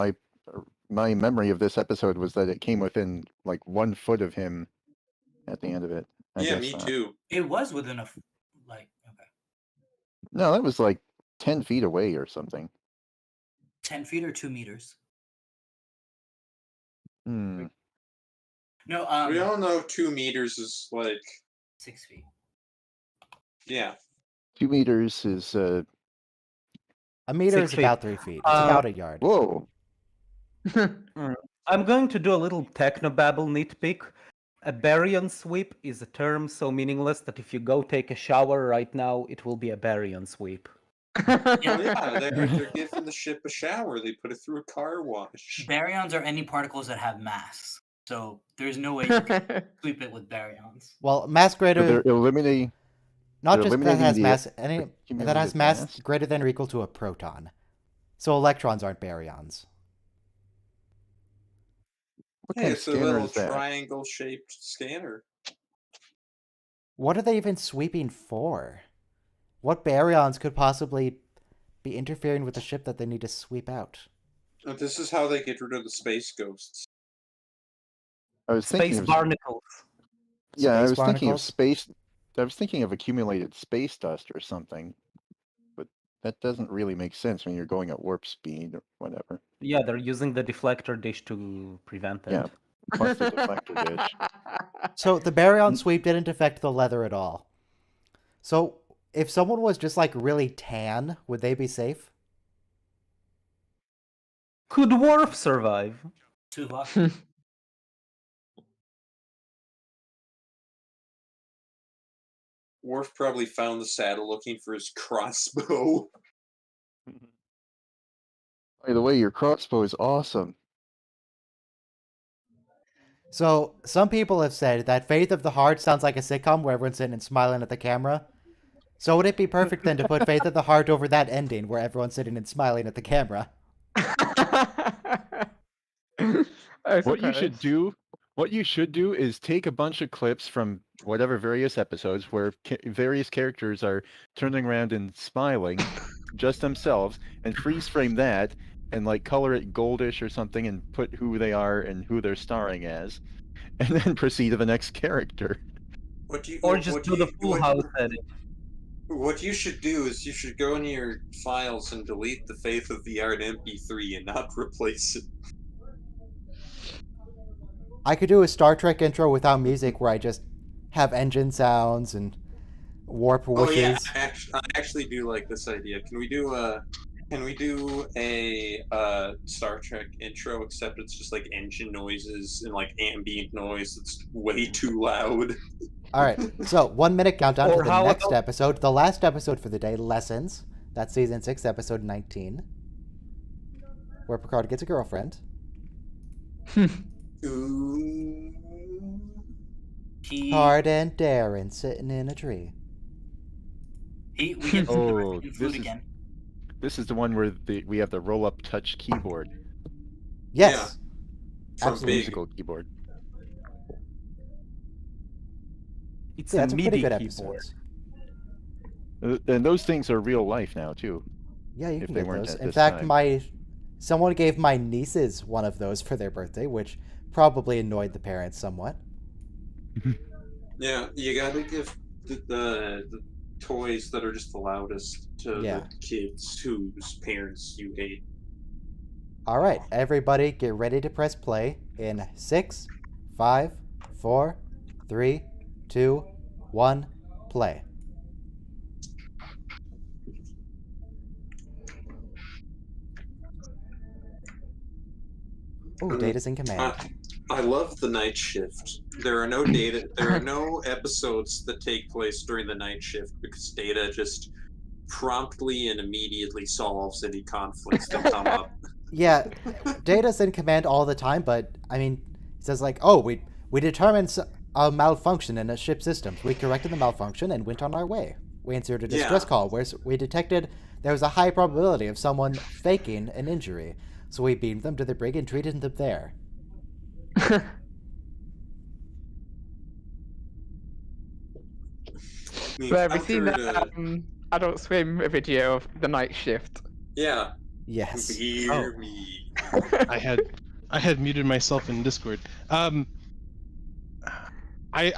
my memory of this episode was that it came within like 1 foot of him at the end of it. I Yeah, guess me not. too. It was within a okay, No, that was like 10 feet away or something. 10 feet or 2 meters. Hmm. No, We all know 2 meters is like 6 feet. yeah. 2 meters is A meter 6 is feet. about 3 feet. It's about a yard. whoa. I'm going to do a little technobabble nitpick. A baryon sweep is a term so meaningless that if you go take a shower right now, it will be a baryon sweep. Yeah, they're giving the ship a shower. They put it through a car wash. Baryons are any particles that have mass. So there's no way you can sweep it with baryons. Well, mass So greater, they're eliminating. not they're just that eliminating has the mass, any that accumulated has mass mass. greater than or equal to a proton. So electrons aren't baryons. What Hey, kind of it's a scanner little is that? triangle-shaped scanner. What are they even sweeping for? What baryons could possibly be interfering with the ship that they need to sweep out? This is how they get rid of the space ghosts. I was thinking Space of barnacles. yeah, I Space was thinking of barnacles? space. I was thinking of accumulated space dust or something, but that doesn't really make sense when you're going at warp speed or whatever. Yeah, they're using the deflector dish to prevent it. Yeah, plus the deflector dish. So the baryon sweep didn't affect the leather at all. So if someone was just like really tan, would they be safe? Could Worf survive? Tuvok. Worf probably found the saddle looking for his crossbow. By the way, your crossbow is awesome. So some people have said that Faith of the Heart sounds like a sitcom where everyone's sitting and smiling at the camera. So would it be perfect then to put Faith of the Heart over that ending where everyone's sitting and smiling at the camera? What you should do is take a bunch of clips from whatever various episodes where various characters are turning around and smiling, just themselves, and freeze frame that, and like color it goldish or something, and put who they are and who they're starring as, and then proceed to the next character. Or just do the Full House edit. What you should do is you should go into your files and delete the Faith of the Art MP3 and not replace it. I could do a Star Trek intro without music where I just have engine sounds and warp Oh yeah, wishes. I actually do like this idea. Can we do a Star Trek intro, except it's just like engine noises and like ambient noise that's way too loud? All right, so 1 minute countdown Or for the how next about- episode, the last episode for the day, Lessons. That's season 6, episode 19, where Picard gets a girlfriend. Ooh. Picard and Darren sitting in a tree. We get Oh, food this is again. this is the one where we have the roll-up touch keyboard, Yes, From absolutely. Big. musical keyboard. It's Yeah, a that's a pretty MIDI good keyboard. episode. And those things are real life now too. Yeah, you if can they get weren't those. at In this fact, time. someone gave my nieces one of those for their birthday, which probably annoyed the parents somewhat. Yeah, you gotta give the toys that are just the loudest to Yeah. the kids whose parents you hate. All right, everybody, get ready to press play in 6, 5, 4, 3, 2, 1, play. Ooh, Data's in command. I love the night shift. There are no episodes that take place during the night shift because Data just promptly and immediately solves any conflicts that come up. Yeah, Data's in command all the time, but I mean, it says like, oh, we determined a malfunction in a ship system. We corrected the malfunction and went on our way. We answered a distress Yeah. call where we detected there was a high probability of someone faking an injury. So we beamed them to the brig and treated them there. I mean, So have you seen counter that to- Adult Swim video of the night shift? Yeah. Yes. Hear me. I had I had muted myself in Discord. I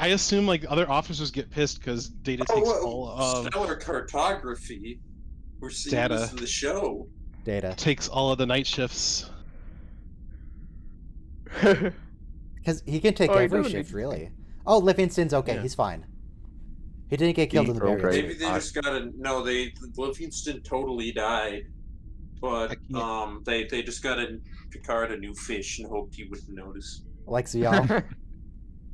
assume like other officers get pissed because Data takes all of stellar cartography. We're seeing Data. this in the show. Data. takes all of the night shifts. Because he can take Oh, he every doesn't shift, need to really. Oh, Livingston's okay. Yeah. He's fine. He didn't get killed in the Birthright. barrier. Maybe they just gotta Livingston totally died, but they just gotta Picard a new fish and hoped he wouldn't notice. Like Zion.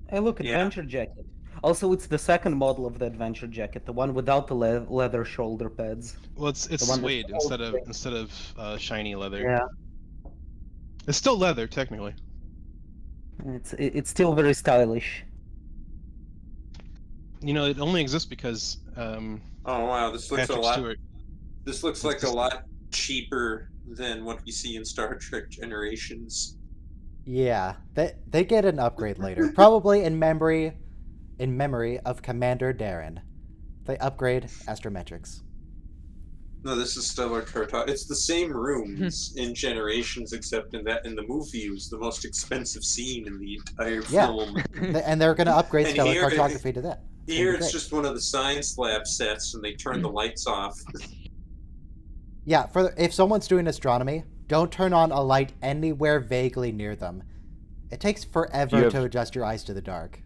Hey, look, Yeah. adventure jacket. Also, it's the second model of the adventure jacket, the one without the leather shoulder pads. Well, it's The one suede that's instead of shiny leather. Yeah, It's still leather technically. it's still very stylish. You know, it only exists because Oh wow, this looks Patrick a lot. Stewart. This looks like a lot cheaper than what we see in Star Trek Generations. Yeah, they get an upgrade later, probably in memory of Commander Darren. They upgrade astrometrics. No, this is stellar cartography. It's the same rooms in Generations, except in the movie it was the most expensive scene in the entire Yeah. film. And they're going to upgrade And stellar here- cartography to that. It's gonna Here be it's great. just one of the science lab sets, and they turn the lights off. Yeah, if someone's doing astronomy, don't turn on a light anywhere vaguely near them. It takes forever to adjust your eyes to the dark.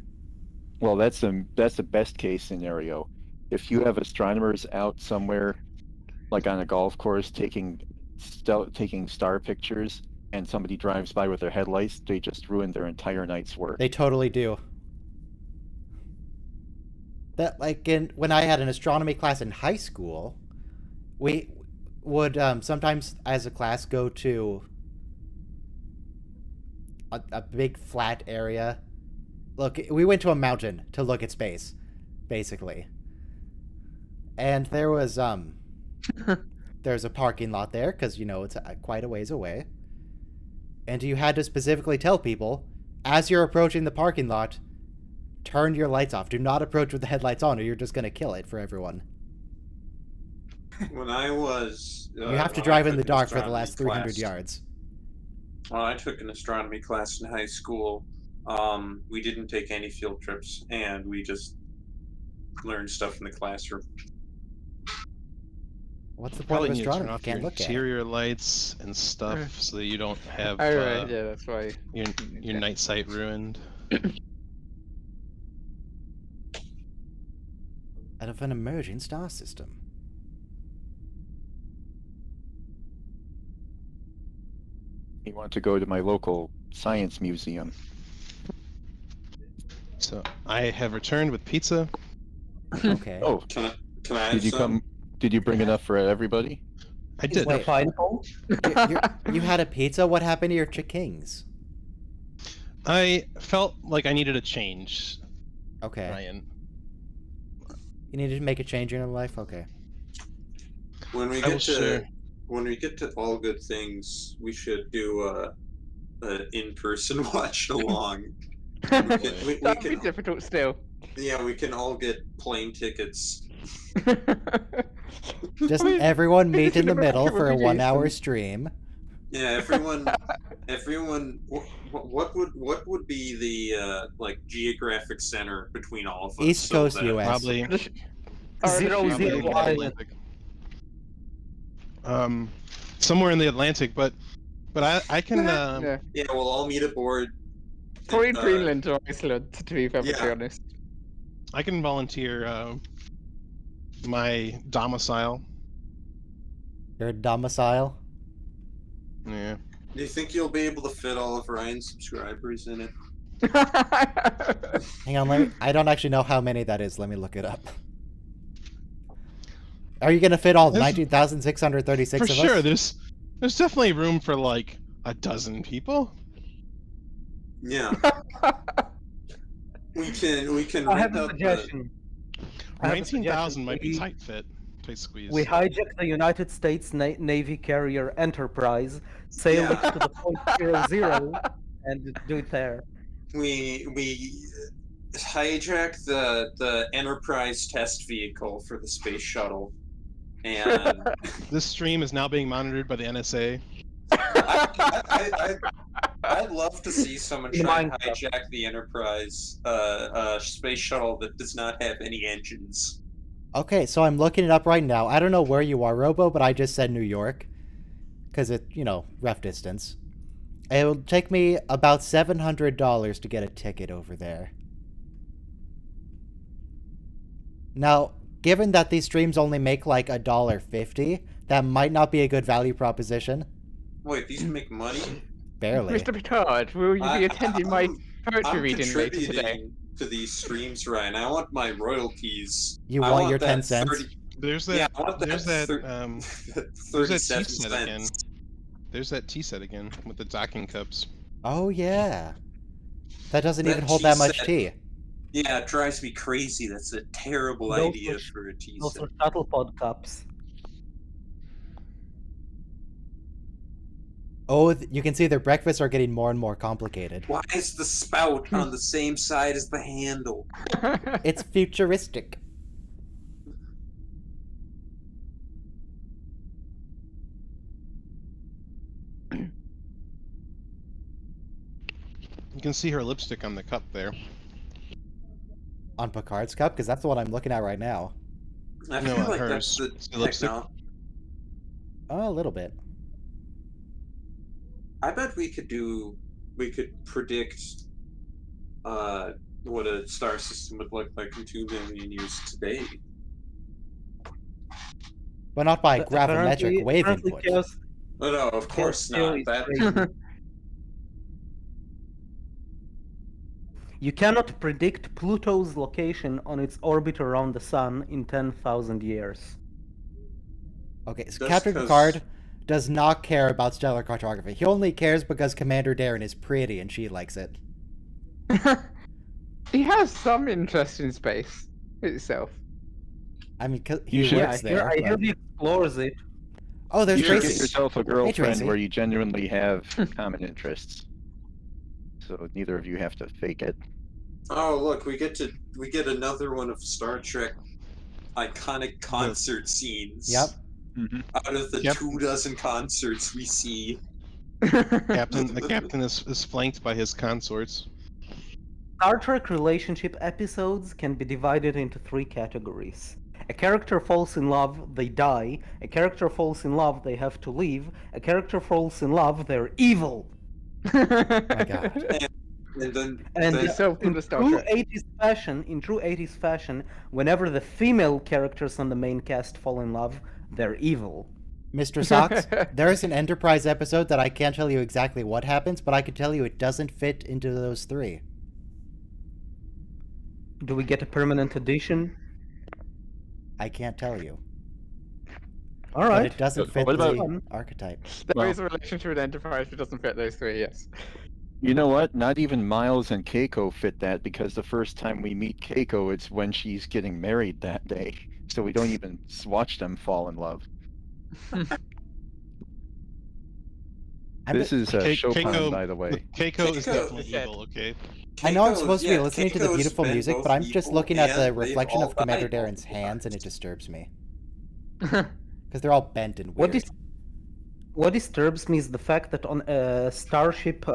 Well, that's the best case scenario. If you have astronomers out somewhere, like on a golf course, taking star pictures, and somebody drives by with their headlights, they just ruin their entire night's work. They totally do. That when I had an astronomy class in high school, we would sometimes as a class go to a big flat area. Look, we went to a mountain to look at space, basically. And there was there's a parking lot there because it's quite a ways away. And you had to specifically tell people as you're approaching the parking lot, turn your lights off. Do not approach with the headlights on, or you're just gonna kill it for everyone. When I was, You have to when I drive in took the an dark for the astronomy last 300 class- yards. When I took an astronomy class in high school, we didn't take any field trips, and we just learned stuff in the classroom. What's the point Probably of need to turn astronomy? You off your can't look at it. interior lights and stuff so that you don't have Oh, right, yeah, that's why. your night sight ruined. Out of an emerging star system. You want to go to my local science museum. So I have returned with pizza. Okay. Oh, Can I have did you some? come? Did you bring enough for everybody? I did. Wait. Pineapple? You had a pizza? What happened to your chickens? I felt like I needed a change, Okay. Ryan. You needed to make a change in your life? Okay. When we I will get to share. when we get to all good things, we should do a in-person watch along. That'd we be can- difficult still. Yeah, we can all get plane tickets. Just I mean, everyone meet it's in the an middle American for a movie, 1 hour Jason. stream. Yeah, everyone. What would be the geographic center between all of us? East Coast that- US. Probably. Zero, probably zero, in the one. Atlantic. Somewhere in the Atlantic, but I can. Yeah. Yeah, we'll all meet aboard. Probably uh, Greenland or Iceland, to be perfectly yeah. honest. I can volunteer my domicile. Your domicile? Yeah. Do you think you'll be able to fit all of Ryan's subscribers in it? Hang on, I don't actually know how many that is. Let me look it up. Are you gonna fit all There's- 19,636 For of sure, us? there's definitely room for like a dozen people. Yeah. We can. I have rent a out suggestion. I have a 19,000 might be suggestion. tight squeeze. We hijack the United States Navy carrier Enterprise, sail Yeah. it to the point 00, and do it there. We hijack the Enterprise test vehicle for the space shuttle, and This stream is now being monitored by the NSA. I I'd love to see someone In try and Minecraft. hijack the Enterprise space shuttle that does not have any engines. Okay, so I'm looking it up right now. I don't know where you are, Robo, but I just said New York. Because it, ref distance. It will take me about $700 to get a ticket over there. Now, given that these streams only make like $1.50, that might not be a good value proposition. Wait, these make money? Barely. Mr. Picard, will you be attending my poetry I'm reading later today? contributing to these streams, Ryan. I want my royalties. You I want your that 10 cents? 30 There's Yeah, that. I want that. There's that. There's that tea 37 set again. cents. There's that tea set again with the docking cups. Oh, yeah. That doesn't That even hold tea that much set- tea. Yeah, it drives me crazy. That's a terrible Those idea are- for a tea Those set. are shuttlepod cups. Oh, you can see their breakfasts are getting more and more complicated. Why is the spout on the same side as the handle? It's futuristic. You can see her lipstick on the cup there. On Picard's cup? Because that's the one I'm looking at right now. I No, feel on like hers. that's the It's the lipstick. techno- Oh, a little bit. I bet we could predict what a star system would look like in 2 million years today. But not by Apparently- gravimetric wave apparently input. chaos- Oh no, of course chaos theory not. is That crazy. You cannot predict Pluto's location on its orbit around the sun in 10,000 years. Okay, so Just Captain 'cause- Picard does not care about stellar cartography. He only cares because Commander Darren is pretty and she likes it. He has some interest in space itself. I mean, You he should- works there. I but- hear he explores it. Oh, there's You should get Tracy. yourself a Hey, girlfriend Tracy. where you genuinely have common interests. So neither of you have to fake it. Oh look, we get another one of Star Trek iconic concert scenes. Yep. Out of the Yep. 24 concerts we see. The captain is flanked by his consorts. Star Trek relationship episodes can be divided into 3 categories. A character falls in love, they die. A character falls in love, they have to leave. A character falls in love, they're evil. Oh my god. And then, And then So from in the Star true Trek. 80s fashion, whenever the female characters on the main cast fall in love, they're evil. Mr. Socks, there is an Enterprise episode that I can't tell you exactly what happens, but I can tell you it doesn't fit into those 3. Do we get a permanent edition? I can't tell you. All But right. it doesn't fit what about- the archetype. There Well- is a relationship with Enterprise, but doesn't fit those 3, yes. You know what? Not even Miles and Keiko fit that because the first time we meet Keiko, it's when she's getting married that day. So we don't even watch them fall in love. This is Chopin, Keiko- by the way. Keiko is Keiko- definitely Yeah. evil, okay? I know I'm Keiko's- supposed to be yeah, listening to the Keiko's beautiful been music, both but I'm just evil looking at the and they've reflection all of Commander died Darren's multiple hands, and it times. disturbs me. Because they're all bent and weird. What disturbs me is the fact that on a Starship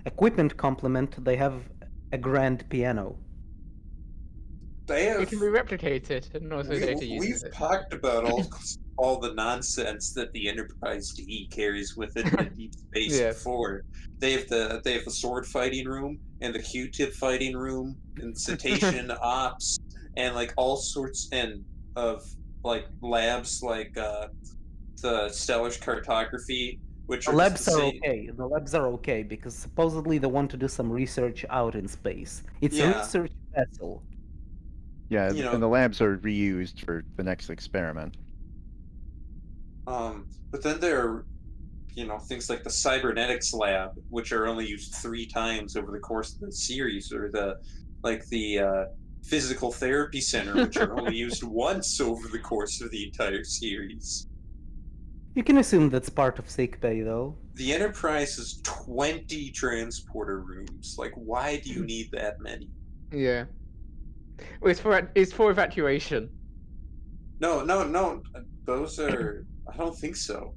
equipment complement, they have a grand piano. they have. It can be replicated, and also data We've uses it. talked about all the nonsense that the Enterprise D carries with it in deep space Yes. before. They have the sword fighting room and the Q-tip fighting room and cetacean ops and like all sorts of like labs like the stellar cartography, which The are labs just the are same. okay. The labs are okay because supposedly they want to do some research out in space. It's a Yeah. research vessel. Yeah, You know- and the labs are reused for the next experiment. But then there are, things like the cybernetics lab, which are only used 3 times over the course of the series, or the physical therapy center, which are only used once over the course of the entire series. You can assume that's part of sickbay, though. The Enterprise has 20 transporter rooms. Like, why do you need that many? Yeah. Well, it's for evacuation. No. Those are. I don't think so.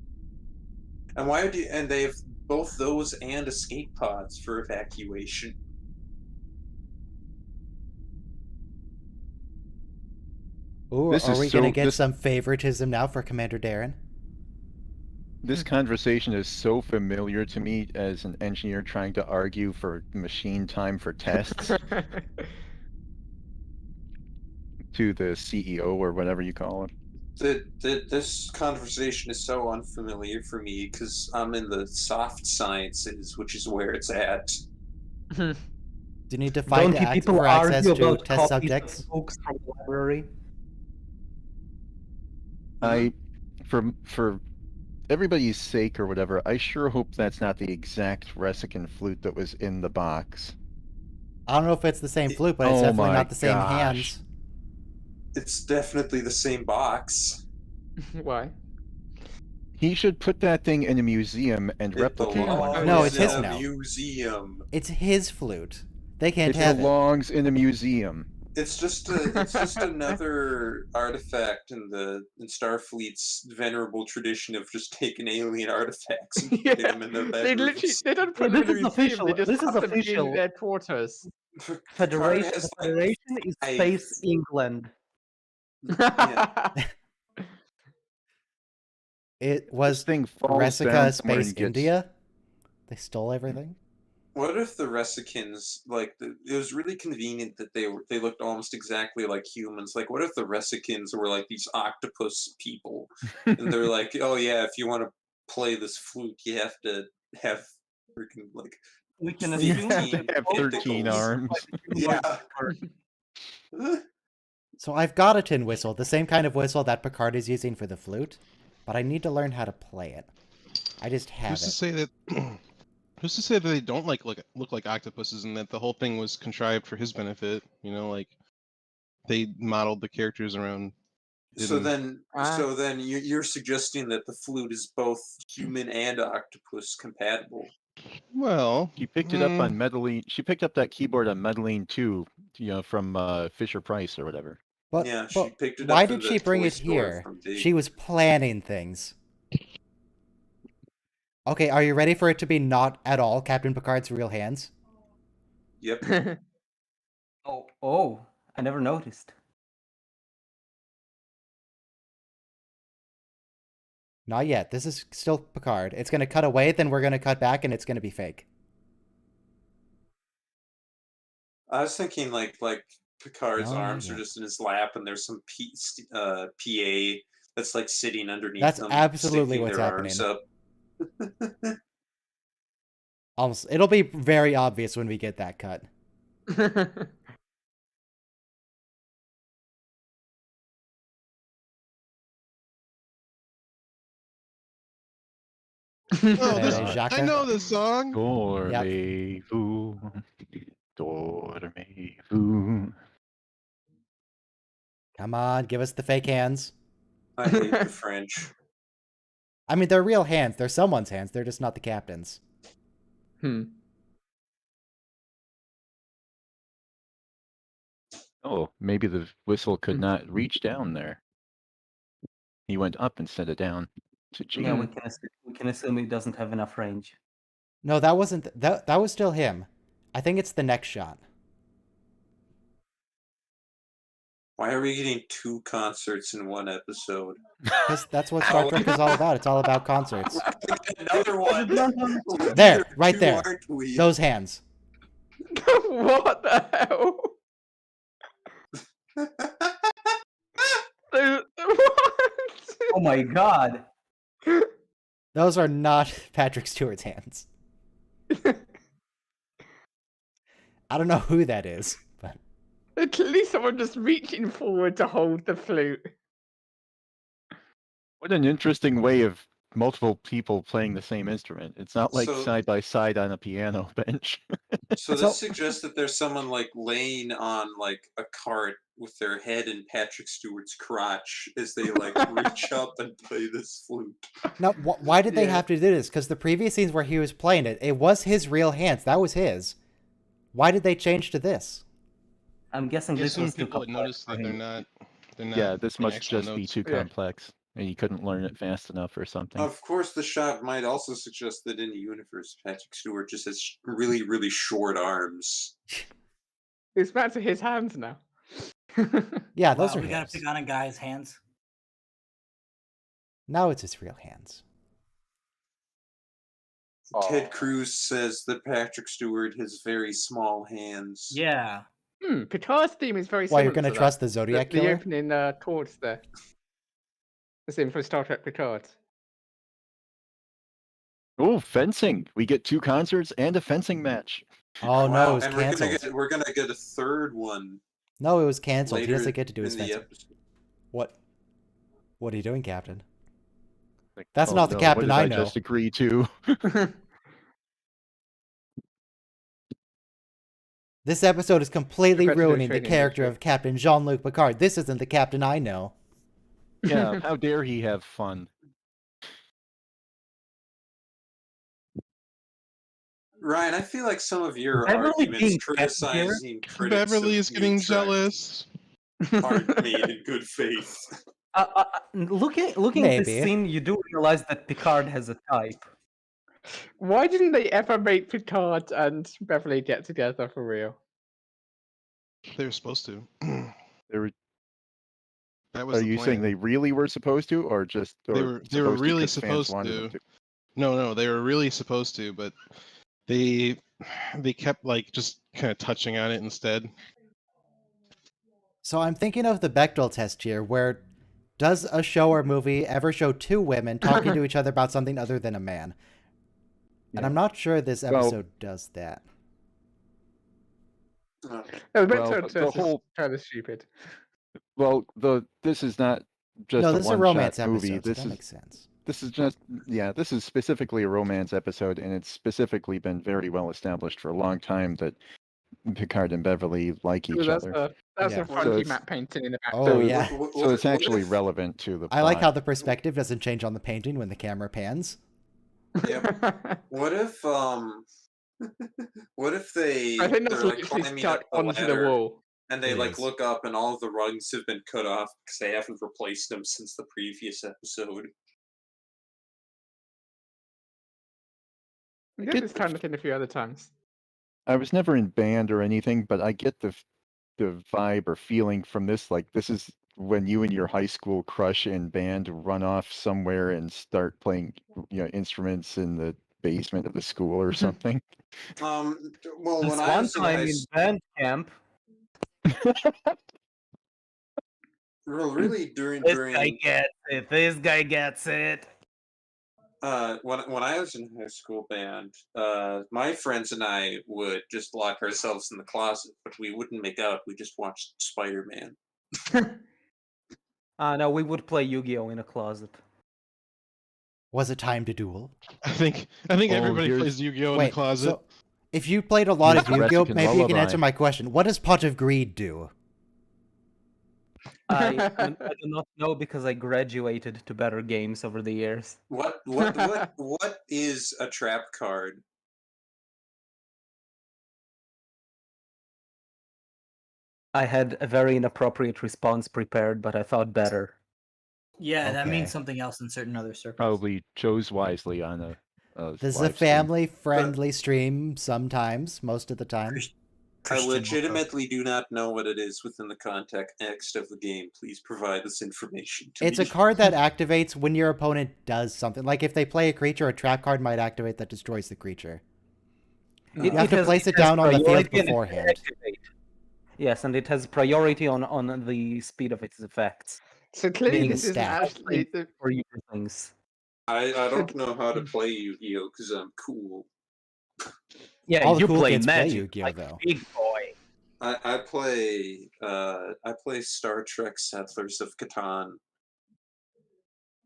And why do? And they have both those and escape pods for evacuation. Ooh, This are is we gonna so- get this- some favoritism now for Commander Darren? This conversation is so familiar to me as an engineer trying to argue for machine time for tests to the CEO or whatever you call him. This conversation is so unfamiliar for me because I'm in the soft sciences, which is where it's at. Do you need to find Don't you people for access argue to about test copies subjects? of books from the library? For everybody's sake or whatever, I sure hope that's not the exact Resican flute that was in the box. I don't know if it's the same flute, but it's Oh definitely my not the same gosh. hands. It's definitely the same box. Why? He should put that thing in a museum and It replicate one. belongs for No, it's in his a now. museum. It's his flute. They can't It have it. belongs in a museum. It's just another artifact in Starfleet's venerable tradition of just taking alien artifacts and putting them in their They literally bedrooms. they don't put Yeah, them in this a is museum. They official. just This is have them in official. their quarters. Picard Federation, has, the like, Federation is five- Space England. Yeah. It This was thing falls Resica down somewhere Space and gets- India. They stole everything. What if the Resicans, like, it was really convenient that they looked almost exactly like humans. Like, what if the Resicans were like these octopus people, and they're like, oh yeah, if you want to play this flute, you have to have freaking like We can You assume have to that have both 13 are arms. yeah. So I've got a tin whistle, the same kind of whistle that Picard is using for the flute, but I need to learn how to play it. I just have Who's to it. say that? Who's to say that they don't look like octopuses, and that the whole thing was contrived for his benefit? You know, like they modeled the characters around. So hidden- then you're suggesting that the flute is both human and octopus compatible. Well, She picked it up on Medeline. She picked up that keyboard on Medeline 2, from Fisher Price or whatever. But, Yeah, she but picked it why up from did she the bring toy it store here? from Dave. She was planning things. Okay, are you ready for it to be not at all Captain Picard's real hands? Yep. Oh, I never noticed. Not yet. This is still Picard. It's gonna cut away, then we're gonna cut back, and it's gonna be fake. I was thinking like Picard's No, not arms are yet. just in his lap, and there's some PA that's like sitting underneath That's them, absolutely sticking what's their arms happening. up. Almost. It'll be very obvious when we get that cut. oh, this, Jacques? I know this song. Dormez-vous. Dormez-vous. Come on, give us the fake hands. I hate the French. I mean, they're real hands. They're someone's hands. They're just not the captain's. Oh, maybe the whistle could not reach down there. He went up instead of down. Yeah, we can assume it doesn't have enough range. No, that wasn't. That was still him. I think it's the next shot. Why are we getting 2 concerts in one episode? Because that's what Star Trek is all about. It's all about concerts. Another one. There, right Two, there. aren't we? Those hands. What the hell? What? Oh my god! Those are not Patrick Stewart's hands. I don't know who that is, but At least someone just reaching forward to hold the flute. What an interesting way of multiple people playing the same instrument. It's not like So- side by side on a piano bench. So So- this suggests that there's someone like laying on like a cart with their head in Patrick Stewart's crotch as they like reach up and play this flute. now why did they Yeah. have to do this? Because the previous scenes where he was playing it, it was his real hands. That was his. Why did they change to this? I'm guessing I guess this some was too people would complex notice for that they're him. not. They're not. Yeah, this playing must actual just be notes. too Yeah. complex. and he couldn't learn it fast enough or something. Of course, the shot might also suggest that in the universe, Patrick Stewart just has really, really short arms. It's back to his hands now. Yeah, those Wow, are we gotta his. pick on a guy's hands. Now it's his real hands. Ted Cruz says that Patrick Stewart has very small hands. Yeah. Picard's theme is very Why, similar you're gonna to trust that. the Zodiac The Killer? opening chords there. The same for Star Trek Picard. Oh, fencing! We get 2 concerts and a fencing match. Oh no, it was and canceled. we're gonna get a third one No, it was canceled. He later doesn't get to do his in the fencing. episode. What? What are you doing, Captain? Like, That's oh, not the no, Captain what did I know. just agree to. This episode is completely Better do a ruining the training character mission. of Captain Jean-Luc Picard. This isn't the Captain I know. Yeah, how dare he have fun? Ryan, I feel like some of your Beverly arguments being kept here? criticizing critics Beverly of is getting new Trek jealous. aren't made in good faith. Looking at this Maybe. scene, you do realize that Picard has a type. Why didn't they ever make Picard and Beverly get together for real? They were supposed to. They were, That was are the you saying plan. they really were supposed to, or just They or were really 'cause fans supposed wanted them to. No, they were really supposed to, but they kept like just kind of touching on it instead. So I'm thinking of the Bechdel test here, where does a show or movie ever show 2 women talking to each other about something other than a man? And I'm not sure this Well- episode does that. No, the Well, Bechdel the test is whole- kind of stupid. Well, this is not just No, a this is a one-shot romance movie. episode, so This that is makes sense. this is just this is specifically a romance episode, and it's specifically been very well established for a long time that Picard and Beverly like Ooh, each that's other. that's Yeah. a So funky it's- map painting in the back. Oh, yeah. So it's actually relevant to the plot. I like how the perspective doesn't change on the painting when the camera pans. What if what if they I think that's they're like literally climbing stuck up the onto the ladder wall. and they It like is. look up and all of the rungs have been cut off because they haven't replaced them since the previous episode. We did this kind of thing a few other times. I was never in band or anything, but I get the vibe or feeling from this. Like, this is when you and your high school crush in band run off somewhere and start playing, instruments in the basement of the school or something. Well, This when I one was in time high in band camp, really during this guy gets it. This guy gets it. when I was in high school band, my friends and I would just lock ourselves in the closet, but we wouldn't make out. We just watched Spider-Man. No, we would play Yu-Gi-Oh in a closet. Was it time to duel? I think everybody here's- plays Yu-Gi-Oh in the closet. so if you played a lot of Here's Yu-Gi-Oh, Jurassic maybe you can Lullaby. answer my question. What does Pot of Greed do? I do not know because I graduated to better games over the years. What is a trap card? I had a very inappropriate response prepared, but I thought better. Yeah, that Okay. means something else in certain other circles. Probably chose wisely on a This is a live stream. family-friendly stream sometimes, most of the time. I legitimately do not know what it is within the context of the game. Please provide this information to It's me. a card that activates when your opponent does something. Like if they play a creature, a trap card might activate that destroys the creature. You have to place it down on the field priority and it can beforehand. activate. Yes, and it has priority on the speed of its effects So clearly Being a this isn't stack. actually the for you things. I don't know how to play Yu-Gi-Oh because I'm cool. Yeah, All the you cool play kids play Magic Yu-Gi-Oh, like though. a big boy. I play Star Trek Settlers of Catan.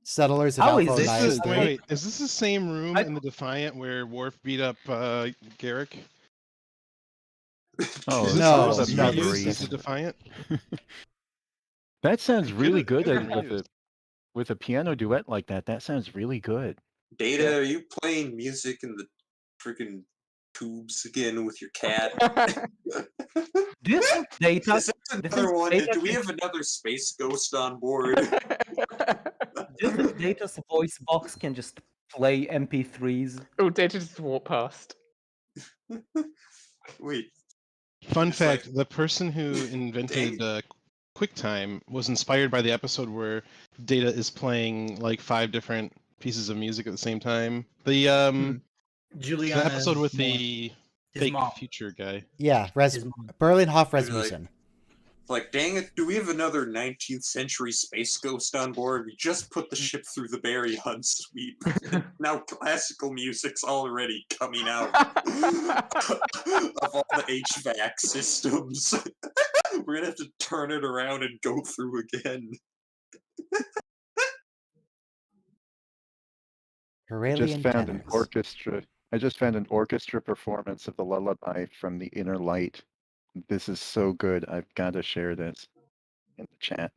Settlers of How Alpha is this Nice. the- Wait, is this the same room in the Defiant where Worf beat up Garrick? Oh, Is this no, the no, reuse this is of the different. Defiant? That sounds really Good- good good with reviews. with a piano duet like that. That sounds really good. Data, are you playing music in the freaking tubes again with your cat? Do you think Data? Is there another one? Do we have another space ghost on board? Do you think Data's voice box can just play MP3s? Oh, Data just walked past. Wait. Fun It's like- fact: the person who invented QuickTime was inspired by the episode where Data is playing like 5 different pieces of music at the same time. The Juliana. episode with the his fake mom. future guy. Yeah, His mom. Berlinhof You're like- Rasmussen. Like, dang it, do we have another 19th century space ghost on board? We just put the ship through the Barry Hunt sweep. Now classical music's already coming out of all the HVAC systems. We're gonna have to turn it around and go through again. Karelian found an tenors. orchestra. I just found an orchestra performance of the lullaby from The Inner Light. This is so good. I've got to share this in the chat.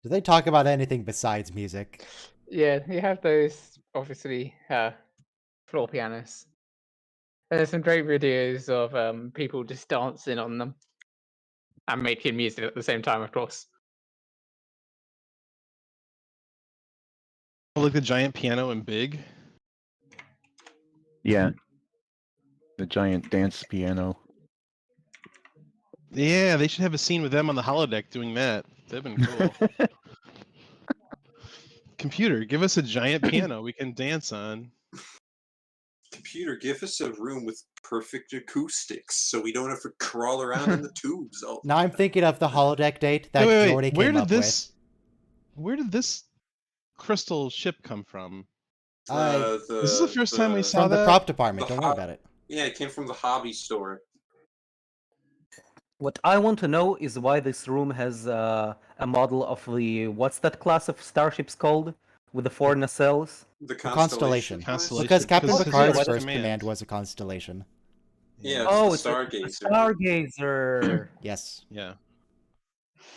Do they talk about anything besides music? Yeah, you have those, obviously, floor pianos. And there's some great videos of people just dancing on them. And making music at the same time, of course. Like the giant piano in Big. Yeah. The giant dance piano. Yeah, they should have a scene with them on the holodeck doing that. That'd been cool. Computer, give us a giant piano we can dance on. Computer, give us a room with perfect acoustics so we don't have to crawl around in the tubes all the Now I'm time. thinking of the holodeck date that Wait, Jordy where came did up this? Where did this crystal ship come from? Is this the first time we with. saw From the that? prop department. the Don't worry hot- about it. Yeah, it came from the hobby store. What I want to know is why this room has a model of the what's that class of starships called with the 4 nacelles? The Constellation. Constellation. Because Captain Because Picard's what is first command? command was a constellation. Yeah, Oh, it's it's the a Stargazer. Stargazer. Yes. Yeah.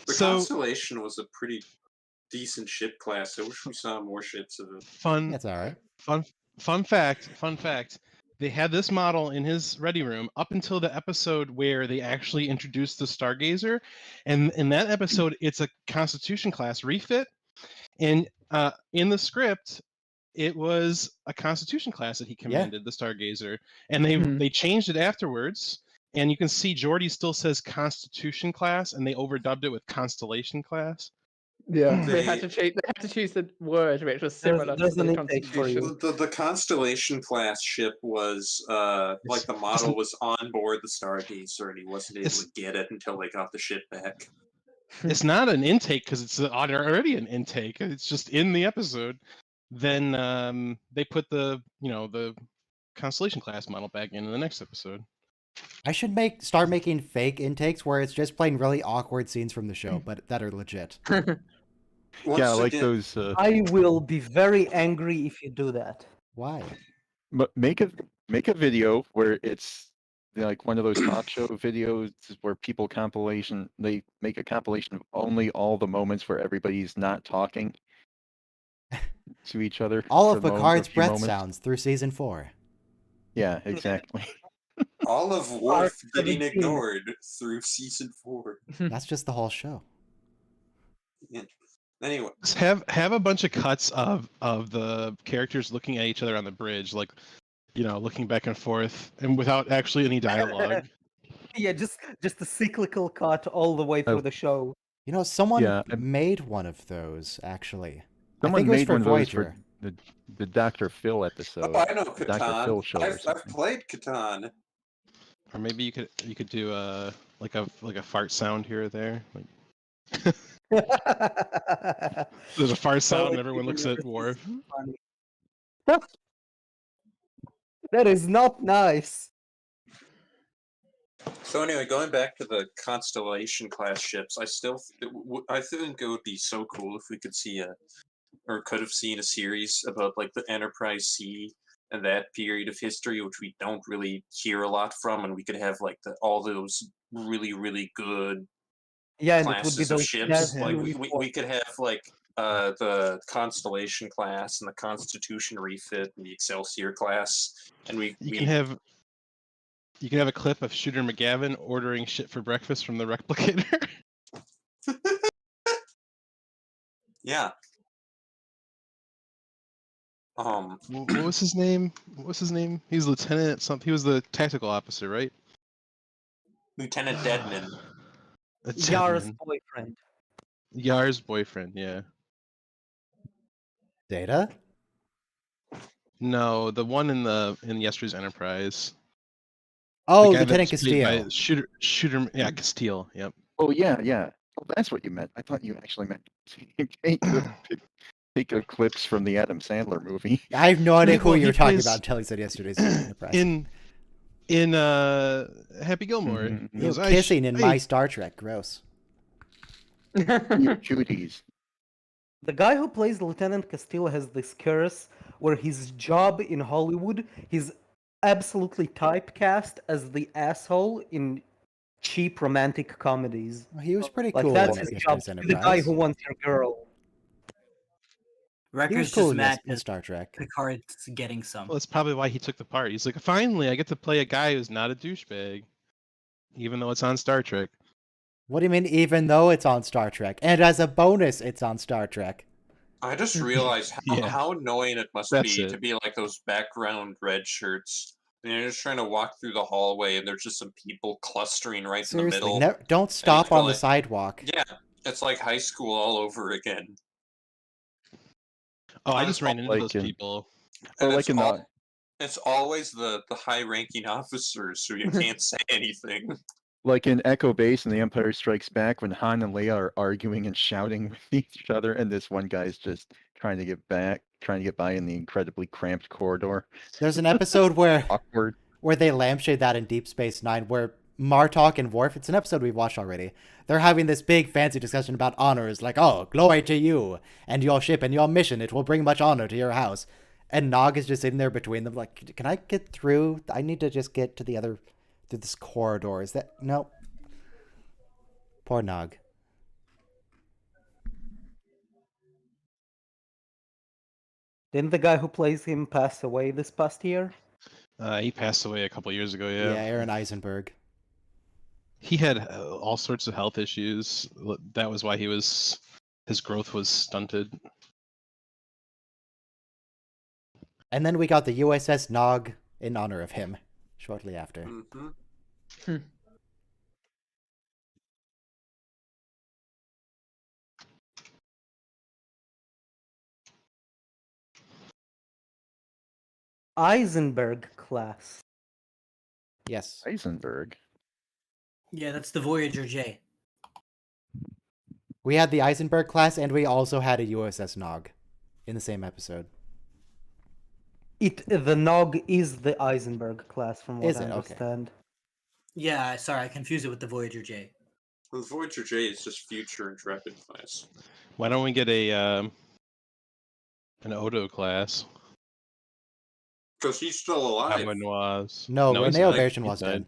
The So Constellation was a pretty decent ship class. I wish we saw more ships of it. fun. That's all right. Fun fact. They had this model in his ready room up until the episode where they actually introduced the Stargazer, and in that episode, it's a Constitution class refit, and in the script, it was a Constitution class that he commanded, the Stargazer, and they changed it afterwards. And you can see Geordi still says Constitution class, and they overdubbed it with Constellation class. Yeah, they They- had to change. They had to choose the word which was similar there's to an the intake for you. Constitution. The Constellation class ship was like the model was on board the Stargazer, and he wasn't able to get it until they got the ship back. It's not an intake because it's already an intake. It's just in the episode. Then they put the Constellation class model back in the next episode. I should start making fake intakes where it's just playing really awkward scenes from the show, but that are legit. Yeah, like again, those. I will be very angry if you do that. Why? But make a video where it's like one of those talk show videos where people they make a compilation of only all the moments where everybody's not talking to each other. All for of a Picard's few breath moments. sounds through season 4. Yeah, exactly. all of Worf getting 17. ignored through season 4. That's just the whole show. Anyway, Just have a bunch of cuts of the characters looking at each other on the bridge, like looking back and forth, and without actually any dialogue. Yeah, just a cyclical cut all the way through the show. You know, someone Yeah, made one of those, actually. Someone I think it was made for one of those Voyager. for the Dr. Phil episode. I know the Dr. Phil Catan. show or I've something. played Catan. Or maybe you could do a fart sound here or there. Like, there's a fart sound, and everyone looks at Worf. That is not nice. So anyway, going back to the Constellation class ships, I think it would be so cool if we could see could have seen a series about like the Enterprise C and that period of history, which we don't really hear a lot from, and we could have like all those really, really good Yeah, and it would be classes of those ships. jazz Like uniforms. we could have like the Constellation class and the Constitution refit and the Excelsior class, and we You can have a clip of Shooter McGavin ordering shit for breakfast from the replicator. Yeah. What was his name? What was his name? He was lieutenant something. He was the tactical officer, right? Lieutenant Deadman. Yar's Deadman. boyfriend. Yar's boyfriend. Yeah. Data? No, the one in yesterday's Enterprise. Oh, the guy Lieutenant that's played by Castillo. Shooter. Yeah, Castile. Yep. Oh yeah, yeah. Oh, that's what you meant. I thought you actually meant take clips from the Adam Sandler movie. I have no idea who Well, you he were talking plays- about until he said yesterday's Enterprise. in Happy Gilmore. Mhm. He Ew, goes, kissing in I- my Star Trek. Gross. Judy's. The guy who plays Lieutenant Castillo has this curse where his job in Hollywood, he's absolutely typecast as the asshole in cheap romantic comedies. Well, he was pretty Like cool that's in his job. yesterday's To be the guy Enterprise. who wants your girl. He was Record's cool just in, mad in that Star Trek. Picard's getting some. Well, that's probably why he took the part. He's like, finally, I get to play a guy who's not a douchebag, even though it's on Star Trek. What do you mean, even though it's on Star Trek? And as a bonus, it's on Star Trek. I just realized Yeah. how annoying it must That's be it. to be like those background red shirts. And you're just trying to walk through the hallway, and there's just some people clustering right in the Seriously, middle. don't stop feel on the like- sidewalk. Yeah, it's like high school all over again. Oh, I just ran into Like those in- people. And like it's, in the it's always the high-ranking officers who you can't say anything. like in Echo Base and The Empire Strikes Back when Han and Leia are arguing and shouting with each other, and this one guy's just trying to get by in the incredibly cramped corridor. There's an episode where Awkward. they lampshade that in Deep Space Nine, where Martok and Worf, it's an episode we've watched already, they're having this big fancy discussion about honors, like, oh, glory to you, and your ship and your mission, it will bring much honor to your house. And Nog is just sitting there between them, like, can I get through? I need to just get to through this corridor. Is that, no. Poor Nog. Didn't the guy who plays him pass away this past year? He passed away a couple years ago. Yeah, Yeah. Aaron Eisenberg. He had all sorts of health issues. That was why his growth was stunted. And then we got the USS Nog in honor of him shortly after. Mm-hmm. Eisenberg class. Yes. Eisenberg. Yeah, that's the Voyager J. We had the Eisenberg class, and we also had a USS Nog in the same episode. The Nog is the Eisenberg class, from what Is I it? Okay. understand. Yeah, sorry, I confused it with the Voyager J. The Voyager J is just future Intrepid class. Why don't we get an Odo class? Because he's still alive. Amanoise. No, he's Rene not. Aubergine He's was dead.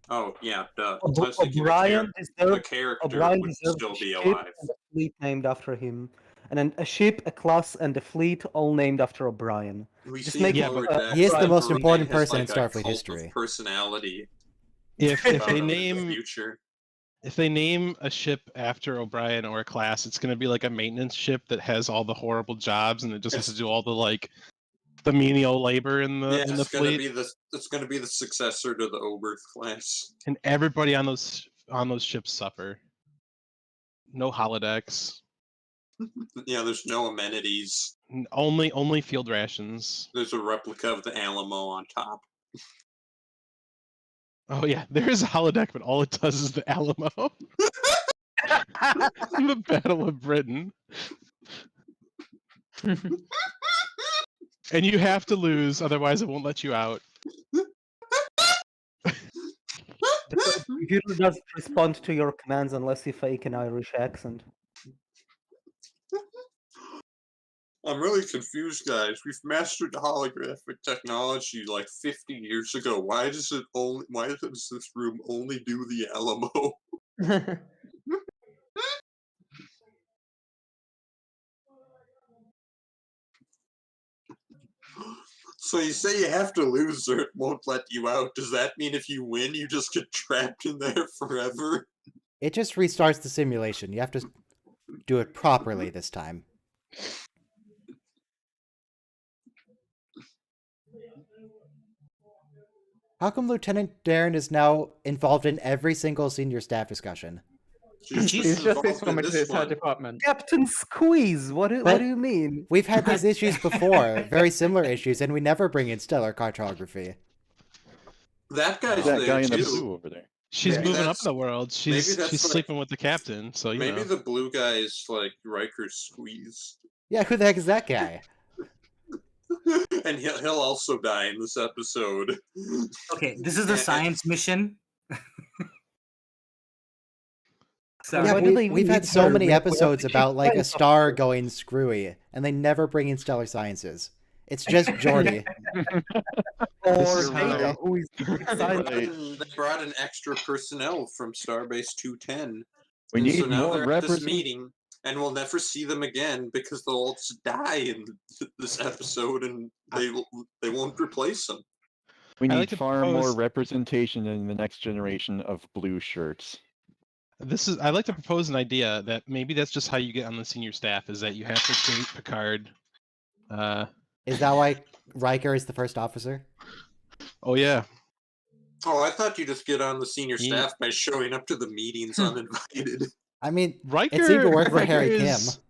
Oh, yeah, duh. I was thinking O'Brien the deserved character O'Brien would deserves still a be ship alive. and a fleet named after him. And then a ship, a class, and a fleet all named after O'Brien. We Just see make in it, Lower Decks he is the that most Rene important has, person in like, a Starfleet cult history. Of personality. If about they him in the name future. if they name a ship after O'Brien or a class, it's going to be like a maintenance ship that has all the horrible jobs and it just has to do all the like the menial labor in the Yeah, in the it's gonna fleet. be it's gonna be the successor to the Oberth class. And everybody on those ships suffer. No holodecks. Yeah, there's no amenities. Only field rations. There's a replica of the Alamo on top. Oh yeah, there is a holodeck, but all it does is the Alamo. The Battle of Britain. And you have to lose, otherwise it won't let you out. The computer doesn't respond to your commands unless you fake an Irish accent. I'm really confused, guys. We've mastered holographic technology like 50 years ago. Why does this room only do the Alamo? So you say you have to lose or it won't let you out. Does that mean if you win, you just get trapped in there forever? It just restarts the simulation. You have to do it properly this time. How come Lieutenant Darren is now involved in every single senior staff discussion? It's just this involved in one because it's her one. department. Captain Squeeze. What But- do you mean? We've had these issues before, very similar issues, and we never bring in stellar cartography. That guy's That there guy in the too. blue over there. She's Maybe moving up that's- in the world. maybe She's that's like- sleeping with the captain, so you Maybe know. the blue guy is like Riker's squeeze. Yeah, who the heck is that guy? And he'll also die in this episode. Okay, this is a science mission. So Yeah, Why do they we've had need so her? many We have to episodes keep about like a science star going screwy, and they never bring in stellar sciences. It's just Geordi. Or is how- Data, who is science. They brought in extra personnel from Starbase 210. We And need so now more they're at this representation. meeting, and we'll never see them again because they'll all just die in this episode, and they won't replace them. We I need like to far more propose- representation in the next generation of blue shirts. I'd like to propose an idea that maybe that's just how you get on the senior staff, is that you have to treat Picard. Is that why Riker is the first officer? Oh yeah. Oh, I thought you just get on the senior Ye- staff by showing up to the meetings uninvited. I mean, Riker it seemed to work for Riker Harry is, Kim.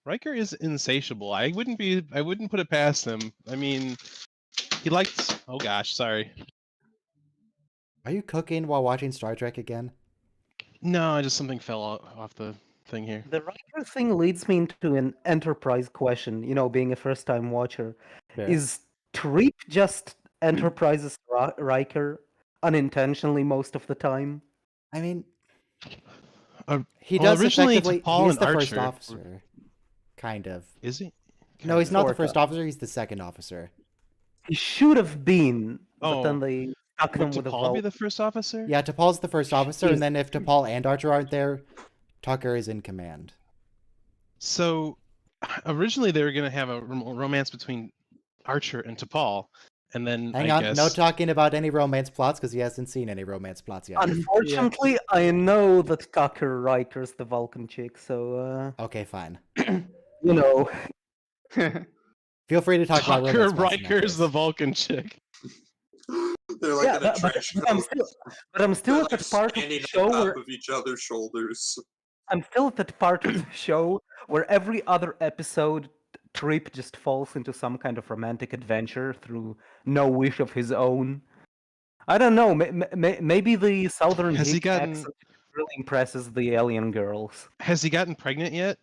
Riker is insatiable. I wouldn't put it past him. I mean, he likes. Oh gosh, sorry. Are you cooking while watching Star Trek again? No, just something fell off the thing here. The Riker thing leads me into an Enterprise question. You know, being a first-time watcher, Fair. is Treep just Enterprise's Riker unintentionally most of the time? I mean, Uh, he well, does originally effectively. T'Pol He's and the first Archer officer, kind of. Is he? No, he's not the Sorta. first officer. He's the second officer. He should have been, but then Oh, they stuck them Would with a T'Pol be Vulcan. the first officer? Yeah, T'Pol's the first officer, He's- and then if T'Pol and Archer aren't there, Tucker is in command. So originally they were gonna have a romance between Archer and T'Pol, and then Hang I on, guess no talking about any romance plots because he hasn't seen any romance plots yet. Unfortunately, I know that Tucker Riker's the Vulcan chick, so Okay, fine. you know. Feel free to talk about Tucker romance plots in that Riker's the case. Vulcan chick. They're like Yeah, in a but trench I'm coat. still They're at like that part of the standing show on top where of each other's shoulders. I'm still at that part of the show where every other episode Trip just falls into some kind of romantic adventure through no wish of his own. I don't know. Maybe the Southern Has he hick gotten- accent really impresses the alien girls. Has he gotten pregnant yet?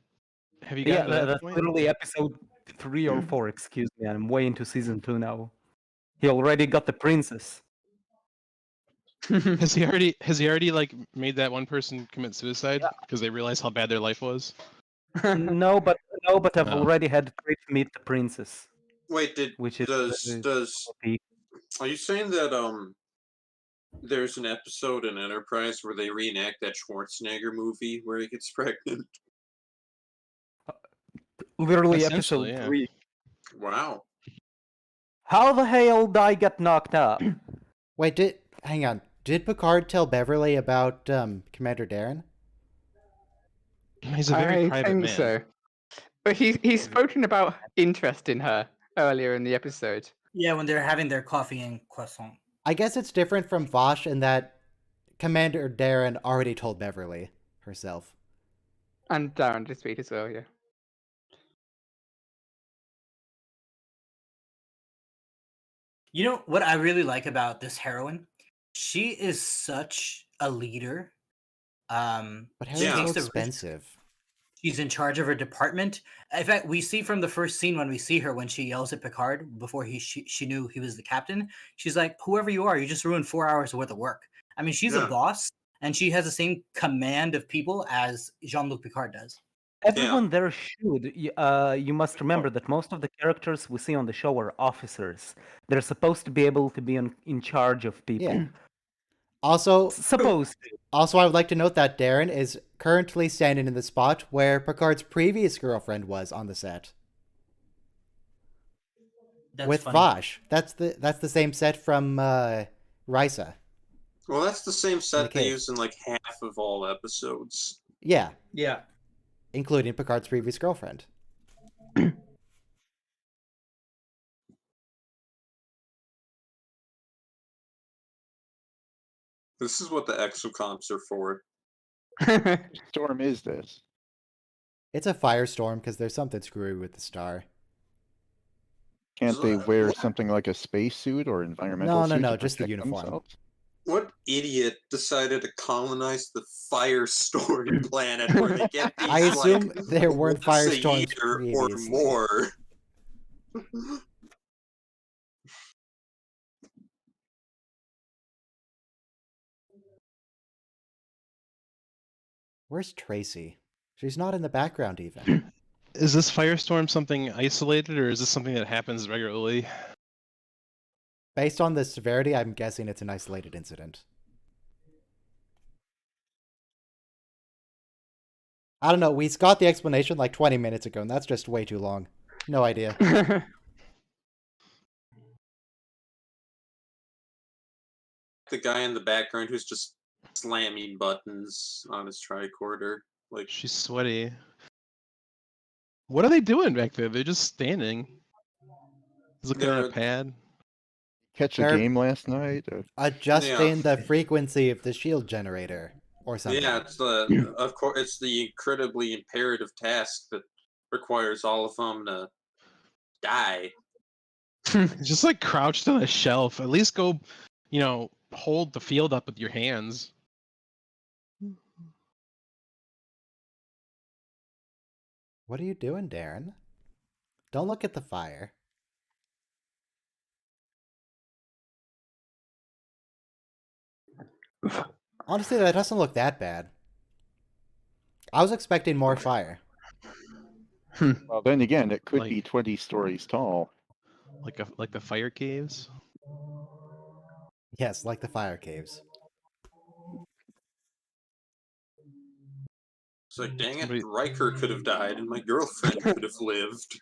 Have you Yeah, gotten to that that's point? literally episode 3 or 4. Excuse me, I'm way into season 2 now. He already got the princess. Has he already like made that one person commit suicide because they realized how bad their life was? no, but I've No. already had Trip meet the princess, Wait, which is does the- are you saying that there's an episode in Enterprise where they reenact that Schwarzenegger movie where he gets pregnant? literally Essentially, episode yeah. 3. Wow. How the hell did I get knocked up? Wait, hang on. Did Picard tell Beverly about Commander Darren? He's a very I private think man. so. But he's spoken about interest in her earlier in the episode. yeah, when they're having their coffee and croissant. I guess it's different from Vosh in that Commander Darren already told Beverly herself. And Darren did speak as well, yeah. You know what I really like about this heroine? She is such a leader. But she Harry's takes so the risk. expensive. She's in charge of her department. In fact, we see from the first scene when we see her when she yells at Picard before she knew he was the captain. She's like, "Whoever you are, you just ruined 4 hours worth of work." I mean, she's Yeah. a boss, and she has the same command of people as Jean-Luc Picard does. Everyone there should. You must remember that most of the characters we see on the show are officers. They're supposed to be able to be in charge of people. Yeah. Also, Supposed to. I would like to note that Darren is currently standing in the spot where Picard's previous girlfriend was on the set That's with funny. Vosh. That's the same set from Risa. Well, that's the same set they cave. use in like half of all episodes. Yeah, Yeah. including Picard's previous girlfriend. This is what the exocomps are for. Storm is this? It's a firestorm because there's something screwy with the star. Can't they So, wear what- something like a spacesuit or environmental suit No, to just the protect uniform. themselves? What idiot decided to colonize the Firestorm planet where they get these I assume like there weren't once a firestorms year previously. or more? Where's Tracy? She's not in the background even. Is this firestorm something isolated, or is this something that happens regularly? Based on the severity, I'm guessing it's an isolated incident. I don't know, we got the explanation like 20 minutes ago, and that's just way too long. No idea. The guy in the background who's just slamming buttons on his tricorder. Like, She's sweaty. What are they doing back there? They're just standing. He's looking at a They're- pad. Catch a They're- game last night? Adjusting the frequency of the shield generator or something. yeah, it's the of course it's the incredibly imperative task that requires all of them to die. Just like crouched on a shelf. At least go, hold the field up with your hands. What are you doing, Darren? Don't look at the fire. Honestly, that doesn't look that bad. I was expecting more fire. Well, then again, it could be Like- 20 stories tall. Like the fire caves. Yes, like the fire caves. It's like, dang it, Somebody- Riker could have died and my girlfriend could have lived.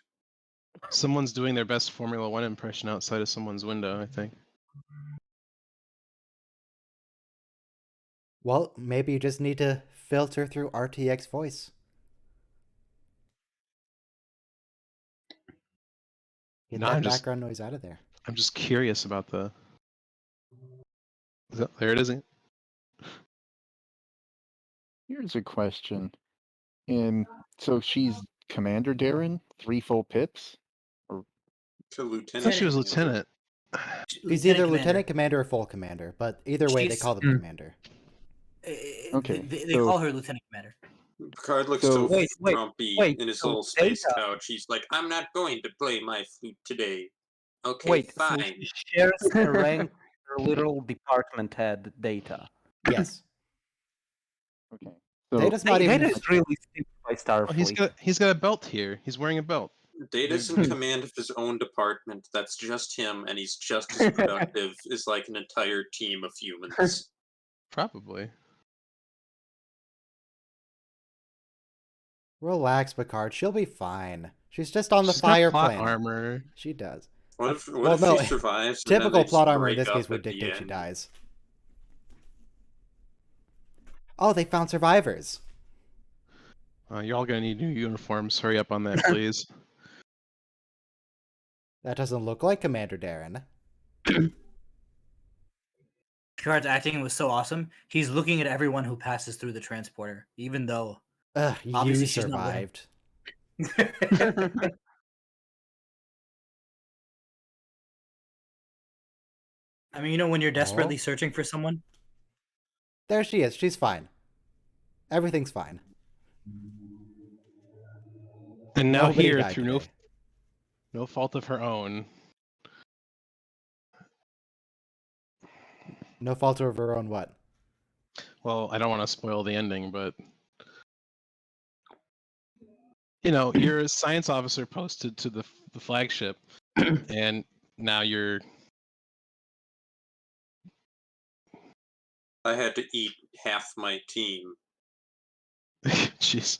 Someone's doing their best Formula One impression outside of someone's window, I think. Well, maybe you just need to filter through RTX voice. Get No, that I'm just- background noise out of there. I'm just curious about the. There it is. Here's a question. So she's Commander Darren, 3 full pips? To I thought Lieutenant. she was lieutenant. He's either lieutenant commander or full commander, but either way, they She's- call them commander. Okay, They so- call her lieutenant commander. Picard looks So- so Wait, grumpy wait, in his so little space Data- couch. He's like, I'm not going to play my flute today. Okay, Wait, so fine. she shares a rank with her little department head Data. Yes. Okay. So Data's not even. Data is really steeped by Starfleet. Oh, he's got a belt here. He's wearing a belt. Data's in command of his own department. That's just him, and he's just as productive as like an entire team of humans. Probably. Relax, Picard. She'll be fine. She's just on the She's got fire plot plane. armor. She does. What if Well, she no, survives? and then Typical they plot armor in break this case up would at the dictate she end? dies. Oh, they found survivors. You're all gonna need new uniforms. Hurry up on that, please. That doesn't look like Commander Darren. Picard's acting was so awesome. He's looking at everyone who passes through the transporter, even though. Ugh, you Obviously she's not with him. survived. I mean, when you're desperately Oh. searching for someone. There she is. She's fine. Everything's fine. And now Nobody here, died through today. no fault of her own, No fault of her own what? well, I don't want to spoil the ending, but you're a science officer posted to the flagship, and now you're. I had to eat half my team. Jeez.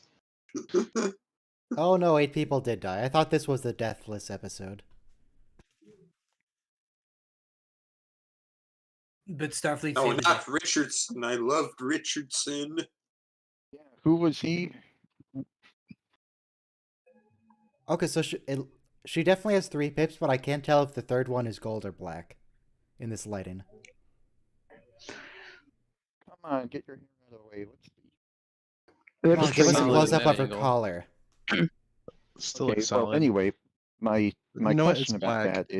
Oh no, 8 people did die. I thought this was the deathless episode. But Starfleet Oh, saved the not day. Richardson. I loved Richardson. Who was he? Okay, so she definitely has 3 pips, but I can't tell if the third one is gold or black in this lighting. Come on, get your hair out of the way. Let's see. Come on, give us a solid close-up at that of her angle. collar. Still Okay, looks well, solid. anyway, my You my know what? question It's about black. that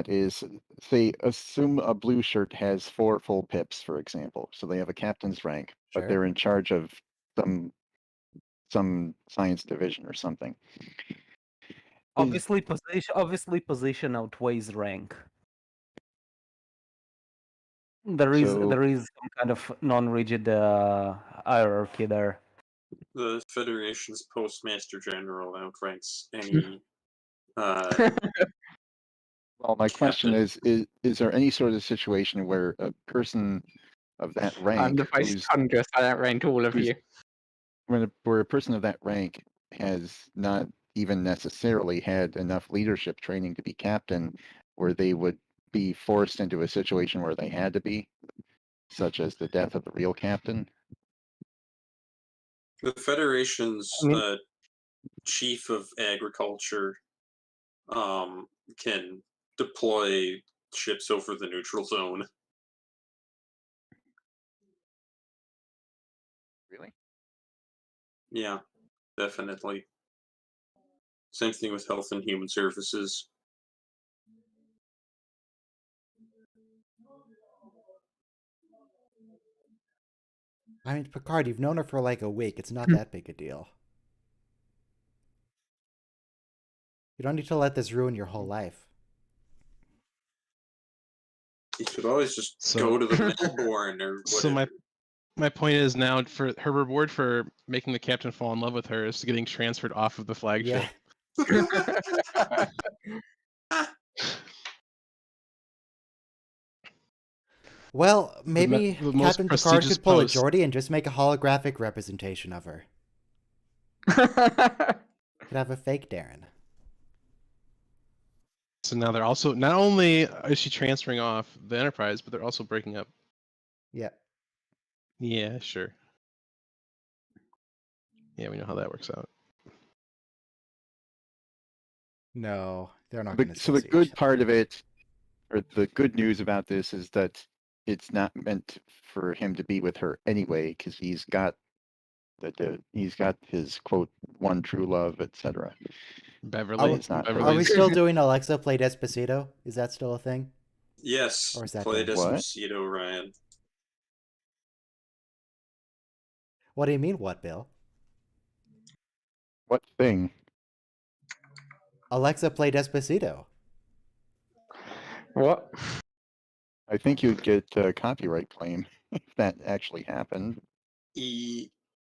is, say, assume a blue shirt has 4 full pips, for example. So they have a captain's rank, but Sure. they're in charge of some science division or something. Obviously, position outweighs rank. There is So- some kind of non-rigid hierarchy there. The Federation's Postmaster General outranks any. Well, my question Captain. is there any sort of situation where a person of that I'm rank, the Vice who's Congress. I outrank all of who's- you. where a person of that rank has not even necessarily had enough leadership training to be captain, where they would be forced into a situation where they had to be, such as the death of the real captain? The Federation's I mean- Chief of Agriculture can deploy ships over the neutral zone. Really? Yeah, definitely. Same thing with Health and Human Services. I mean, Picard, you've known her for like a week. It's not that big a deal. You don't need to let this ruin your whole life. You could always just So- go to the Melbourne or whatever. So my point is now, for her reward for making the captain fall in love with her is getting transferred off of the flagship. Yeah. Well, maybe the most Captain Picard prestigious could pull post. a Geordie and just make a holographic representation of her. Could have a fake Darren. So now they're also, not only is she transferring off the Enterprise, but they're also breaking up. Yeah. Yeah, sure. Yeah, we know how that works out. No, they're not But going to so the good part of it, or the good news about this, is that it's not meant for him to be with her anyway, because he's got his quote one true love, etc. Beverly. It's not Are we Beverly's- still doing Alexa play Despacito? Is that still a thing? Yes, Or is that play done? What? Despacito, Ryan. What do you mean, what, Bill? What thing? Alexa play Despacito. What? I think you'd get a copyright claim if that actually happened.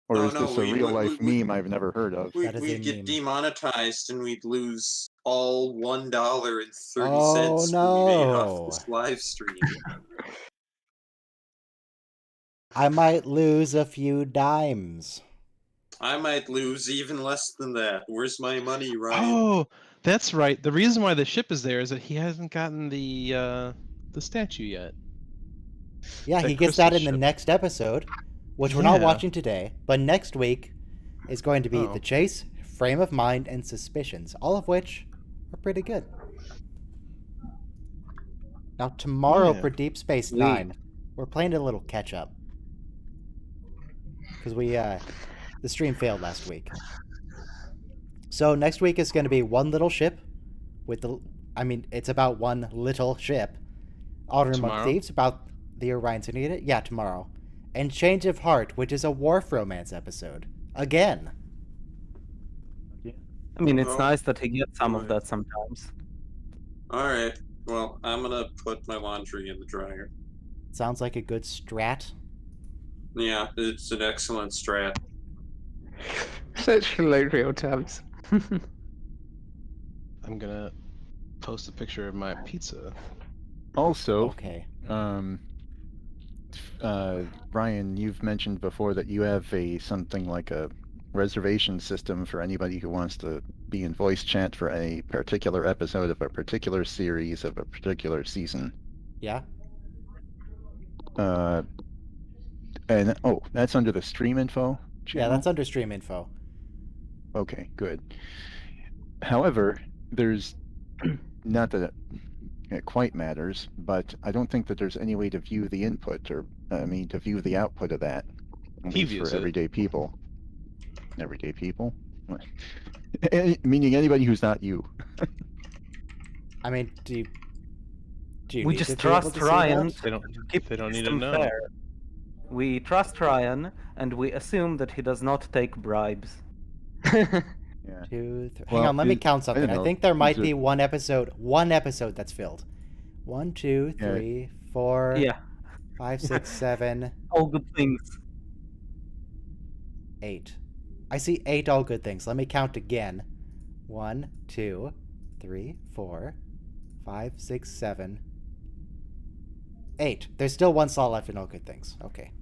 Or No, is this a we- real we- life we- meme I've never heard of? That is a We'd get meme. demonetized and we'd lose all $1.30 Oh, we made off no. this live stream. I might lose a few dimes. I might lose even less than that. Where's my money, Ryan? Oh, that's right. The reason why the ship is there is that he hasn't gotten the statue yet. Yeah, That he gets crystal that in the ship. next episode, which we're not Yeah. watching today. But next week is going to be Oh. The Chase, Frame of Mind, and Suspicions, all of which are pretty good. Now, tomorrow Yeah. for Deep Space Sweet. Nine, we're playing a little catch up. Because the stream failed last week. So next week is going to be one little ship it's about one little ship. Outer Monk Tomorrow? Thieves, about the Orion Syndicate. Yeah, tomorrow. And Change of Heart, which is a Wharf romance episode. Again. I mean, it's Oh, nice that he gets some of boy. that sometimes. Alright, well, I'm gonna put my laundry in the dryer. Sounds like a good strat. Yeah, it's an excellent strat. Such colloquial terms. I'm gonna post a picture of my pizza. Also, Okay. Ryan, you've mentioned before that you have something like a reservation system for anybody who wants to be in voice chat for a particular episode of a particular series of a particular season. Yeah. And oh, that's under the stream info channel? Yeah, that's under stream info. Okay, good. However, there's not that it quite matters, but I don't think that there's any way to view the input or to view the output of that. At He least views for it. everyday people. Everyday people? What? Meaning anybody who's not you. I mean, do you We need just to be able trust to see Ryan. that? They don't need to System know. fair. We trust Ryan, and we assume that he does not take bribes. Yeah. 2, 3. Well, Hang on, let me it- count I something. don't I know, think there might is be it- one episode that's filled. 1, 2, Yeah. 3, 4, Yeah, 5, 6, 7, all good things. 8. I see 8 all good things. Let me count again. 1, 2, 3, 4, 5, 6, 7, 8. There's still one slot left in all good things. Okay.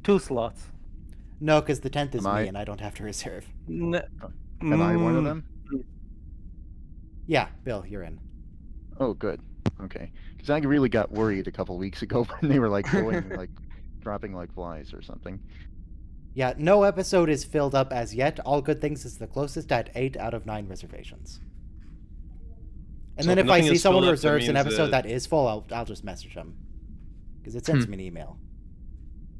2 slots. No, because the 10th is Am me I- and I don't have to reserve. N- Am I one of Mm, them? Yeah, Bill, you're in. Oh, good. Okay. Because I really got worried a couple weeks ago when they were like going, like dropping like flies or something. Yeah, no episode is filled up as yet. All good things is the closest at 8 out of 9 reservations. And So then if if I nothing see is someone filled up, that reserves an means episode that- that is full, I'll just message them. Because it sends me an email.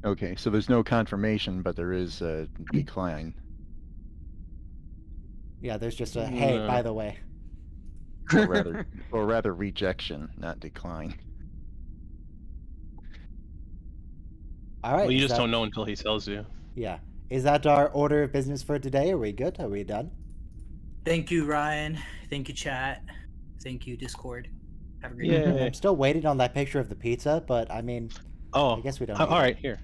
Okay, so there's no confirmation, but there is a decline. Yeah, there's just a, hey, No. by the way. Or rather rejection, not decline. All right. Well, you is just that- don't know until he tells you. Yeah. Is that our order of business for today? Are we good? Are we done? Thank you, Ryan. Thank you, chat. Thank you, Discord. Have a great Yeah. night. I'm still waiting on that picture of the pizza, but I mean, Oh, I guess we don't. all need it. right, here.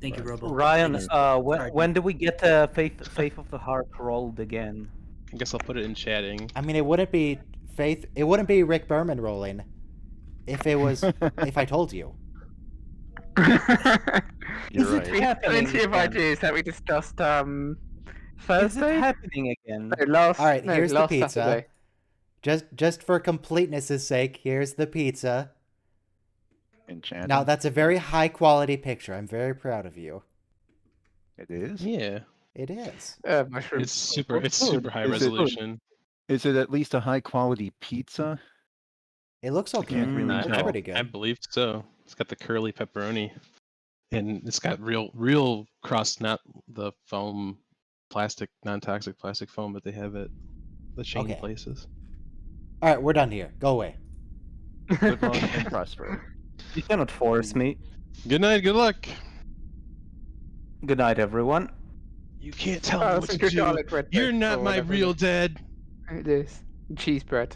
Thank you, Robo. Ryan, Thank you. when do we get Faith of the Heart rolled again? I guess I'll put it in chatting. I mean, it wouldn't be Faith. It wouldn't be Rick Berman rolling if it was. If I told you. You're Is it right. We had happening plenty of again? ideas that we discussed Is Thursday. it happening again? No, last. All right, no, here's the last pizza. Saturday. Just for completeness' sake, here's the pizza. Enchanted. Now that's a very high quality picture. I'm very proud of you. It is? Yeah, It is. Mushroom. it's super high Is it- resolution. Is it at least a high quality pizza? It looks okay. can't really It looks tell. pretty good. I believe so. It's got the curly pepperoni, and it's got real crust, not the foam, plastic, non-toxic plastic foam, but they have it the chain Okay. places. All right, we're done here. Go away. Live long and prosper. You cannot force me. Good night. Good luck. Good night, everyone. You can't tell me Oh, what some to good do. garlic bread You're toast not or my whatever it real is. dad. It is cheese bread.